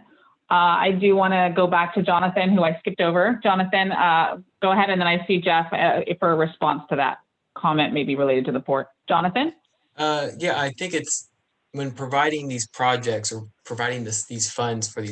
I do want to go back to Jonathan, who I skipped over. Jonathan, go ahead, and then I see Jeff for a response to that comment, maybe related to the port. Jonathan? Yeah, I think it's when providing these projects or providing these funds for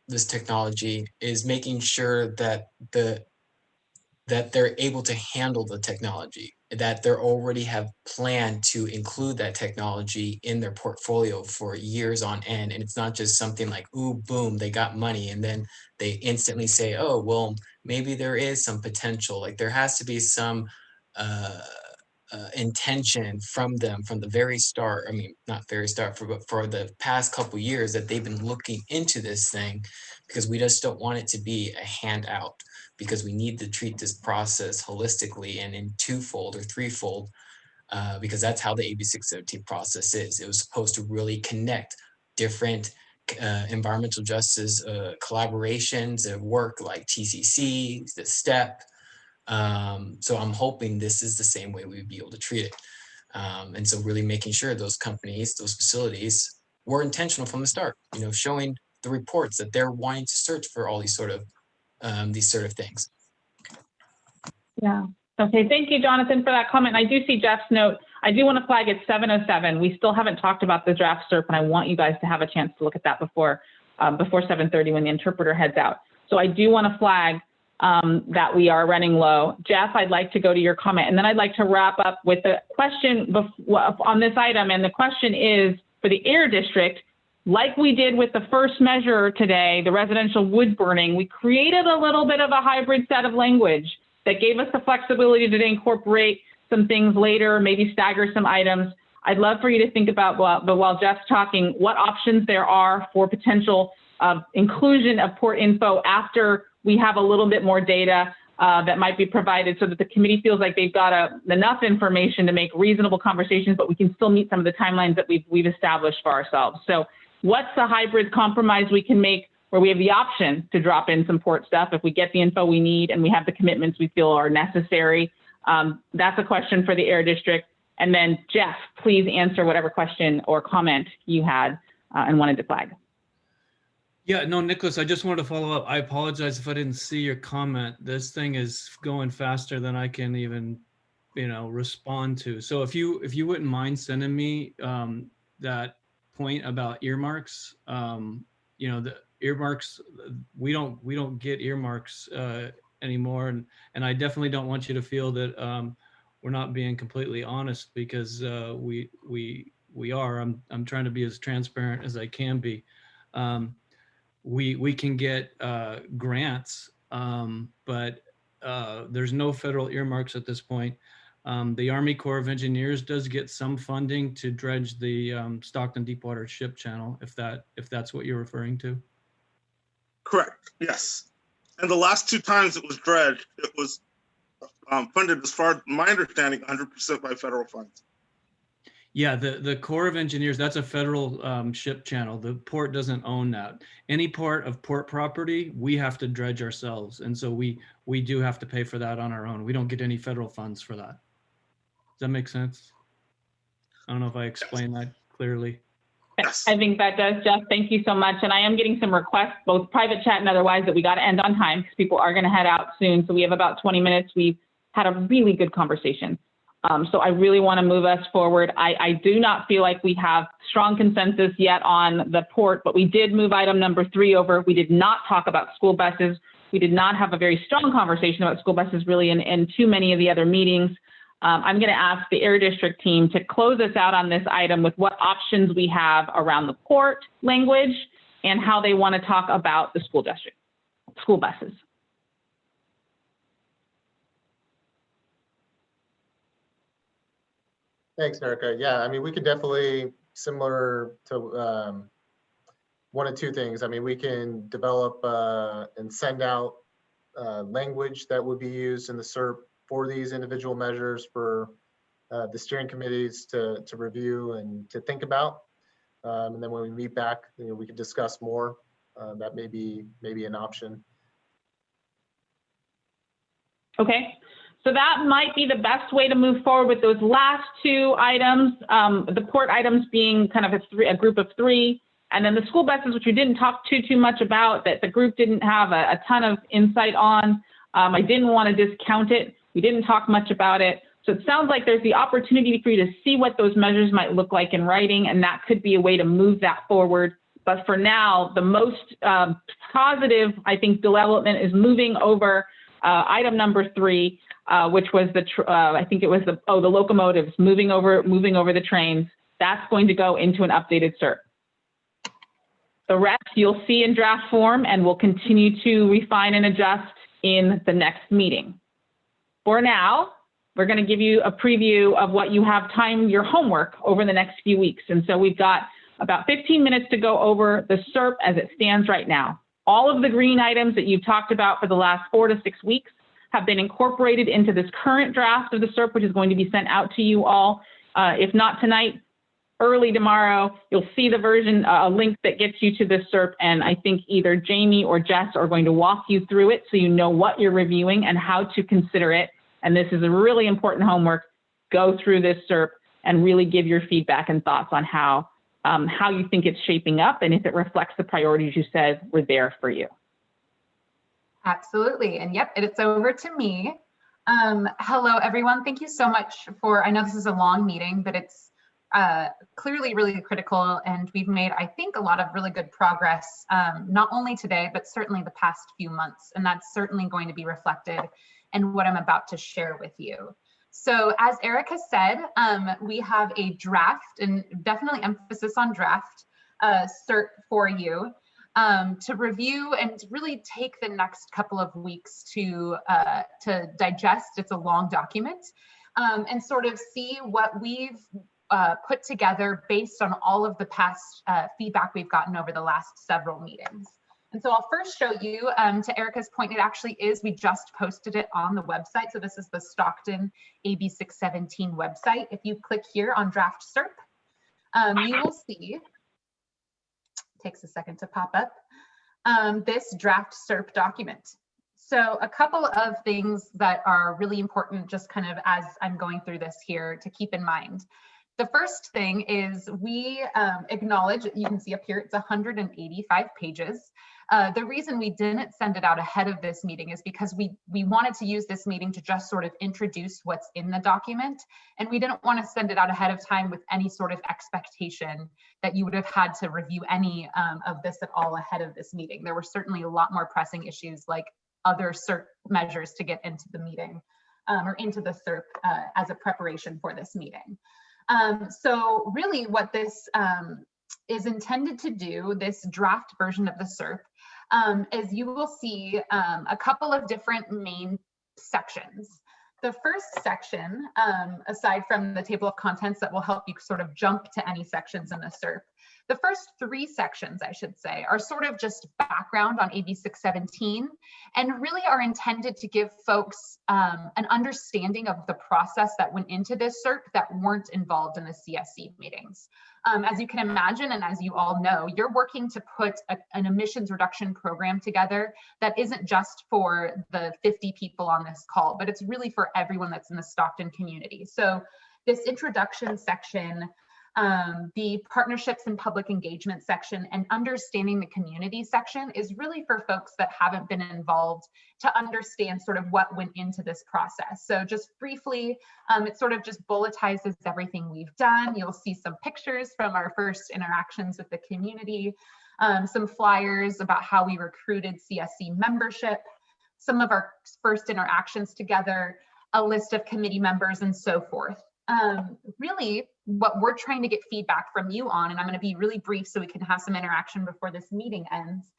this technology is making sure that they're able to handle the technology, that they already have planned to include that technology in their portfolio for years on end. And it's not just something like, ooh, boom, they got money, and then they instantly say, oh, well, maybe there is some potential. Like there has to be some intention from them from the very start. I mean, not very start, but for the past couple years that they've been looking into this thing, because we just don't want it to be a handout, because we need to treat this process holistically and in twofold or threefold, because that's how the AB 617 process is. It was supposed to really connect different environmental justice collaborations and work like TCC, the STEP. So I'm hoping this is the same way we'd be able to treat it. And so really making sure those companies, those facilities were intentional from the start, showing the reports that they're wanting to search for all these sort of things. Yeah. Okay. Thank you, Jonathan, for that comment. I do see Jeff's note. I do want to flag it's 7:07. We still haven't talked about the draft SERP, and I want you guys to have a chance to look at that before 7:30 when the interpreter heads out. So I do want to flag that we are running low. Jeff, I'd like to go to your comment, and then I'd like to wrap up with a question on this item. And the question is for the air district, like we did with the first measure today, the residential wood burning, we created a little bit of a hybrid set of language that gave us the flexibility to incorporate some things later, maybe stagger some items. I'd love for you to think about, while Jeff's talking, what options there are for potential inclusion of port info after we have a little bit more data that might be provided, so that the committee feels like they've got enough information to make reasonable conversations, but we can still meet some of the timelines that we've established for ourselves. So what's the hybrid compromise we can make where we have the option to drop in some port stuff if we get the info we need and we have the commitments we feel are necessary? That's a question for the air district. And then Jeff, please answer whatever question or comment you had and wanted to flag. Yeah, no, Nicholas, I just wanted to follow up. I apologize if I didn't see your comment. This thing is going faster than I can even, respond to. So if you wouldn't mind sending me that point about earmarks, the earmarks, we don't get earmarks anymore, and I definitely don't want you to feel that we're not being completely honest, because we are. I'm trying to be as transparent as I can be. We can get grants, but there's no federal earmarks at this point. The Army Corps of Engineers does get some funding to dredge the Stockton Deepwater Ship Channel, if that's what you're referring to. Correct. Yes. And the last 2 times it was dredged, it was funded, as far as my understanding, 100% by federal funds. Yeah, the Corps of Engineers, that's a federal ship channel. The port doesn't own that. Any part of port property, we have to dredge ourselves. And so we do have to pay for that on our own. We don't get any federal funds for that. Does that make sense? I don't know if I explained that clearly. Yes. I think that does, Jeff. Thank you so much. And I am getting some requests, both private chat and otherwise, that we got to end on time because people are going to head out soon. So we have about 20 minutes. We've had a really good conversation. So I really want to move us forward. I do not feel like we have strong consensus yet on the port, but we did move item number 3 over. We did not talk about school buses. We did not have a very strong conversation about school buses really in too many of the other meetings. I'm going to ask the Air District team to close us out on this item with what options we have around the port language and how they want to talk about the school district, school buses. Thanks, Erica. Yeah, I mean, we could definitely, similar to one of 2 things. I mean, we can develop and send out language that would be used in the SERP for these individual measures for the steering committees to review and to think about. And then when we meet back, we can discuss more. That may be an option. Okay. So that might be the best way to move forward with those last 2 items, the port items being kind of a group of 3, and then the school buses, which we didn't talk too much about, that the group didn't have a ton of insight on. I didn't want to discount it. We didn't talk much about it. So it sounds like there's the opportunity for you to see what those measures might look like in writing, and that could be a way to move that forward. But for now, the most positive, I think, development is moving over item number 3. Which was I think it was the locomotives, moving over the trains. That's going to go into an updated SERP. The rest you'll see in draft form, and we'll continue to refine and adjust in the next meeting. For now, we're going to give you a preview of what you have time, your homework over the next few weeks. And so we've got about 15 minutes to go over the SERP as it stands right now. All of the green items that you've talked about for the last 4 to 6 weeks have been incorporated into this current draft of the SERP, which is going to be sent out to you all. If not tonight, early tomorrow, you'll see the version, a link that gets you to this SERP. And I think either Jamie or Jess are going to walk you through it so you know what you're reviewing and how to consider it. And this is a really important homework. Go through this SERP and really give your feedback and thoughts on how you think it's shaping up and if it reflects the priorities you said were there for you. Absolutely. And yep, it's over to me. Hello, everyone. Thank you so much I know this is a long meeting, but it's clearly really critical. And we've made, I think, a lot of really good progress, not only today, but certainly the past few months. And that's certainly going to be reflected in what I'm about to share with you. So as Erica said, we have a draft, and definitely emphasis on draft, cert for you. To review and really take the next couple of weeks to digest. It's a long document, and sort of see what we've put together based on all of the past feedback we've gotten over the last several meetings. And so I'll first show you, to Erica's point, it actually is, we just posted it on the website. So this is the Stockton AB 617 website. If you click here on draft SERP, you will see, takes a second to pop up, this draft SERP document. So a couple of things that are really important, just kind of as I'm going through this here, to keep in mind. The first thing is we acknowledge, you can see up here, it's 185 pages. The reason we didn't send it out ahead of this meeting is because we wanted to use this meeting to just sort of introduce what's in the document. And we didn't want to send it out ahead of time with any sort of expectation that you would have had to review any of this at all ahead of this meeting. There were certainly a lot more pressing issues like other CERP measures to get into the meeting or into the CERP as a preparation for this meeting. So really what this is intended to do, this draft version of the CERP, is you will see a couple of different main sections. The first section, aside from the table of contents that will help you sort of jump to any sections in the CERP, the first three sections, I should say, are sort of just background on AB 617 and really are intended to give folks an understanding of the process that went into this CERP that weren't involved in the CSC meetings. As you can imagine, and as you all know, you're working to put an emissions reduction program together that isn't just for the 50 people on this call, but it's really for everyone that's in the Stockton community. So this introduction section, the partnerships and public engagement section, and understanding the community section is really for folks that haven't been involved to understand sort of what went into this process. So just briefly, it sort of just bulletizes everything we've done. You'll see some pictures from our first interactions with the community, some flyers about how we recruited CSC membership, some of our first interactions together, a list of committee members, and so forth. Really, what we're trying to get feedback from you on, and I'm going to be really brief so we can have some interaction before this meeting ends,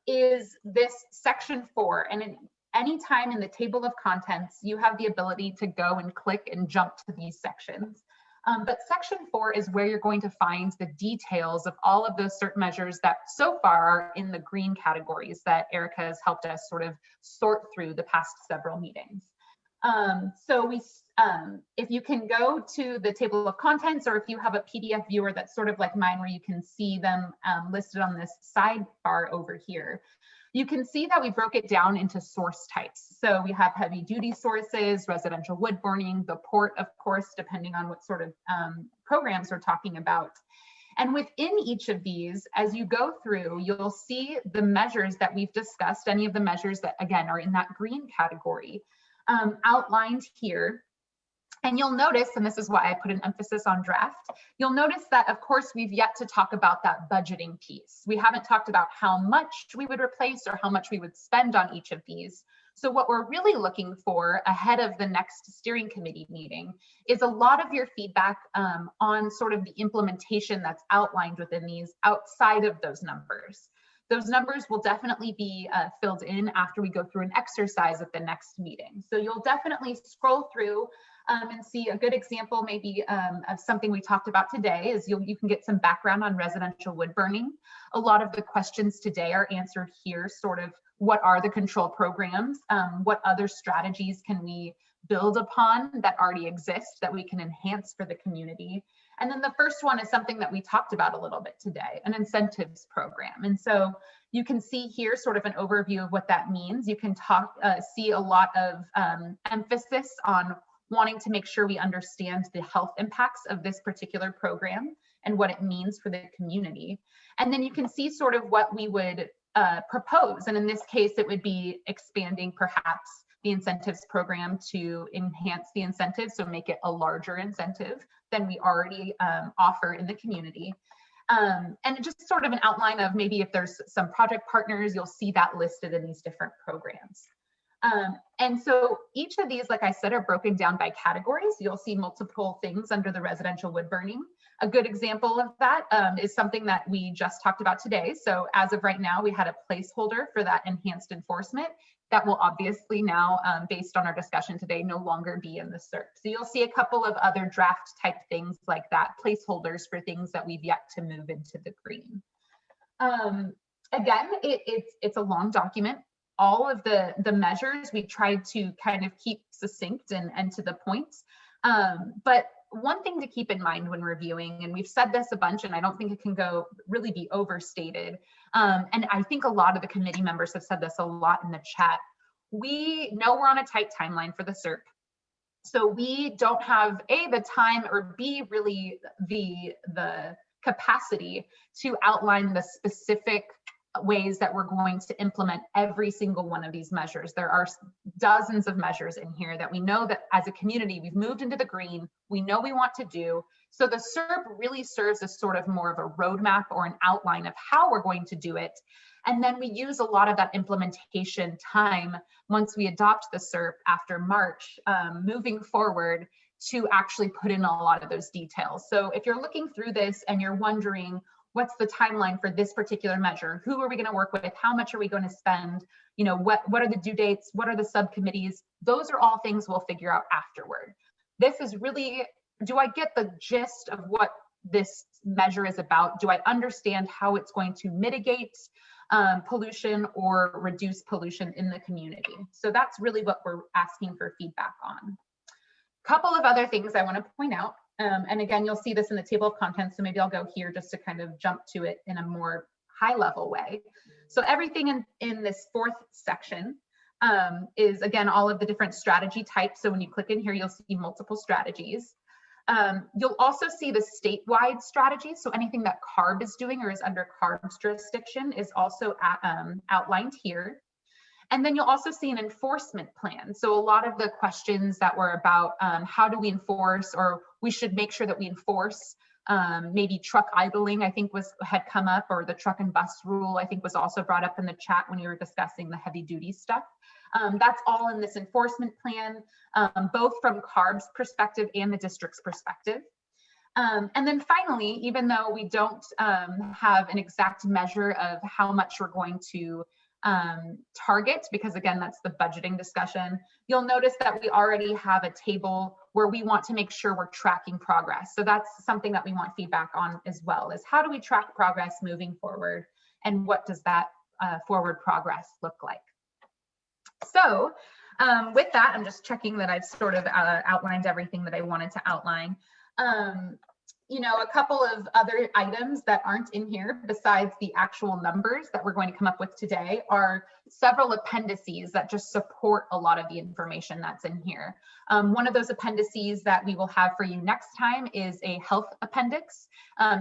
is this section 4. And in any time in the table of contents, you have the ability to go and click and jump to these sections. But section 4 is where you're going to find the details of all of those certain measures that so far are in the green categories that Erica has helped us sort of sort through the past several meetings. So if you can go to the table of contents, or if you have a PDF viewer that's sort of like mine where you can see them listed on this sidebar over here, you can see that we broke it down into source types. So we have heavy duty sources, residential wood burning, the port, of course, depending on what sort of programs we're talking about. And within each of these, as you go through, you'll see the measures that we've discussed, any of the measures that, again, are in that green category, outlined here. And you'll notice, and this is why I put an emphasis on draft, you'll notice that, of course, we've yet to talk about that budgeting piece. We haven't talked about how much we would replace or how much we would spend on each of these. So what we're really looking for ahead of the next steering committee meeting is a lot of your feedback on sort of the implementation that's outlined within these outside of those numbers. Those numbers will definitely be filled in after we go through an exercise at the next meeting. So you'll definitely scroll through and see a good example maybe of something we talked about today is you can get some background on residential wood burning. A lot of the questions today are answered here, sort of what are the control programs? What other strategies can we build upon that already exist that we can enhance for the community? And then the first one is something that we talked about a little bit today, an incentives program. And so you can see here sort of an overview of what that means. You can see a lot of emphasis on wanting to make sure we understand the health impacts of this particular program and what it means for the community. And then you can see sort of what we would propose. And in this case, it would be expanding perhaps the incentives program to enhance the incentives, so make it a larger incentive than we already offer in the community. And just sort of an outline of maybe if there's some project partners, you'll see that listed in these different programs. And so each of these, like I said, are broken down by categories. You'll see multiple things under the residential wood burning. A good example of that is something that we just talked about today. So as of right now, we had a placeholder for that enhanced enforcement that will obviously now, based on our discussion today, no longer be in the CERP. So you'll see a couple of other draft type things like that, placeholders for things that we've yet to move into the green. Again, it's a long document. All of the measures we tried to kind of keep succinct and to the point. But one thing to keep in mind when reviewing, and we've said this a bunch, and I don't think it can really be overstated. And I think a lot of the committee members have said this a lot in the chat. We know we're on a tight timeline for the CERP. So we don't have A, the time, or B, really the capacity to outline the specific ways that we're going to implement every single one of these measures. There are dozens of measures in here that we know that as a community, we've moved into the green, we know we want to do. So the CERP really serves as sort of more of a roadmap or an outline of how we're going to do it. And then we use a lot of that implementation time once we adopt the CERP after March, moving forward to actually put in a lot of those details. So if you're looking through this and you're wondering, what's the timeline for this particular measure? Who are we going to work with? How much are we going to spend? You know, what are the due dates? What are the subcommittees? Those are all things we'll figure out afterward. This is really, do I get the gist of what this measure is about? Do I understand how it's going to mitigate pollution or reduce pollution in the community? So that's really what we're asking for feedback on. Couple of other things I want to point out. And again, you'll see this in the table of contents, so maybe I'll go here just to kind of jump to it in a more high level way. So everything in this fourth section is, again, all of the different strategy types. So when you click in here, you'll see multiple strategies. You'll also see the statewide strategies. So anything that CARB is doing or is under CARB's jurisdiction is also outlined here. And then you'll also see an enforcement plan. So a lot of the questions that were about how do we enforce, or we should make sure that we enforce, maybe truck idling, I think had come up, or the truck and bus rule, I think was also brought up in the chat when we were discussing the heavy duty stuff. That's all in this enforcement plan, both from CARB's perspective and the district's perspective. And then finally, even though we don't have an exact measure of how much we're going to target, because again, that's the budgeting discussion, you'll notice that we already have a table where we want to make sure we're tracking progress. So that's something that we want feedback on as well, is how do we track progress moving forward, and what does that forward progress look like? So with that, I'm just checking that I've sort of outlined everything that I wanted to outline. You know, a couple of other items that aren't in here besides the actual numbers that we're going to come up with today are several appendices that just support a lot of the information that's in here. One of those appendices that we will have for you next time is a health appendix.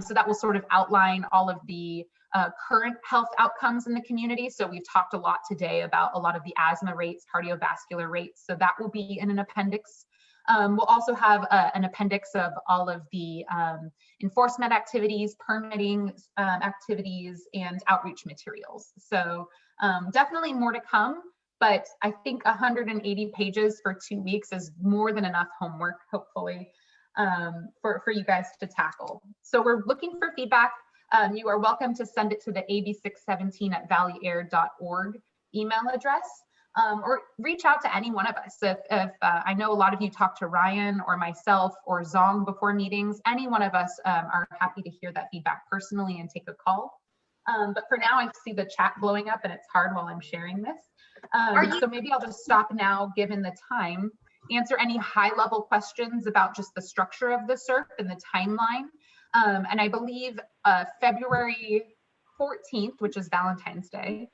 So that will sort of outline all of the current health outcomes in the community. So we've talked a lot today about a lot of the asthma rates, cardiovascular rates. So that will be in an appendix. We'll also have an appendix of all of the enforcement activities, permitting activities, and outreach materials. So definitely more to come, but I think 180 pages for 2 weeks is more than enough homework, hopefully, for you guys to tackle. So we're looking for feedback. You are welcome to send it to the ab617@valleyair.org email address. Or reach out to any one of us. If I know a lot of you talk to Ryan or myself or Zong before meetings, any one of us are happy to hear that feedback personally and take a call. But for now, I see the chat blowing up and it's hard while I'm sharing this. So maybe I'll just stop now, given the time, answer any high-level questions about just the structure of the CERP and the timeline. And I believe February 14th, which is Valentine's Day,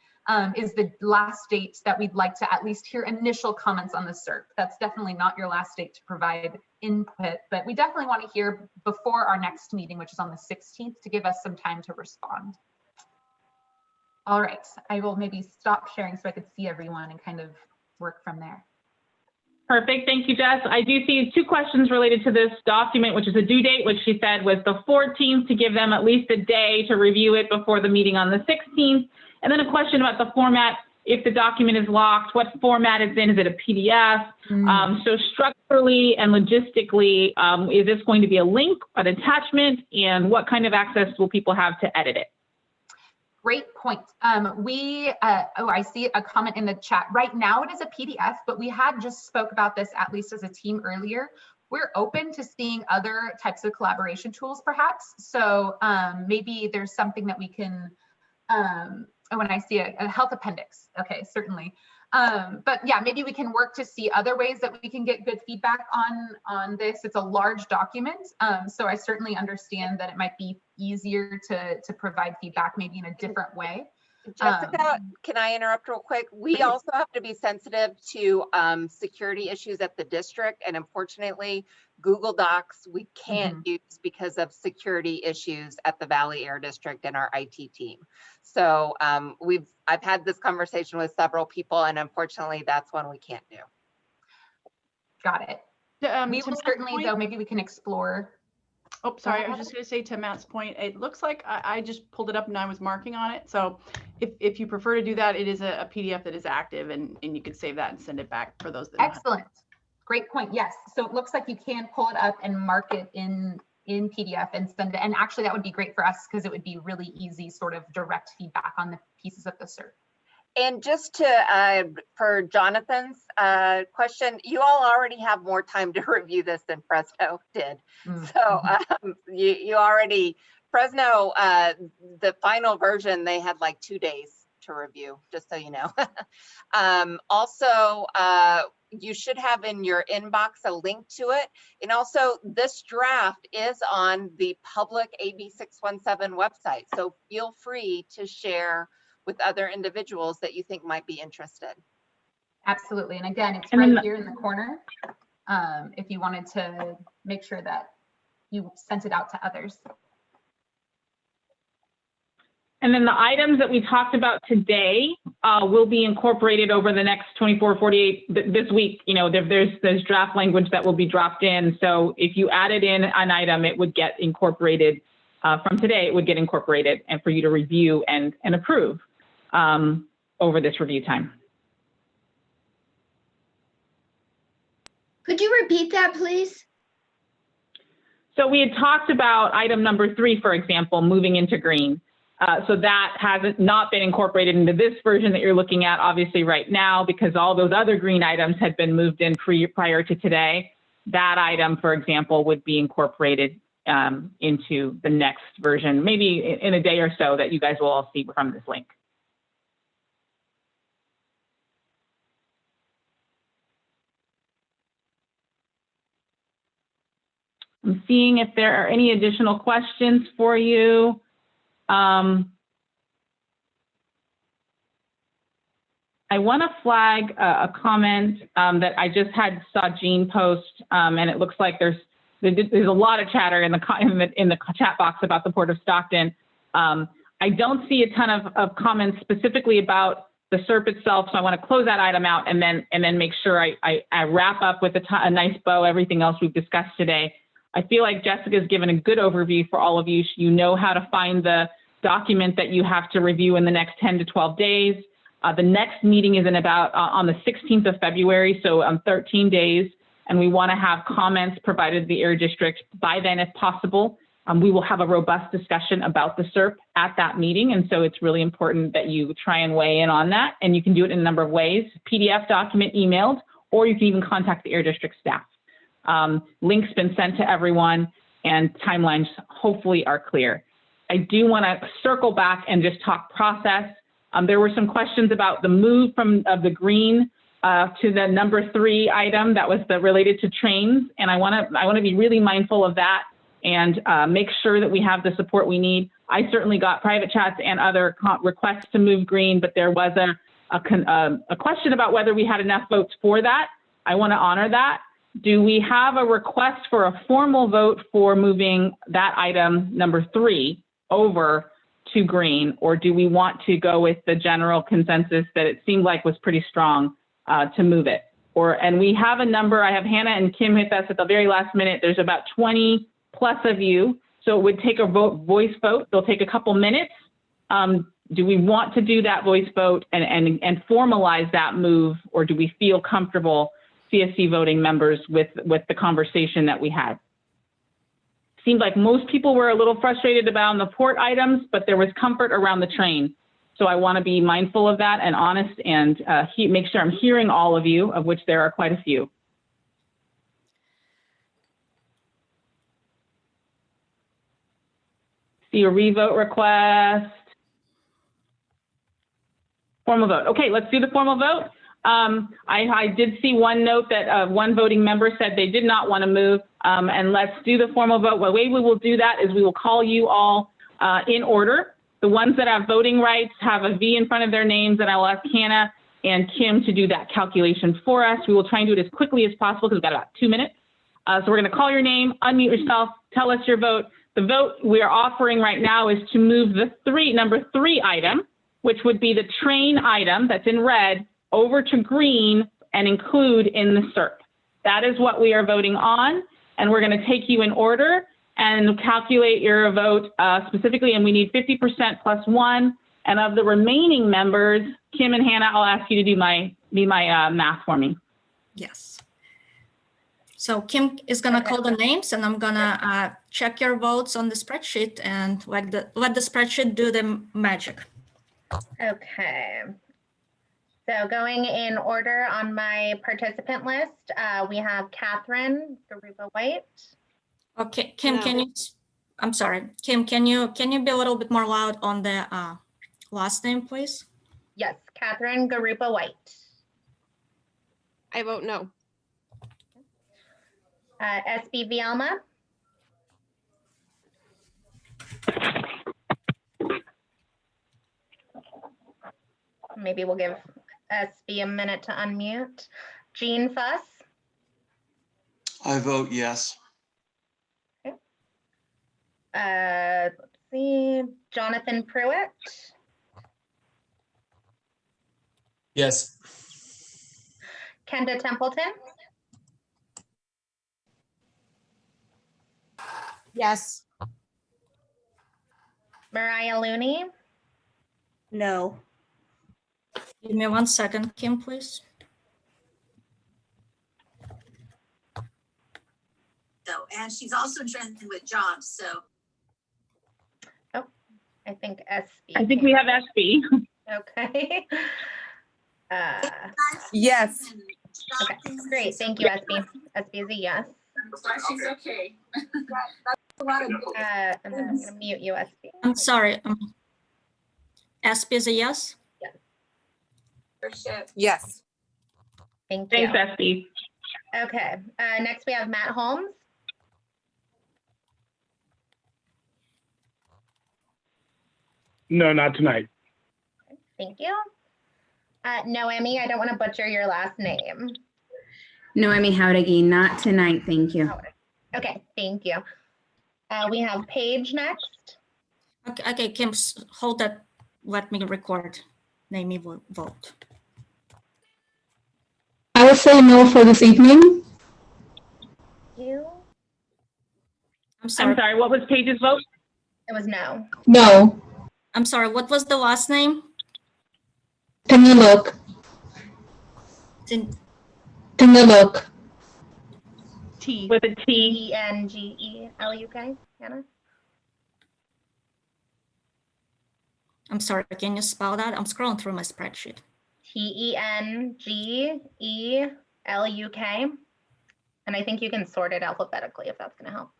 is the last date that we'd like to at least hear initial comments on the SERP. That's definitely not your last date to provide input, but we definitely want to hear before our next meeting, which is on the 16th, to give us some time to respond. All right, I will maybe stop sharing so I could see everyone and kind of work from there. Perfect. Thank you, Jess. I do see 2 questions related to this document, which is a due date, which she said was the 14th, to give them at least a day to review it before the meeting on the 16th. And then a question about the format. If the document is locked, what format it's in? Is it a PDF? So structurally and logistically, is this going to be a link, an attachment, and what kind of access will people have to edit it? Great point. I see a comment in the chat. Right now it is a PDF, but we had just spoke about this at least as a team earlier. We're open to seeing other types of collaboration tools perhaps. So maybe there's something that we can, when I see a health appendix, okay, certainly. But yeah, maybe we can work to see other ways that we can get good feedback on this. It's a large document, so I certainly understand that it might be easier to provide feedback maybe in a different way. Jessica, can I interrupt real quick? We also have to be sensitive to security issues at the district, and unfortunately, Google Docs we can't use because of security issues at the Valley Air District and our IT team. So I've had this conversation with several people, and unfortunately, that's one we can't do. Got it. We will certainly, though, maybe we can explore. Oh, sorry. I was just going to say to Matt's point, it looks like I just pulled it up and I was marking on it. So if you prefer to do that, it is a PDF that is active and you could save that and send it back for those that Excellent. Great point. Yes. So it looks like you can pull it up and mark it in PDF and send it. And actually that would be great for us because it would be really easy sort of direct feedback on the pieces of the SERP. And just to, for Jonathan's question, you all already have more time to review this than Fresno did. So you already, Fresno, the final version, they had like 2 days to review, just so you know. Also, you should have in your inbox a link to it. And also this draft is on the public AB 617 website. So feel free to share with other individuals that you think might be interested. Absolutely. And again, it's right here in the corner. If you wanted to make sure that you sent it out to others. And then the items that we talked about today will be incorporated over the next 24, 48, this week. You know, there's draft language that will be dropped in. So if you added in an item, it would get incorporated from today, it would get incorporated and for you to review and approve over this review time. Could you repeat that, please? So we had talked about item number 3, for example, moving into green. So that hasn't not been incorporated into this version that you're looking at, obviously, right now, because all those other green items had been moved in prior to today. That item, for example, would be incorporated into the next version, maybe in a day or so, that you guys will all see from this link. I'm seeing if there are any additional questions for you. I want to flag a comment that I just saw Jean post, and it looks like there's a lot of chatter in the chat box about the Port of Stockton. I don't see a ton of comments specifically about the SERP itself, so I want to close that item out and then make sure I wrap up with a nice bow everything else we've discussed today. I feel like Jessica's given a good overview for all of you. You know how to find the document that you have to review in the next 10 to 12 days. The next meeting is on the 16th of February, so 13 days, and we want to have comments provided to the Air District by then if possible. We will have a robust discussion about the SERP at that meeting, and so it's really important that you try and weigh in on that, and you can do it in a number of ways: PDF document, emailed, or you can even contact the Air District staff. Links been sent to everyone, and timelines hopefully are clear. I do want to circle back and just talk process. There were some questions about the move of the green to the number 3 item that was related to trains, and I want to be really mindful of that. and make sure that we have the support we need. I certainly got private chats and other requests to move green, but there was a question about whether we had enough votes for that. I want to honor that. Do we have a request for a formal vote for moving that item number 3 over to green, or do we want to go with the general consensus that it seemed like was pretty strong to move it? And we have a number. I have Hannah and Kim hit us at the very last minute. There's about 20 plus of you, so it would take a voice vote. They'll take a couple minutes. Do we want to do that voice vote and formalize that move, or do we feel comfortable, CSC voting members, with the conversation that we had? Seemed like most people were a little frustrated about the port items, but there was comfort around the train. So I want to be mindful of that and honest and make sure I'm hearing all of you, of which there are quite a few. See a revote request. Formal vote. Okay, let's do the formal vote. I did see one note that one voting member said they did not want to move, and let's do the formal vote. The way we will do that is we will call you all in order. The ones that have voting rights have a V in front of their names, and I will ask Hannah and Kim to do that calculation for us. We will try and do it as quickly as possible because we've got about 2 minutes. So we're going to call your name, unmute yourself, tell us your vote. The vote we are offering right now is to move the number 3 item, which would be the train item that's in red, over to green and include in the SERP. That is what we are voting on, and we're going to take you in order and calculate your vote specifically, and we need 50% plus 1. And of the remaining members, Kim and Hannah, I'll ask you to do be my math for me. Yes. So Kim is going to call the names, and I'm going to check your votes on the spreadsheet and let the spreadsheet do the magic. Okay. So going in order on my participant list, we have Catherine Garuba-White. Okay, Kim, No. can you? I'm sorry, Kim. Can you be a little bit more loud on the last name, please? Yes, Catherine Garuba-White. I vote no. SB Vielma. Maybe we'll give SB a minute to unmute. Jean Fuss. I vote yes. Okay. Let's see, Jonathan Pruitt. Yes. Kenda Templeton. Yes. Mariah Looney. No. Give me 1 second, Kim, please. So, and she's also joined with John, so. Oh, I think SB. I think we have SB. Okay. Yes. Okay, great. Thank you, SB. SB is a yes. She's okay. That's a lot of. And then I'm going to mute you, SB. I'm sorry. SB is a yes? Yes. Thank you. Thanks, SB. Okay, next we have Matt Holmes. No, not tonight. Thank you. Noemi, I don't want to butcher your last name. Noemi Howdegi, not tonight, thank you. Okay, thank you. We have Paige next. Okay, Kim, hold that. Let me record. Name me vote. I will say no for this evening. You? I'm sorry. What was Paige's vote? It was no. No. I'm sorry. What was the last name? Can you look? Can you look? T. With a T. E-N-G-E-L-U-K, Hannah? I'm sorry. Can you spell that? I'm scrolling through my spreadsheet. T-E-N-G-E-L-U-K. And I think you can sort it alphabetically if that's going to help.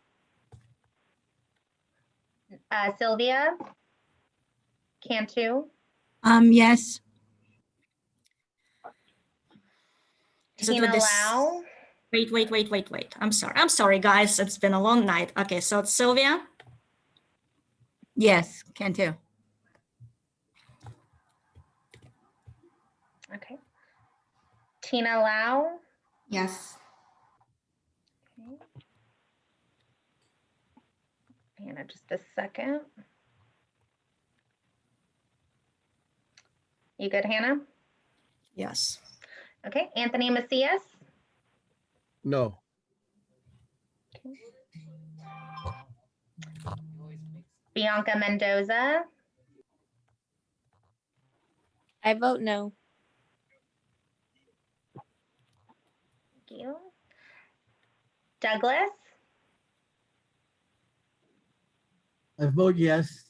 Sylvia Cantu. Yes. Is it Tina with this? Lau. Wait. I'm sorry, guys. It's been a long night. Okay, so it's Sylvia. Yes, can too. Okay. Tina Lau. Yes. Hannah, just a second. You good, Hannah? Yes. Okay, Anthony Macias. No. Bianca Mendoza. I vote no. Thank you. Douglas. I vote yes.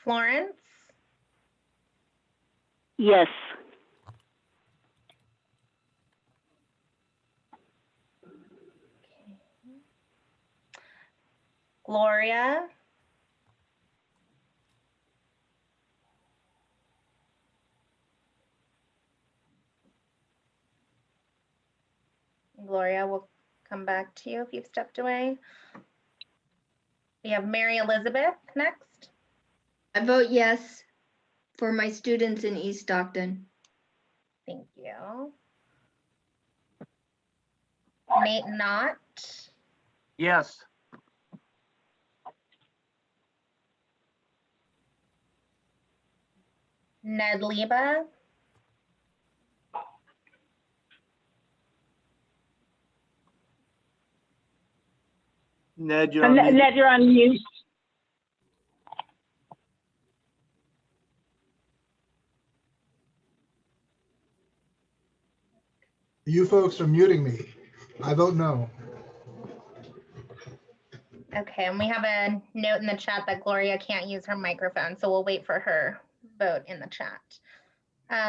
Florence. Yes. Gloria. Gloria, will come back to you if you've stepped away. We have Mary Elizabeth next. I vote yes for my students in East Stockton. Thank you. Nate Knott. Yes. Ned Leba. Ned, you're on mute. Ned, you're on mute. You folks are muting me. I vote no. Okay, and we have a note in the chat that Gloria can't use her microphone, so we'll wait for her vote in the chat.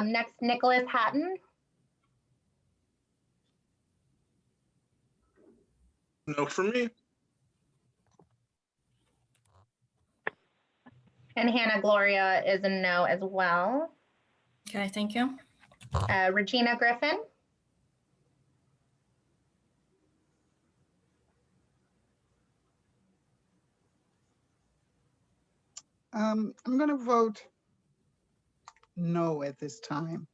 Next, Nicholas Hatton. No for me. And Hannah Gloria is a no as well. Okay, thank you. Regina Griffin. I'm going to vote no at this time.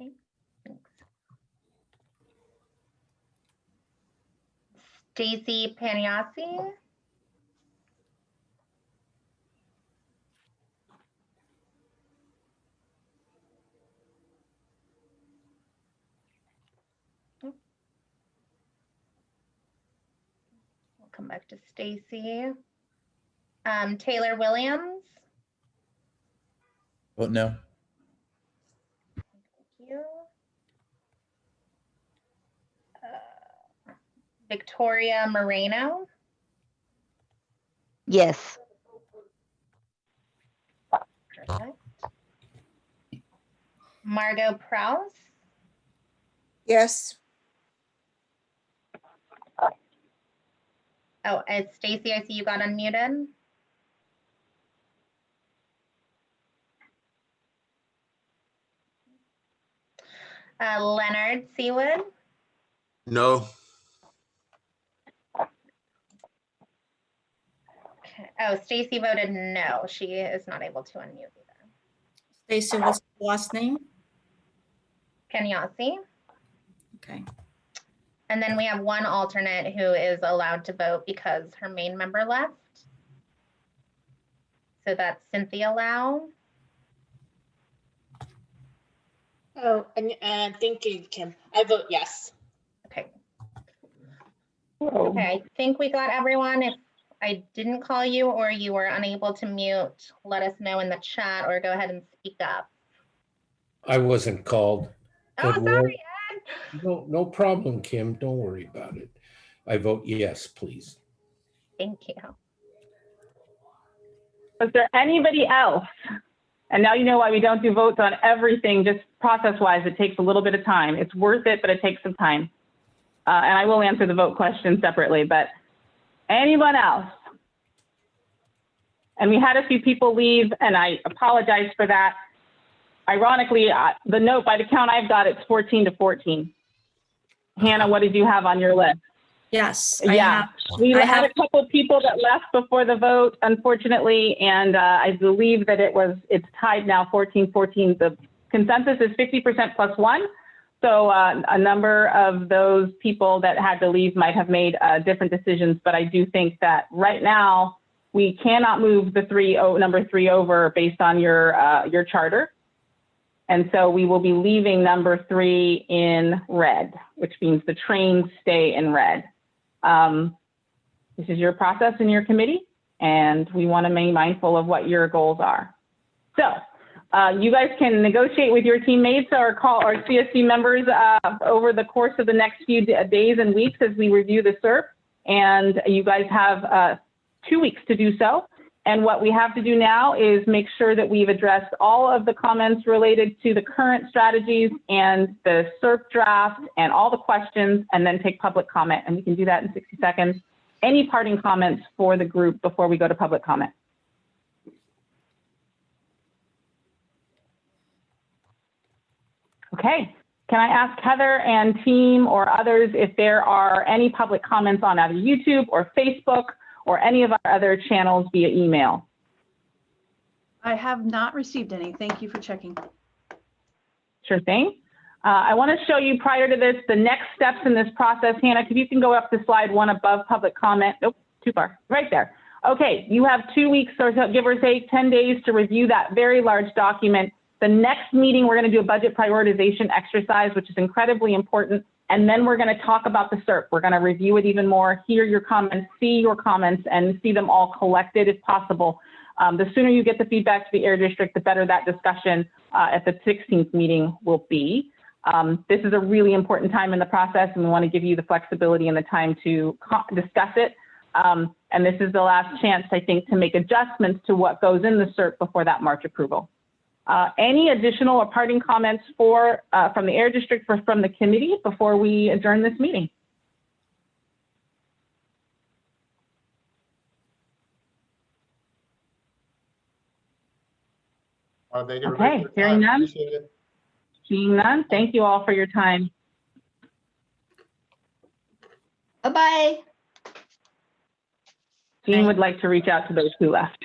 Okay, thanks. Stacy Paniasi. We'll come back to Stacy. Taylor Williams. Vote no. Thank you. Victoria Moreno. Yes. Perfect. Margot Prowse. Yes. Oh, it's Stacy. I see you got unmuted. Leonard Seawood. No. Okay. Oh, Stacy voted no. She is not able to unmute either. Stacy, what's the last name? Kenyasi. Okay. And then we have one alternate who is allowed to vote because her main member left. So that's Cynthia Lau. Oh, and thank you, Kim. I vote yes. Okay. Okay, I think we got everyone. If I didn't call you or you were unable to mute, let us know in the chat or go ahead and speak up. I wasn't called. Oh, sorry, Ed. No problem, Kim. Don't worry about it. I vote yes, please. Thank you. Is there anybody else? And now you know why we don't do votes on everything, just process-wise. It takes a little bit of time. It's worth it, but it takes some time. And I will answer the vote question separately, but anyone else? And we had a few people leave, and I apologize for that. Ironically, the note by the count I've got, it's 14-14. Hannah, what did you have on your list? Yes. Yeah, we had a couple of people that left before the vote, unfortunately, and I believe that it's tied now 14-14. The consensus is 50% plus one. So a number of those people that had to leave might have made different decisions, but I do think that right now we cannot move the number three over based on your charter. And so we will be leaving number 3 in red, which means the trains stay in red. This is your process in your committee, and we want to be mindful of what your goals are. So you guys can negotiate with your teammates or call our CSC members over the course of the next few days and weeks as we review the SERP. And you guys have 2 weeks to do so. And what we have to do now is make sure that we've addressed all of the comments related to the current strategies and the SERP draft and all the questions, and then take public comment. And we can do that in 60 seconds. Any parting comments for the group before we go to public comment? Okay, can I ask Heather and team or others if there are any public comments on either YouTube or Facebook or any of our other channels via email? I have not received any. Thank you for checking. Sure thing. I want to show you prior to this, the next steps in this process. Hannah, if you can go up to slide 1 above public comment. Nope, too far, right there. Okay, you have 2 weeks or so, give or take 10 days to review that very large document. The next meeting, we're going to do a budget prioritization exercise, which is incredibly important. And then we're going to talk about the SERP. We're going to review it even more, hear your comments, see your comments, and see them all collected if possible. The sooner you get the feedback to the Air District, the better that discussion at the 16th meeting will be. This is a really important time in the process, and we want to give you the flexibility and the time to discuss it. And this is the last chance, I think, to make adjustments to what goes in the SERP before that March approval. Any additional or parting comments from the Air District or from the committee before we adjourn this meeting? Okay, hearing none. Seeing none, thank you all for your time. Bye-bye. Jean would like to reach out to those who left.